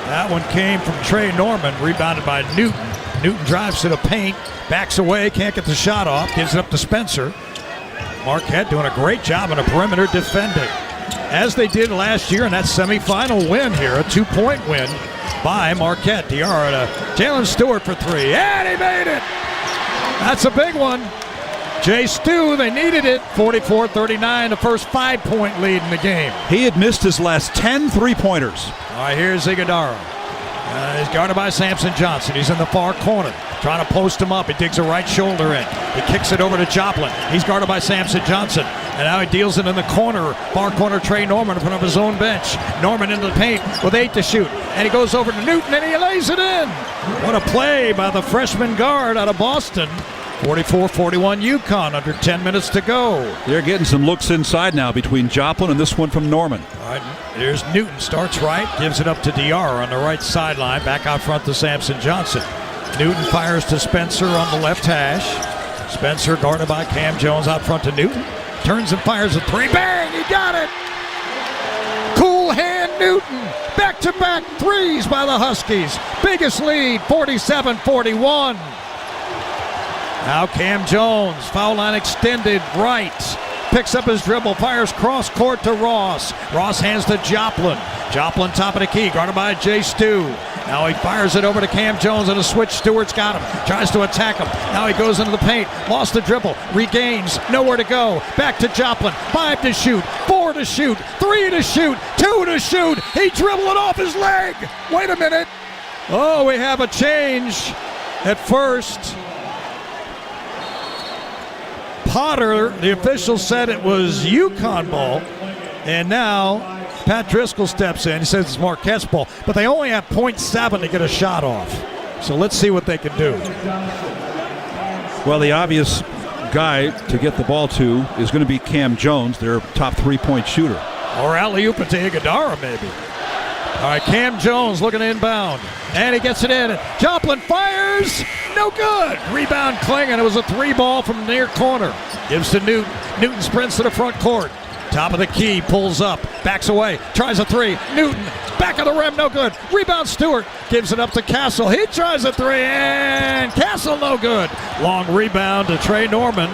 S10: That one came from Trey Norman, rebounded by Newton. Newton drives to the paint, backs away, can't get the shot off, gives it up to Spencer. Marquette doing a great job on a perimeter defending, as they did last year in that semifinal win here, a 2-point win by Marquette. Diarra to Jalen Stewart for 3, and he made it! That's a big one. Jay Stu, they needed it. 44-39, the first 5-point lead in the game.
S20: He had missed his last 10 3-pointers.
S10: All right, here's Iguodala. He's guarded by Samson Johnson. He's in the far corner, trying to post him up. He digs a right shoulder in. He kicks it over to Joplin. He's guarded by Samson Johnson. And now he deals it in the corner, far corner, Trey Norman in front of his own bench. Norman into the paint with 8 to shoot. And he goes over to Newton, and he lays it in. What a play by the freshman guard out of Boston. 44-41 UConn, under 10 minutes to go.
S20: They're getting some looks inside now between Joplin and this one from Norman.
S10: All right, here's Newton, starts right, gives it up to Diarra on the right sideline, back out front to Samson Johnson. Newton fires to Spencer on the left hash. Spencer guarded by Cam Jones out front to Newton. Turns and fires a 3, bang, he got it! Cool hand Newton, back-to-back 3s by the Huskies. Biggest lead, 47-41. Now Cam Jones, foul line extended right. Picks up his dribble, fires cross court to Ross. Ross hands to Joplin. Joplin top of the key, guarded by Jay Stu. Now he fires it over to Cam Jones on a switch. Stewart's got him, tries to attack him. Now he goes into the paint, lost the dribble, regains, nowhere to go. Back to Joplin, 5 to shoot, 4 to shoot, 3 to shoot, 2 to shoot. He dribbled it off his leg. Wait a minute. Oh, we have a change at first. Potter, the official said it was UConn ball, and now Pat Driscoll steps in. He says it's Marquette's ball, but they only have 0.7 to get a shot off. So let's see what they can do.
S20: Well, the obvious guy to get the ball to is going to be Cam Jones, their top 3-point shooter.
S10: Or alley-oop to Iguodala, maybe. All right, Cam Jones looking inbound, and he gets it in. Joplin fires, no good. Rebound Klingon. It was a 3 ball from near corner. Gives to Newton. Newton sprints to the front court. Top of the key, pulls up, backs away, tries a 3. Newton, back of the rim, no good. Rebound Stewart, gives it up to Castle. He tries a 3, and Castle no good. Long rebound to Trey Norman.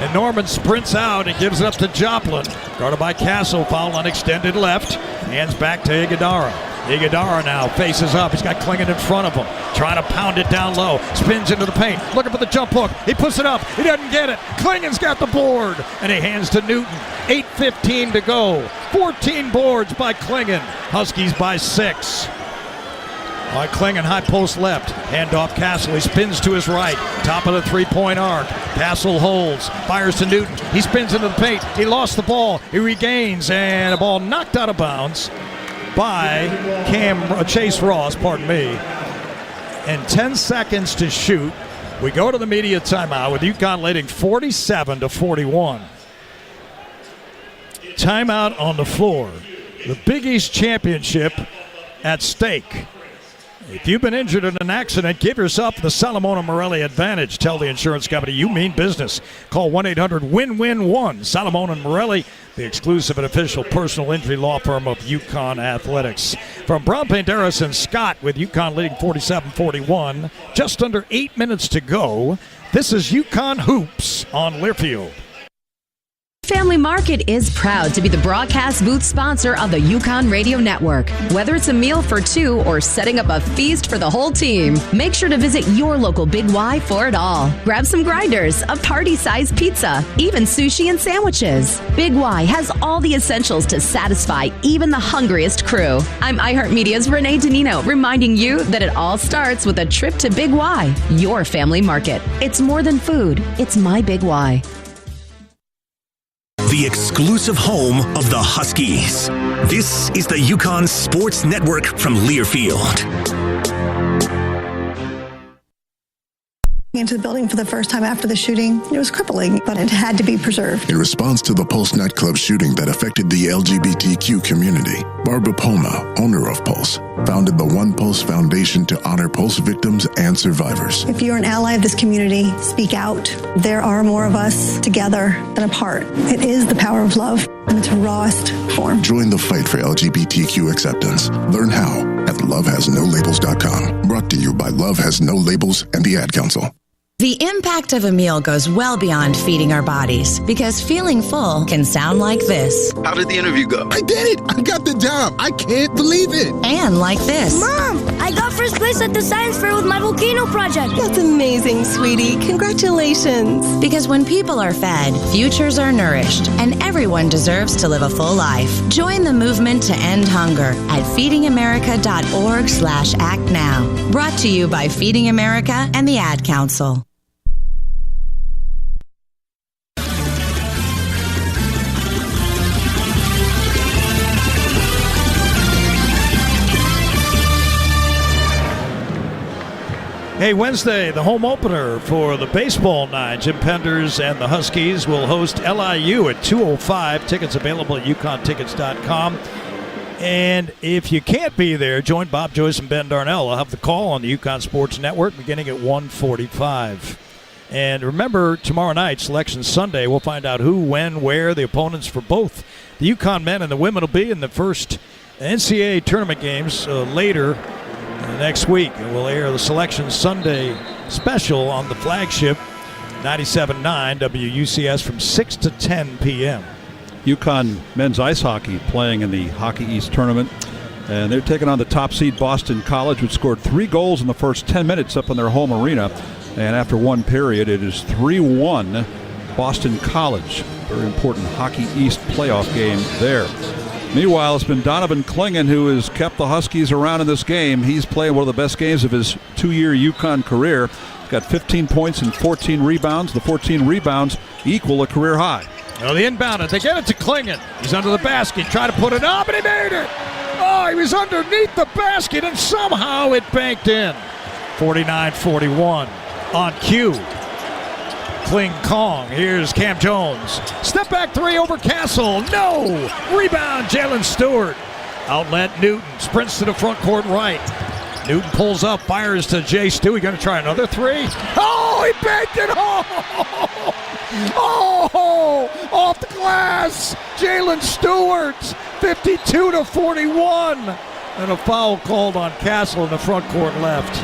S10: And Norman sprints out and gives it up to Joplin. Guarded by Castle, foul on extended left. Hands back to Iguodala. Iguodala now faces up. He's got Klingon in front of him. Trying to pound it down low. Spins into the paint. Looking for the jump hook. He puts it up. He doesn't get it. Klingon's got the board. And he hands to Newton. 8:15 to go. 14 boards by Klingon. Huskies by 6. By Klingon, high post left. Hand off Castle. He spins to his right. Top of the 3-point arc. Castle holds. Fires to Newton. He spins into the paint. He lost the ball. He regains. And a ball knocked out of bounds by Chase Ross, and 10 seconds to shoot. We go to the media timeout with UConn leading 47-41. Timeout on the floor. The Big East Championship at stake. If you've been injured in an accident, give yourself the Salomon & Morelli advantage. Tell the insurance company you mean business. Call 1-800-WIN-WIN-1. Salomon & Morelli, the exclusive and official personal injury law firm of UConn Athletics. From Brown Paint Harris and Scott with UConn leading 47-41, just under 8 minutes to go. This is UConn Hoops on Learfield.
S8: Family Market is proud to be the broadcast booth sponsor of the UConn Radio Network. Whether it's a meal for two or setting up a feast for the whole team, make sure to visit your local Big Y for it all. Grab some grinders, a party-sized pizza, even sushi and sandwiches. Big Y has all the essentials to satisfy even the hungriest crew. I'm iHeartMedia's Renee Danino, reminding you that it all starts with a trip to Big Y, your Family Market. It's more than food. It's my Big Y.
S5: The exclusive home of the Huskies. This is the UConn Sports Network from Learfield.
S9: Into the building for the first time after the shooting. It was crippling, but it had to be preserved.
S24: In response to the Pulse nightclub shooting that affected the LGBTQ community, Barbara Poma, owner of Pulse, founded the One Pulse Foundation to honor Pulse victims and survivors.
S9: If you're an ally of this community, speak out. There are more of us together than apart. It is the power of love in its rawest form.
S24: Join the fight for LGBTQ acceptance. Learn how at lovehasnolabels.com. Brought to you by Love Has No Labels and the Ad Council.
S11: The impact of a meal goes well beyond feeding our bodies, because feeling full can sound like this.
S24: How did the interview go? I did it! I got the job! I can't believe it!
S11: And like this.
S13: Mom, I got first place at the science fair with my volcano project.
S25: That's amazing, sweetie. Congratulations.
S11: Because when people are fed, futures are nourished, and everyone deserves to live a full life. Join the movement to end hunger at feedingamerica.org/act now. Brought to you by Feeding America and the Ad Council.
S10: Hey, Wednesday, the home opener for the baseball night. Jim Penders and the Huskies will host LIU at 2:05. Tickets available at UConnTickets.com. And if you can't be there, join Bob Joyce and Ben Darnell. I'll have the call on the UConn Sports Network beginning at 1:45. And remember, tomorrow night, Selection Sunday, we'll find out who, when, where the opponents for both the UConn men and the women will be in the first NCAA tournament games later next week. We'll air the Selection Sunday special on the flagship 97.9 WUCS from 6 to 10 p.m.
S20: UConn men's ice hockey playing in the Hockey East tournament, and they're taking on the top seed Boston College, which scored 3 goals in the first 10 minutes up in their home arena. And after one period, it is 3-1 Boston College. Very important Hockey East playoff game there. Meanwhile, it's been Donovan Clingan who has kept the Huskies around in this game. He's playing one of the best games of his 2-year UConn career. He's got 15 points and 14 rebounds. The 14 rebounds equal a career high.
S10: Well, the inbound, they get it to Clingan. He's under the basket, try to put it up, and he made it. Oh, he was underneath the basket, and somehow it banked in. 49-41 on cue. Kling Kong. Here's Cam Jones. Step back three over Castle. No. Rebound, Jalen Stewart. Outlet Newton. Sprints to the front court right. Newton pulls up, fires to Jay Stewie. Going to try another three. Oh, he banked it home. Oh, off the glass. Jalen Stewart. 52-41. And a foul called on Castle in the front court left.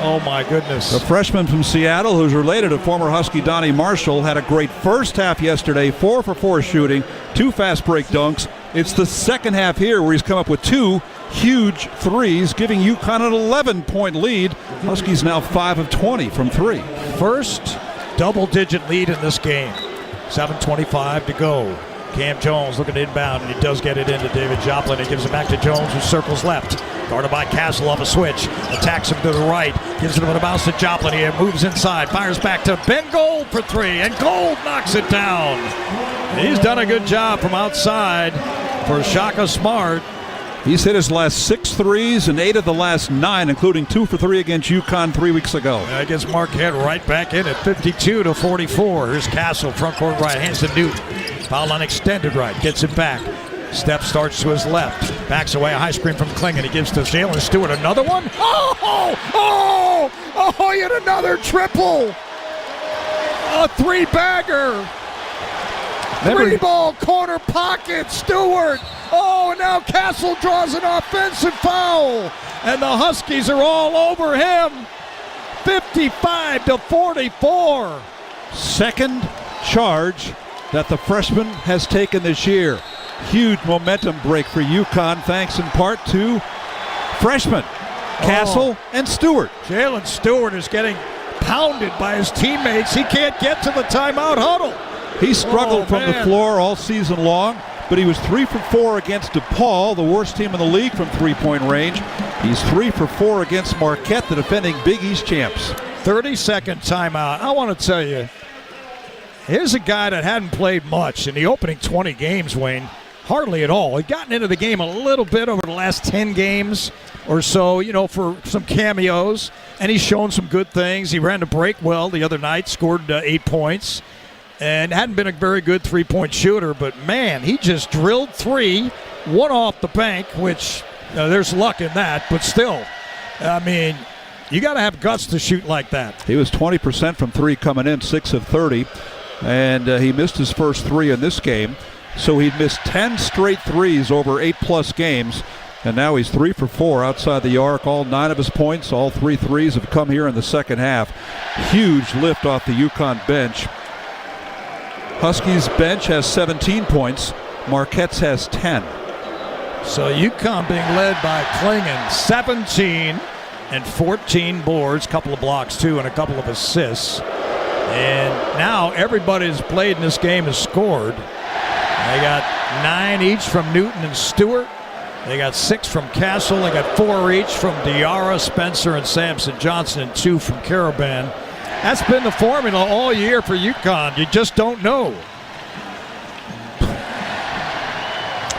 S10: Oh, my goodness.
S20: The freshman from Seattle, who's related to former Husky Donnie Marshall, had a great first half yesterday, 4 for 4 shooting, 2 fast break dunks. It's the second half here where he's come up with 2 huge threes, giving UConn an 11-point lead. Huskies now 5 of 20 from 3.
S10: First double-digit lead in this game. 7:25 to go. Cam Jones looking to inbound, and he does get it into David Joplin. He gives it back to Jones, who circles left. Guarded by Castle off a switch. Attacks him to the right. Gives it a bounce to Joplin. He moves inside. Fires back to Ben Gold for 3. And Gold knocks it down. He's done a good job from outside for Shaka Smart.
S20: He's hit his last 6 threes and 8 of the last 9, including 2 for 3 against UConn 3 weeks ago.
S10: Against Marquette right back in at 52-44. Here's Castle, front court right. Hands to Newton. Foul line extended right. Gets it back. Step starts to his left. Backs away, a high screen from Klingon. He gives to Jalen Stewart another one. Yet another triple. A three-bagger. Three-ball corner pocket, Stewart. And now Castle draws an offensive foul. And the Huskies are all over him. 55-44.
S20: Second charge that the freshman has taken this year. Huge momentum break for UConn, thanks in part to freshmen Castle and Stewart.
S10: Jalen Stewart is getting pounded by his teammates. He can't get to the timeout huddle.
S20: He struggled from the floor all season long, but he was 3 for 4 against DePaul, the worst team in the league from three-point range. He's 3 for 4 against Marquette, the defending Big East champs.
S10: 30-second timeout. I want to tell you, here's a guy that hadn't played much in the opening 20 games, Wayne. Hardly at all. He'd gotten into the game a little bit over the last 10 games or so, for some cameos, and he's shown some good things. He ran the break well the other night, scored 8 points, and hadn't been a very good three-point shooter, but, man, he just drilled 3, one off the bank, which there's luck in that, but still, I mean, you got to have guts to shoot like that.
S20: He was 20% from 3 coming in, 6 of 30, and he missed his first 3 in this game. So he'd missed 10 straight threes over 8+ games, and now he's 3 for 4 outside the arc. All 9 of his points, all 3 threes have come here in the second half. Huge lift off the UConn bench. Huskies bench has 17 points. Marquette's has 10.
S10: So UConn being led by Klingon, 17 and 14 boards, couple of blocks too, and a couple of assists. And now everybody who's played in this game has scored. They got 9 each from Newton and Stewart. They got 6 from Castle. They got 4 each from Diarra, Spencer, and Samson Johnson, and 2 from Caravan. That's been the formula all year for UConn. You just don't know.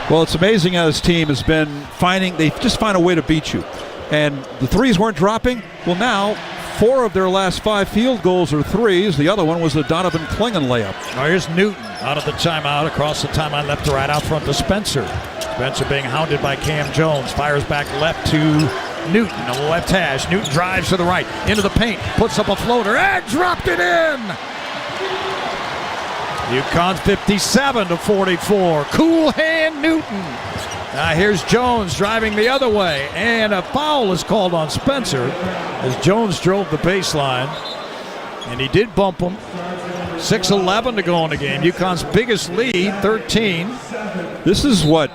S20: Well, it's amazing how this team has been they just find a way to beat you. And the threes weren't dropping. Well, now 4 of their last 5 field goals are threes. The other one was the Donovan Klingon layup.
S10: Now here's Newton out of the timeout, across the timeline, left to right, out front to Spencer. Spencer being hounded by Cam Jones. Fires back left to Newton on the left hash. Newton drives to the right, into the paint, puts up a floater, and dropped it in! UConn 57-44. Cool hand Newton. Now here's Jones driving the other way, and a foul is called on Spencer as Jones drove the baseline, and he did bump him. 6:11 to go in the game. UConn's biggest lead, 13.
S20: This is what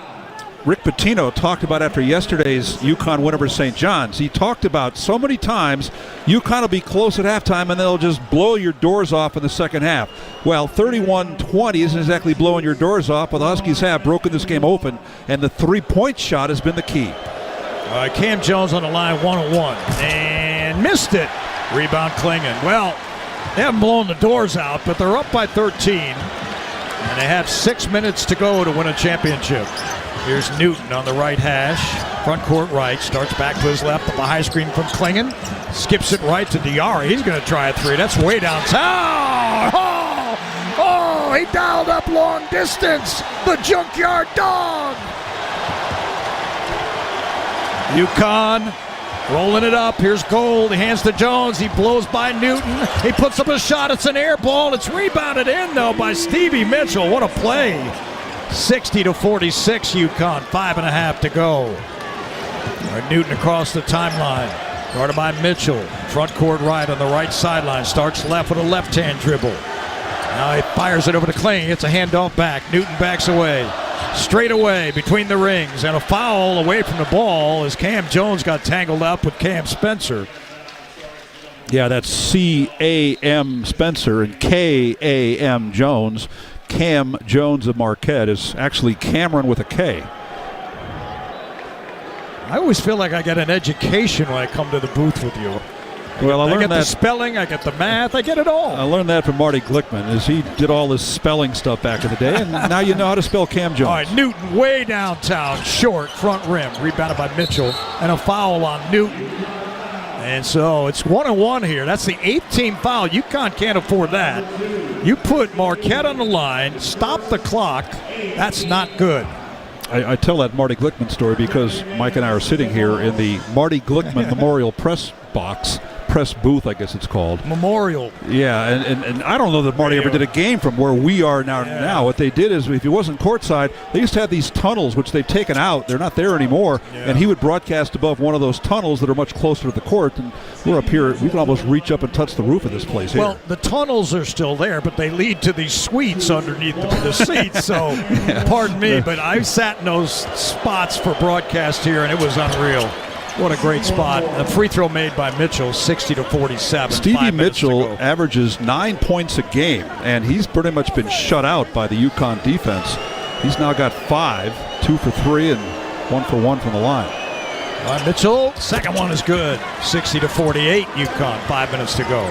S20: Rick Pitino talked about after yesterday's UConn win over St. John's. He talked about so many times UConn will be close at halftime and they'll just blow your doors off in the second half. Well, 31-20 isn't exactly blowing your doors off, but the Huskies have broken this game open, and the three-point shot has been the key.
S10: Cam Jones on the line, 1-1, and missed it. Rebound Klingon. Well, they haven't blown the doors out, but they're up by 13, and they have 6 minutes to go to win a championship. Here's Newton on the right hash, front court right, starts back to his left with a high screen from Klingon, skips it right to Diarra. He's going to try a 3. That's way downtown. He dialed up long distance. The Junkyard Dog. UConn rolling it up. Here's Gold. He hands to Jones. He blows by Newton. He puts up a shot. It's an air ball. It's rebounded in, though, by Stevie Mitchell. What a play. 60-46 UConn. 5.5 to go. Newton across the timeline. Guarded by Mitchell. Front court right on the right sideline. Starts left with a left-hand dribble. Now he fires it over to Kling. It's a handoff back. Newton backs away. Straight away between the rings. And a foul away from the ball as Cam Jones got tangled up with Cam Spencer.
S20: Yeah, that's C-A-M Spencer and K-A-M Jones. Cam Jones of Marquette is actually Cameron with a K.
S10: I always feel like I get an education when I come to the booth with you.
S20: Well, I
S10: get the spelling, I get the math, I get it all.
S20: I learned that from Marty Glickman, as he did all this spelling stuff back in the day, and now you know how to spell Cam Jones.
S10: All right, Newton way downtown, short, front rim, rebounded by Mitchell, and a foul on Newton. And so it's 1-1 here. That's the 8th team foul. UConn can't afford that. You put Marquette on the line, stop the clock. That's not good.
S20: I tell that Marty Glickman story because Mike and I are sitting here in the Marty Glickman Memorial Press Box. Press booth, I guess it's called.
S10: Memorial.
S20: Yeah, and I don't know that Marty ever did a game from where we are now. Now, what they did is, if he wasn't courtside, they used to have these tunnels, which they've taken out. They're not there anymore. Yeah. And he would broadcast above one of those tunnels that are much closer to the court. And we're up here. We can almost reach up and touch the roof of this place here.
S10: Well, the tunnels are still there, but they lead to these suites underneath the seats. So, pardon me, but I sat in those spots for broadcast here, and it was unreal. What a great spot. A free throw made by Mitchell, 60-47.
S20: Stevie Mitchell averages 9 points a game, and he's pretty much been shut out by the UConn defense. He's now got 5, 2 for 3, and 1 for 1 from the line.
S10: All right, Mitchell, second one is good. 60-48, UConn, 5 minutes to go.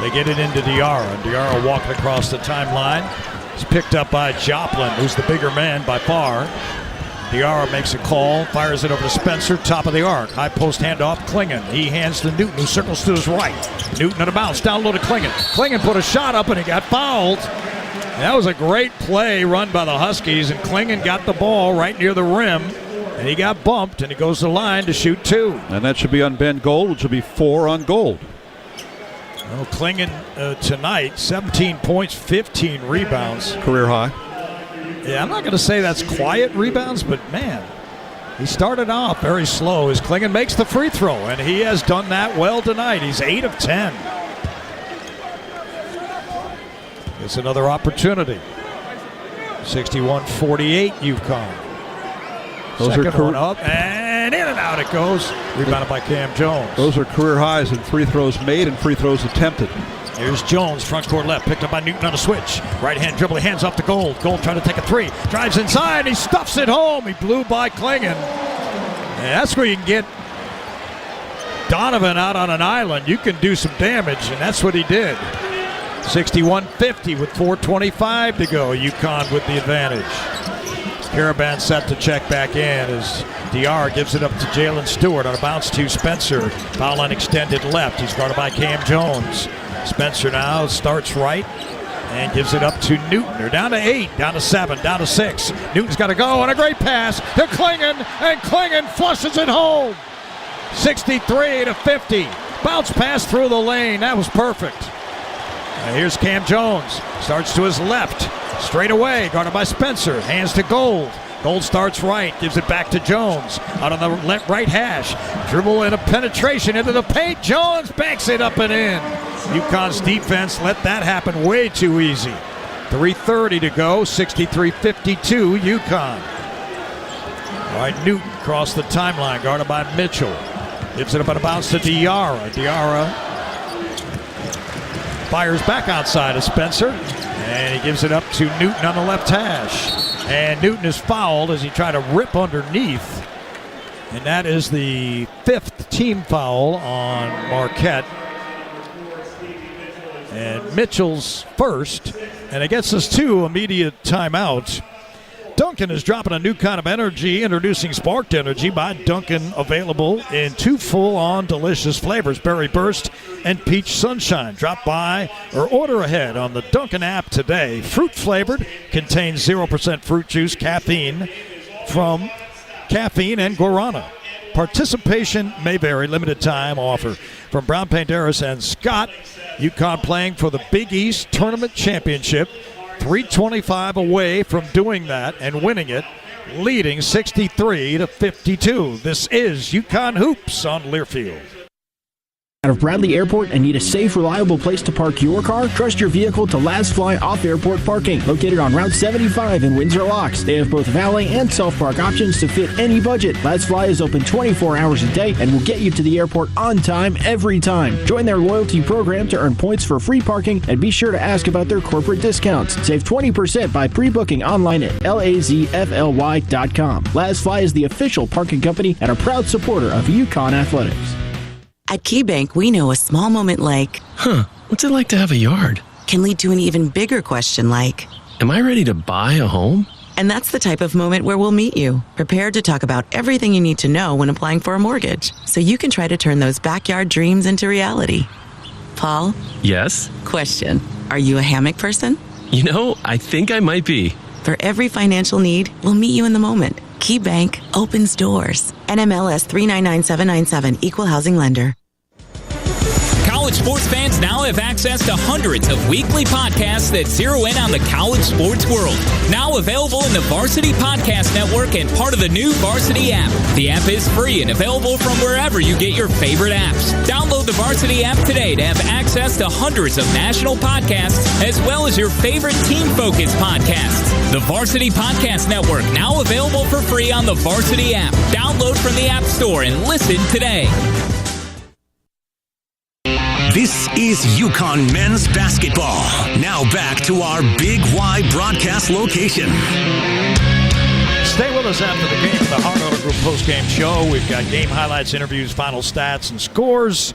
S10: They get it into Diarra. Diarra walking across the timeline. He's picked up by Joplin, who's the bigger man by far. Diarra makes a call, fires it over to Spencer, top of the arc. High post handoff, Klingon. He hands to Newton, who circles to his right. Newton at a bounce, down low to Klingon. Klingon put a shot up, and he got fouled. That was a great play run by the Huskies, and Klingon got the ball right near the rim, and he got bumped, and he goes to the line to shoot 2.
S20: And that should be on Ben Gold, which will be 4 on Gold.
S10: Well, Klingon tonight, 17 points, 15 rebounds.
S20: Career high.
S10: Yeah, I'm not going to say that's quiet rebounds, but man, he started off very slow as Klingon makes the free throw, and he has done that well tonight. He's 8 of 10. It's another opportunity. 61-48 UConn. Second one up, and in and out it goes. Rebounded by Cam Jones.
S20: Those are career highs in free throws made and free throws attempted.
S10: Here's Jones, front court left, picked up by Newton on a switch. Right hand dribble, hands off to Gold. Gold trying to take a 3. Drives inside, he stuffs it home. He blew by Klingon. And that's where you can get Donovan out on an island. You can do some damage, and that's what he did. 61-50 with 4:25 to go. UConn with the advantage. Caravan set to check back in as Diarra gives it up to Jalen Stewart on a bounce to Spencer. Foul line extended left. He's guarded by Cam Jones. Spencer now starts right and gives it up to Newton. They're down to 8, down to 7, down to 6. Newton's got to go, and a great pass to Klingon, and Klingon flushes it home. 63-50. Bounce pass through the lane. That was perfect. Here's Cam Jones. Starts to his left. Straight away, guarded by Spencer. Hands to Gold. Gold starts right, gives it back to Jones. Out on the right hash. Dribble and a penetration into the paint. Jones banks it up and in. UConn's defense let that happen way too easy. 3:30 to go, 63-52 UConn. All right, Newton across the timeline, guarded by Mitchell. Gives it up on a bounce to Diarra. Diarra fires back outside of Spencer, and he gives it up to Newton on the left hash. And Newton is fouled as he tried to rip underneath. And that is the 5th team foul on Marquette. And Mitchell's first, and it gets us to immediate timeout. Dunkin' is dropping a new kind of energy, introducing Sparked Energy by Dunkin', available in 2 full-on delicious flavors, Berry Burst and Peach Sunshine. Drop by or order ahead on the Dunkin' app today. Fruit-flavored, contains 0% fruit juice, caffeine and guarana. Participation may vary. Limited time offer. From Brown Panderas and Scott, UConn playing for the Big East Tournament Championship. 3:25 away from doing that and winning it, leading 63-52. This is UConn Hoops on Learfield.
S2: Out of Bradley Airport and need a safe, reliable place to park your car? Trust your vehicle to Last Fly Off-Airport Parking. Located on Route 75 in Windsor Locks. They have both valet and self-park options to fit any budget. Last Fly is open 24 hours a day and will get you to the airport on time every time. Join their loyalty program to earn points for free parking, and be sure to ask about their corporate discounts. Save 20% by pre-booking online at lazfly.com. Last Fly is the official parking company and a proud supporter of UConn athletics.
S21: At KeyBank, we know a small moment like,
S22: what's it like to have a yard?
S21: Can lead to an even bigger question like,
S22: am I ready to buy a home?
S21: And that's the type of moment where we'll meet you, prepared to talk about everything you need to know when applying for a mortgage, so you can try to turn those backyard dreams into reality. Paul?
S22: Yes?
S21: Question. Are you a hammock person?
S22: You know, I think I might be.
S21: For every financial need, we'll meet you in the moment. KeyBank opens doors. NMLS 399797, Equal Housing Lender.
S3: College sports fans now have access to hundreds of weekly podcasts that zero in on the college sports world. Now available in the Varsity Podcast Network and part of the new Varsity app. The app is free and available from wherever you get your favorite apps. Download the Varsity app today to have access to hundreds of national podcasts as well as your favorite team-focused podcasts. The Varsity Podcast Network now available for free on the Varsity app. Download from the App Store and listen today.
S5: This is UConn men's basketball. Now back to our Big Y broadcast location.
S10: Stay with us after the game for the Hart Auto Group post-game show. We've got game highlights, interviews, final stats, and scores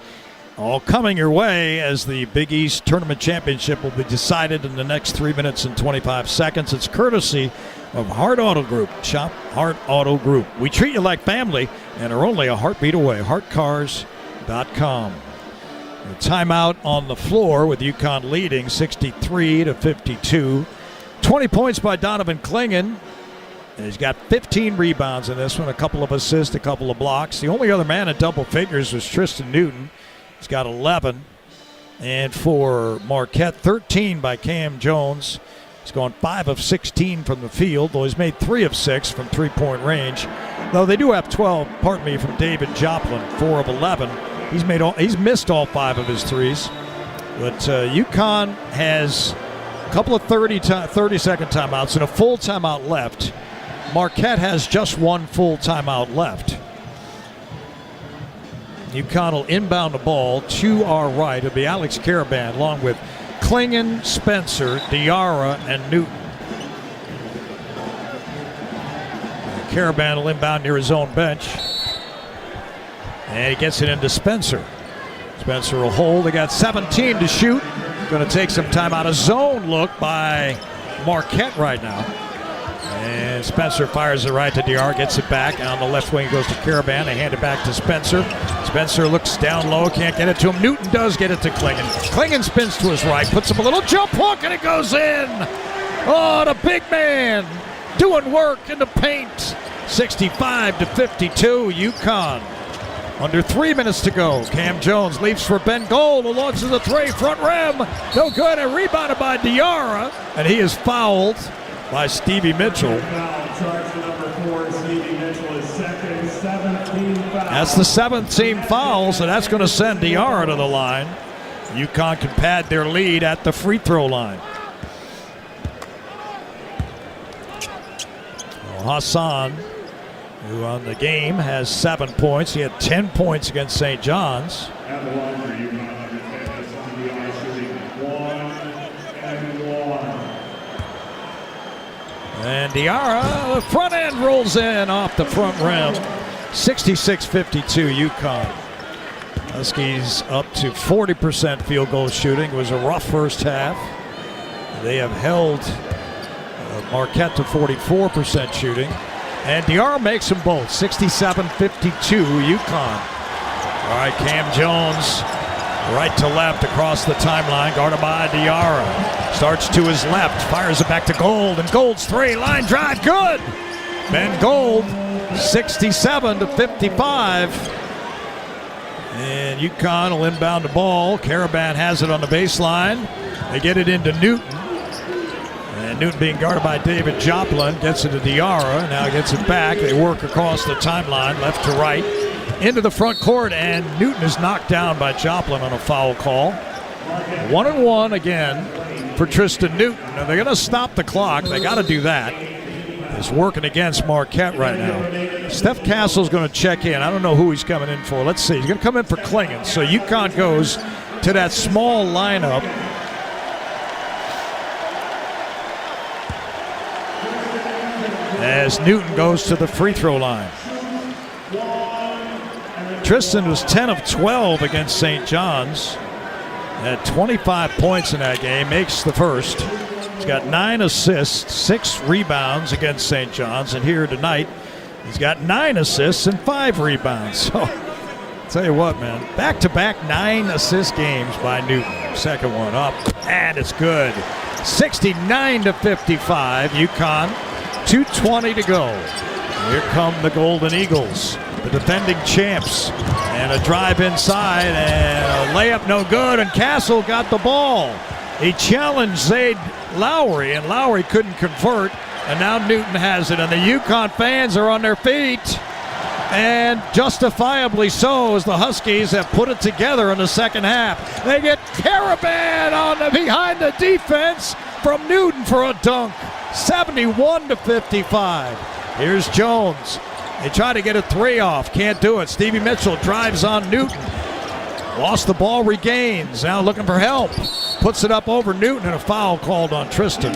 S10: all coming your way as the Big East Tournament Championship will be decided in the next 3 minutes and 25 seconds. It's courtesy of Hart Auto Group. Shop Hart Auto Group. We treat you like family and are only a heartbeat away. HartCars.com. A timeout on the floor with UConn leading 63-52. 20 points by Donovan Clingan. And he's got 15 rebounds in this one, a couple of assists, a couple of blocks. The only other man in double figures was Tristan Newton. He's got 11. And for Marquette, 13 by Cam Jones. He's gone 5 of 16 from the field, though he's made 3 of 6 from three-point range. Though they do have 12, from David Joplin, 4 of 11. He's missed all 5 of his threes. But UConn has a couple of 30-second timeouts and a full timeout left. Marquette has just one full timeout left. UConn will inbound the ball to our right. It'll be Alex Caravan along with Clingan, Spencer, Diarra, and Newton. Caravan will inbound near his own bench. And he gets it into Spencer. Spencer will hold. They got 17 to shoot. Going to take some time out. A zone look by Marquette right now. And Spencer fires it right to Diarra, gets it back. On the left wing goes to Caravan. They hand it back to Spencer. Spencer looks down low, can't get it to him. Newton does get it to Clingan. Clingan spins to his right, puts up a little jump hook, and it goes in. Oh, the big man doing work in the paint. 65-52, UConn. Under 3 minutes to go. Cam Jones leaps for Ben Gold, who launches the three, front rim. No good, and rebounded by Diarra. And he is fouled by Stevie Mitchell. That's the 7th team foul, so that's going to send Diarra to the line. UConn can pad their lead at the free throw line. Hassan, who on the game has 7 points. He had 10 points against St. John's. And Diarra, the front end rolls in off the front rim. 66-52 UConn. Huskies up to 40% field goal shooting. It was a rough first half. They have held Marquette to 44% shooting. And Diarra makes them both. 67-52 UConn. All right, Cam Jones, right to left across the timeline, guarded by Diarra. Starts to his left, fires it back to Gold, and Gold's three, line drive, good! Ben Gold, 67-55. And UConn will inbound the ball. Caravan has it on the baseline. They get it into Newton. And Newton being guarded by David Joplin, gets it to Diarra, now gets it back. They work across the timeline, left to right, into the front court, and Newton is knocked down by Joplin on a foul call. 1-1 again for Tristan Newton. Now they're going to stop the clock. They got to do that. It's working against Marquette right now. Steph Castle's going to check in. I don't know who he's coming in for. Let's see. He's going to come in for Clingan. So UConn goes to that small lineup. As Newton goes to the free throw line. Tristan was 10 of 12 against St. John's. Had 25 points in that game, makes the first. He's got 9 assists, 6 rebounds against St. John's. And here tonight, he's got 9 assists and 5 rebounds. So, I'll tell you what, man. Back-to-back 9 assist games by Newton. Second one up, and it's good. 69-55. UConn, 2:20 to go. Here come the Golden Eagles, the defending champs. And a drive inside, and a layup no good, and Castle got the ball. He challenged Zayd Lowry, and Lowry couldn't convert, and now Newton has it. And the UConn fans are on their feet, and justifiably so, as the Huskies have put it together in the second half. They get Caravan behind the defense from Newton for a dunk, 71-55. Here's Jones. They try to get a three off. Can't do it. Stevie Mitchell drives on Newton. Lost the ball, regains. Now looking for help. Puts it up over Newton, and a foul called on Tristan.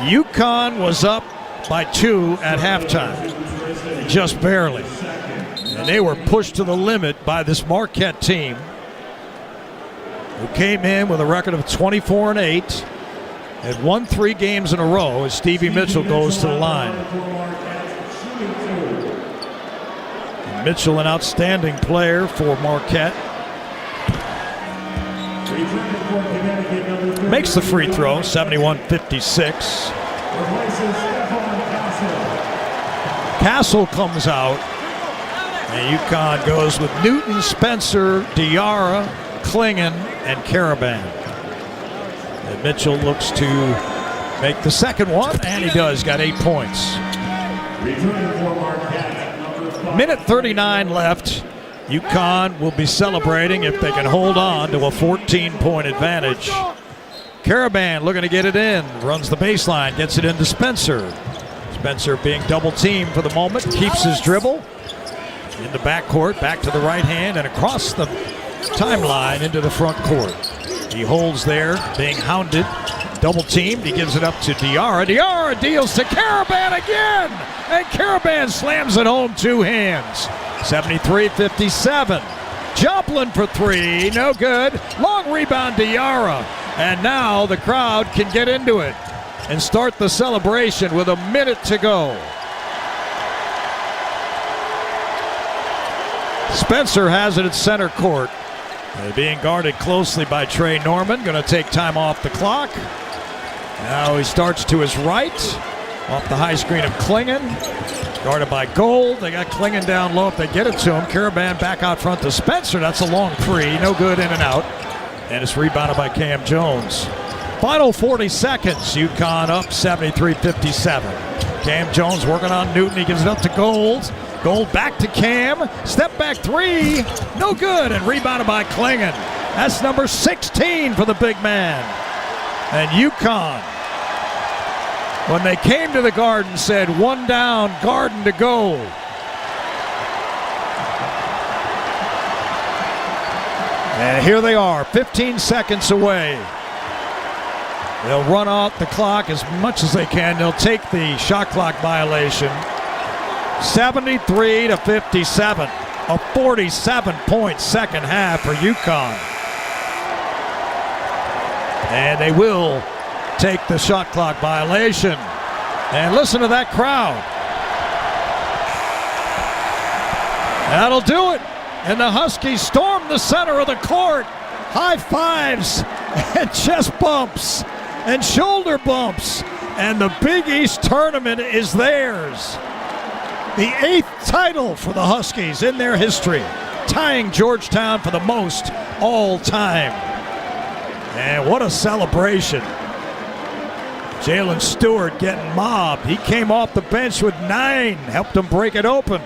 S10: UConn was up by 2 at halftime. Just barely. And they were pushed to the limit by this Marquette team, who came in with a record of 24-8. Had won 3 games in a row as Stevie Mitchell goes to the line. And Mitchell, an outstanding player for Marquette. Makes the free throw, 71-56. Castle comes out, and UConn goes with Newton, Spencer, Diarra, Klingon, and Caravan. And Mitchell looks to make the second one, and he does. Got 8 points. Minute 39 left. UConn will be celebrating if they can hold on to a 14-point advantage. Caravan looking to get it in. Runs the baseline, gets it into Spencer. Spencer being double-teamed for the moment. Keeps his dribble. In the backcourt, back to the right hand, and across the timeline into the front court. He holds there, being hounded, double-teamed. He gives it up to Diarra. Diarra deals to Caravan again, and Caravan slams it home 2 hands. 73-57. Joplin for 3, no good. Long rebound, Diarra. And now the crowd can get into it and start the celebration with a minute to go. Spencer has it at center court. Being guarded closely by Trey Norman. Going to take time off the clock. Now he starts to his right. Off the high screen of Klingon. Guarded by Gold. They got Klingon down low if they get it to him. Caravan back out front to Spencer. That's a long 3. No good, in and out. And it's rebounded by Cam Jones. Final 40 seconds. UConn up 73-57. Cam Jones working on Newton. He gives it up to Gold. Gold back to Cam. Step back 3. No good. And rebounded by Klingon. That's number 16 for the big man. And UConn, when they came to the Garden, said 1 down, Garden to go. And here they are, 15 seconds away. They'll run out the clock as much as they can. They'll take the shot clock violation. 73-57. A 47-point second half for UConn. And they will take the shot clock violation. And listen to that crowd. That'll do it. And the Huskies storm the center of the court. High fives and chest bumps and shoulder bumps. And the Big East tournament is theirs. The 8th title for the Huskies in their history, tying Georgetown for the most all time. And what a celebration. Jalen Stewart getting mobbed. He came off the bench with 9, helped him break it open.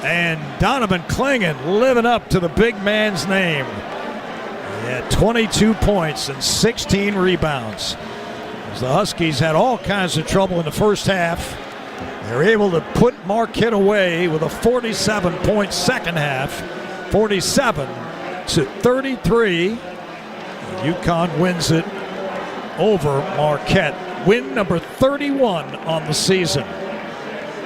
S10: And Donovan Klingon living up to the big man's name. He had 22 points and 16 rebounds. As the Huskies had all kinds of trouble in the first half, they were able to put Marquette away with a 47-point second half, 47-33. UConn wins it over Marquette. Win number 31 on the season.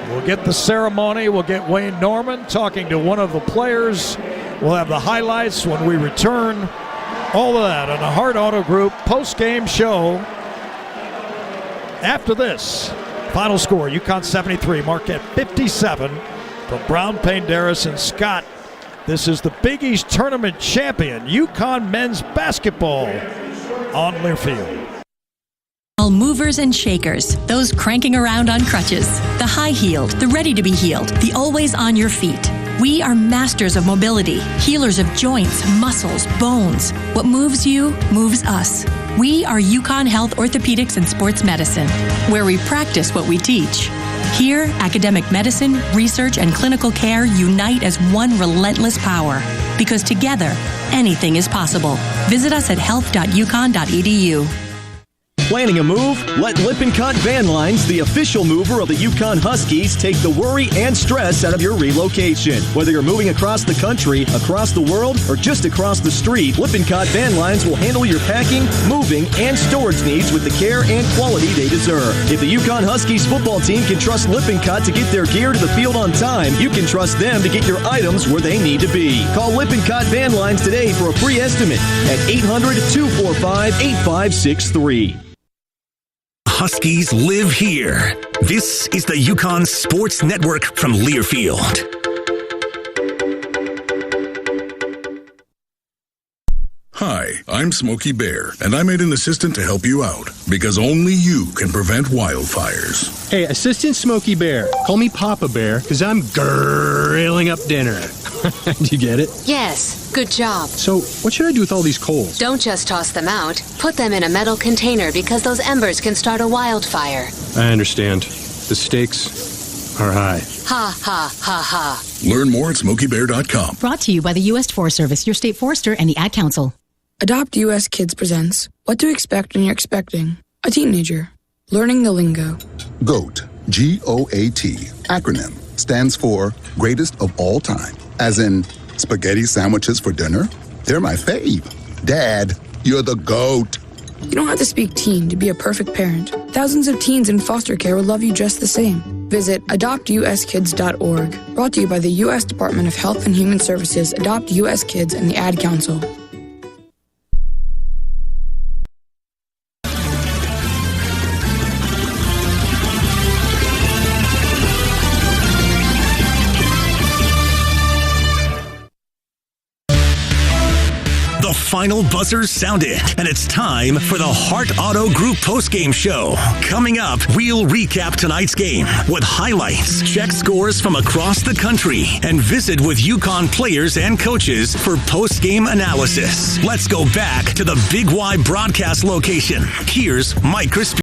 S10: We'll get the ceremony. We'll get Wayne Norman talking to one of the players. We'll have the highlights when we return. All of that on the Hart Auto Group post-game show. After this, final score, UConn 73, Marquette 57. From Brown, Payne-Darris, and Scott, this is the Big East Tournament champion, UConn men's basketball. on Learfield.
S14: All movers and shakers, those cranking around on crutches, the high-heeled, the ready-to-be-healed, the always on your feet. We are masters of mobility, healers of joints, muscles, bones. What moves you, moves us. We are UConn Health Orthopedics and Sports Medicine, where we practice what we teach. Here, academic medicine, research, and clinical care unite as one relentless power. Because together, anything is possible. Visit us at health.uconn.edu.
S12: Planning a move? Let Lippincott Van Lines, the official mover of the UConn Huskies, take the worry and stress out of your relocation. Whether you're moving across the country, across the world, or just across the street, Lippincott Van Lines will handle your packing, moving, and storage needs with the care and quality they deserve. If the UConn Huskies football team can trust Lippincott to get their gear to the field on time, you can trust them to get your items where they need to be. Call Lippincott Van Lines today for a free estimate at 800-245-8563.
S5: Huskies live here. This is the UConn Sports Network from Learfield.
S15: Hi, I'm Smokey Bear, and I made an assistant to help you out, because only you can prevent wildfires.
S16: Hey, Assistant Smokey Bear, call me Papa Bear, because I'm grilling up dinner. Do you get it?
S17: Yes, good job.
S16: So, what should I do with all these coals?
S17: Don't just toss them out. Put them in a metal container because those embers can start a wildfire.
S16: I understand. The stakes are high.
S17: Ha, ha, ha, ha.
S15: Learn more at SmokeyBear.com.
S18: Brought to you by the U.S. Forest Service, your state forester, and the Ad Council.
S26: Adopt U.S. Kids presents What to Expect When You're Expecting a Teenager. Learning the lingo.
S27: GOAT, G-O-A-T, acronym, stands for Greatest of All Time. As in, spaghetti sandwiches for dinner? They're my fave. Dad, you're the GOAT.
S26: You don't have to speak teen to be a perfect parent. Thousands of teens in foster care will love you just the same. Visit adoptuskids.org. Brought to you by the U.S. Department of Health and Human Services, Adopt U.S. Kids, and the Ad Council.
S5: The final buzzer sounded, and it's time for the Hart Auto Group postgame show. Coming up, we'll recap tonight's game with highlights, check scores from across the country, and visit with UConn players and coaches for postgame analysis. Let's go back to the Big Y broadcast location. Here's Mike Crispino.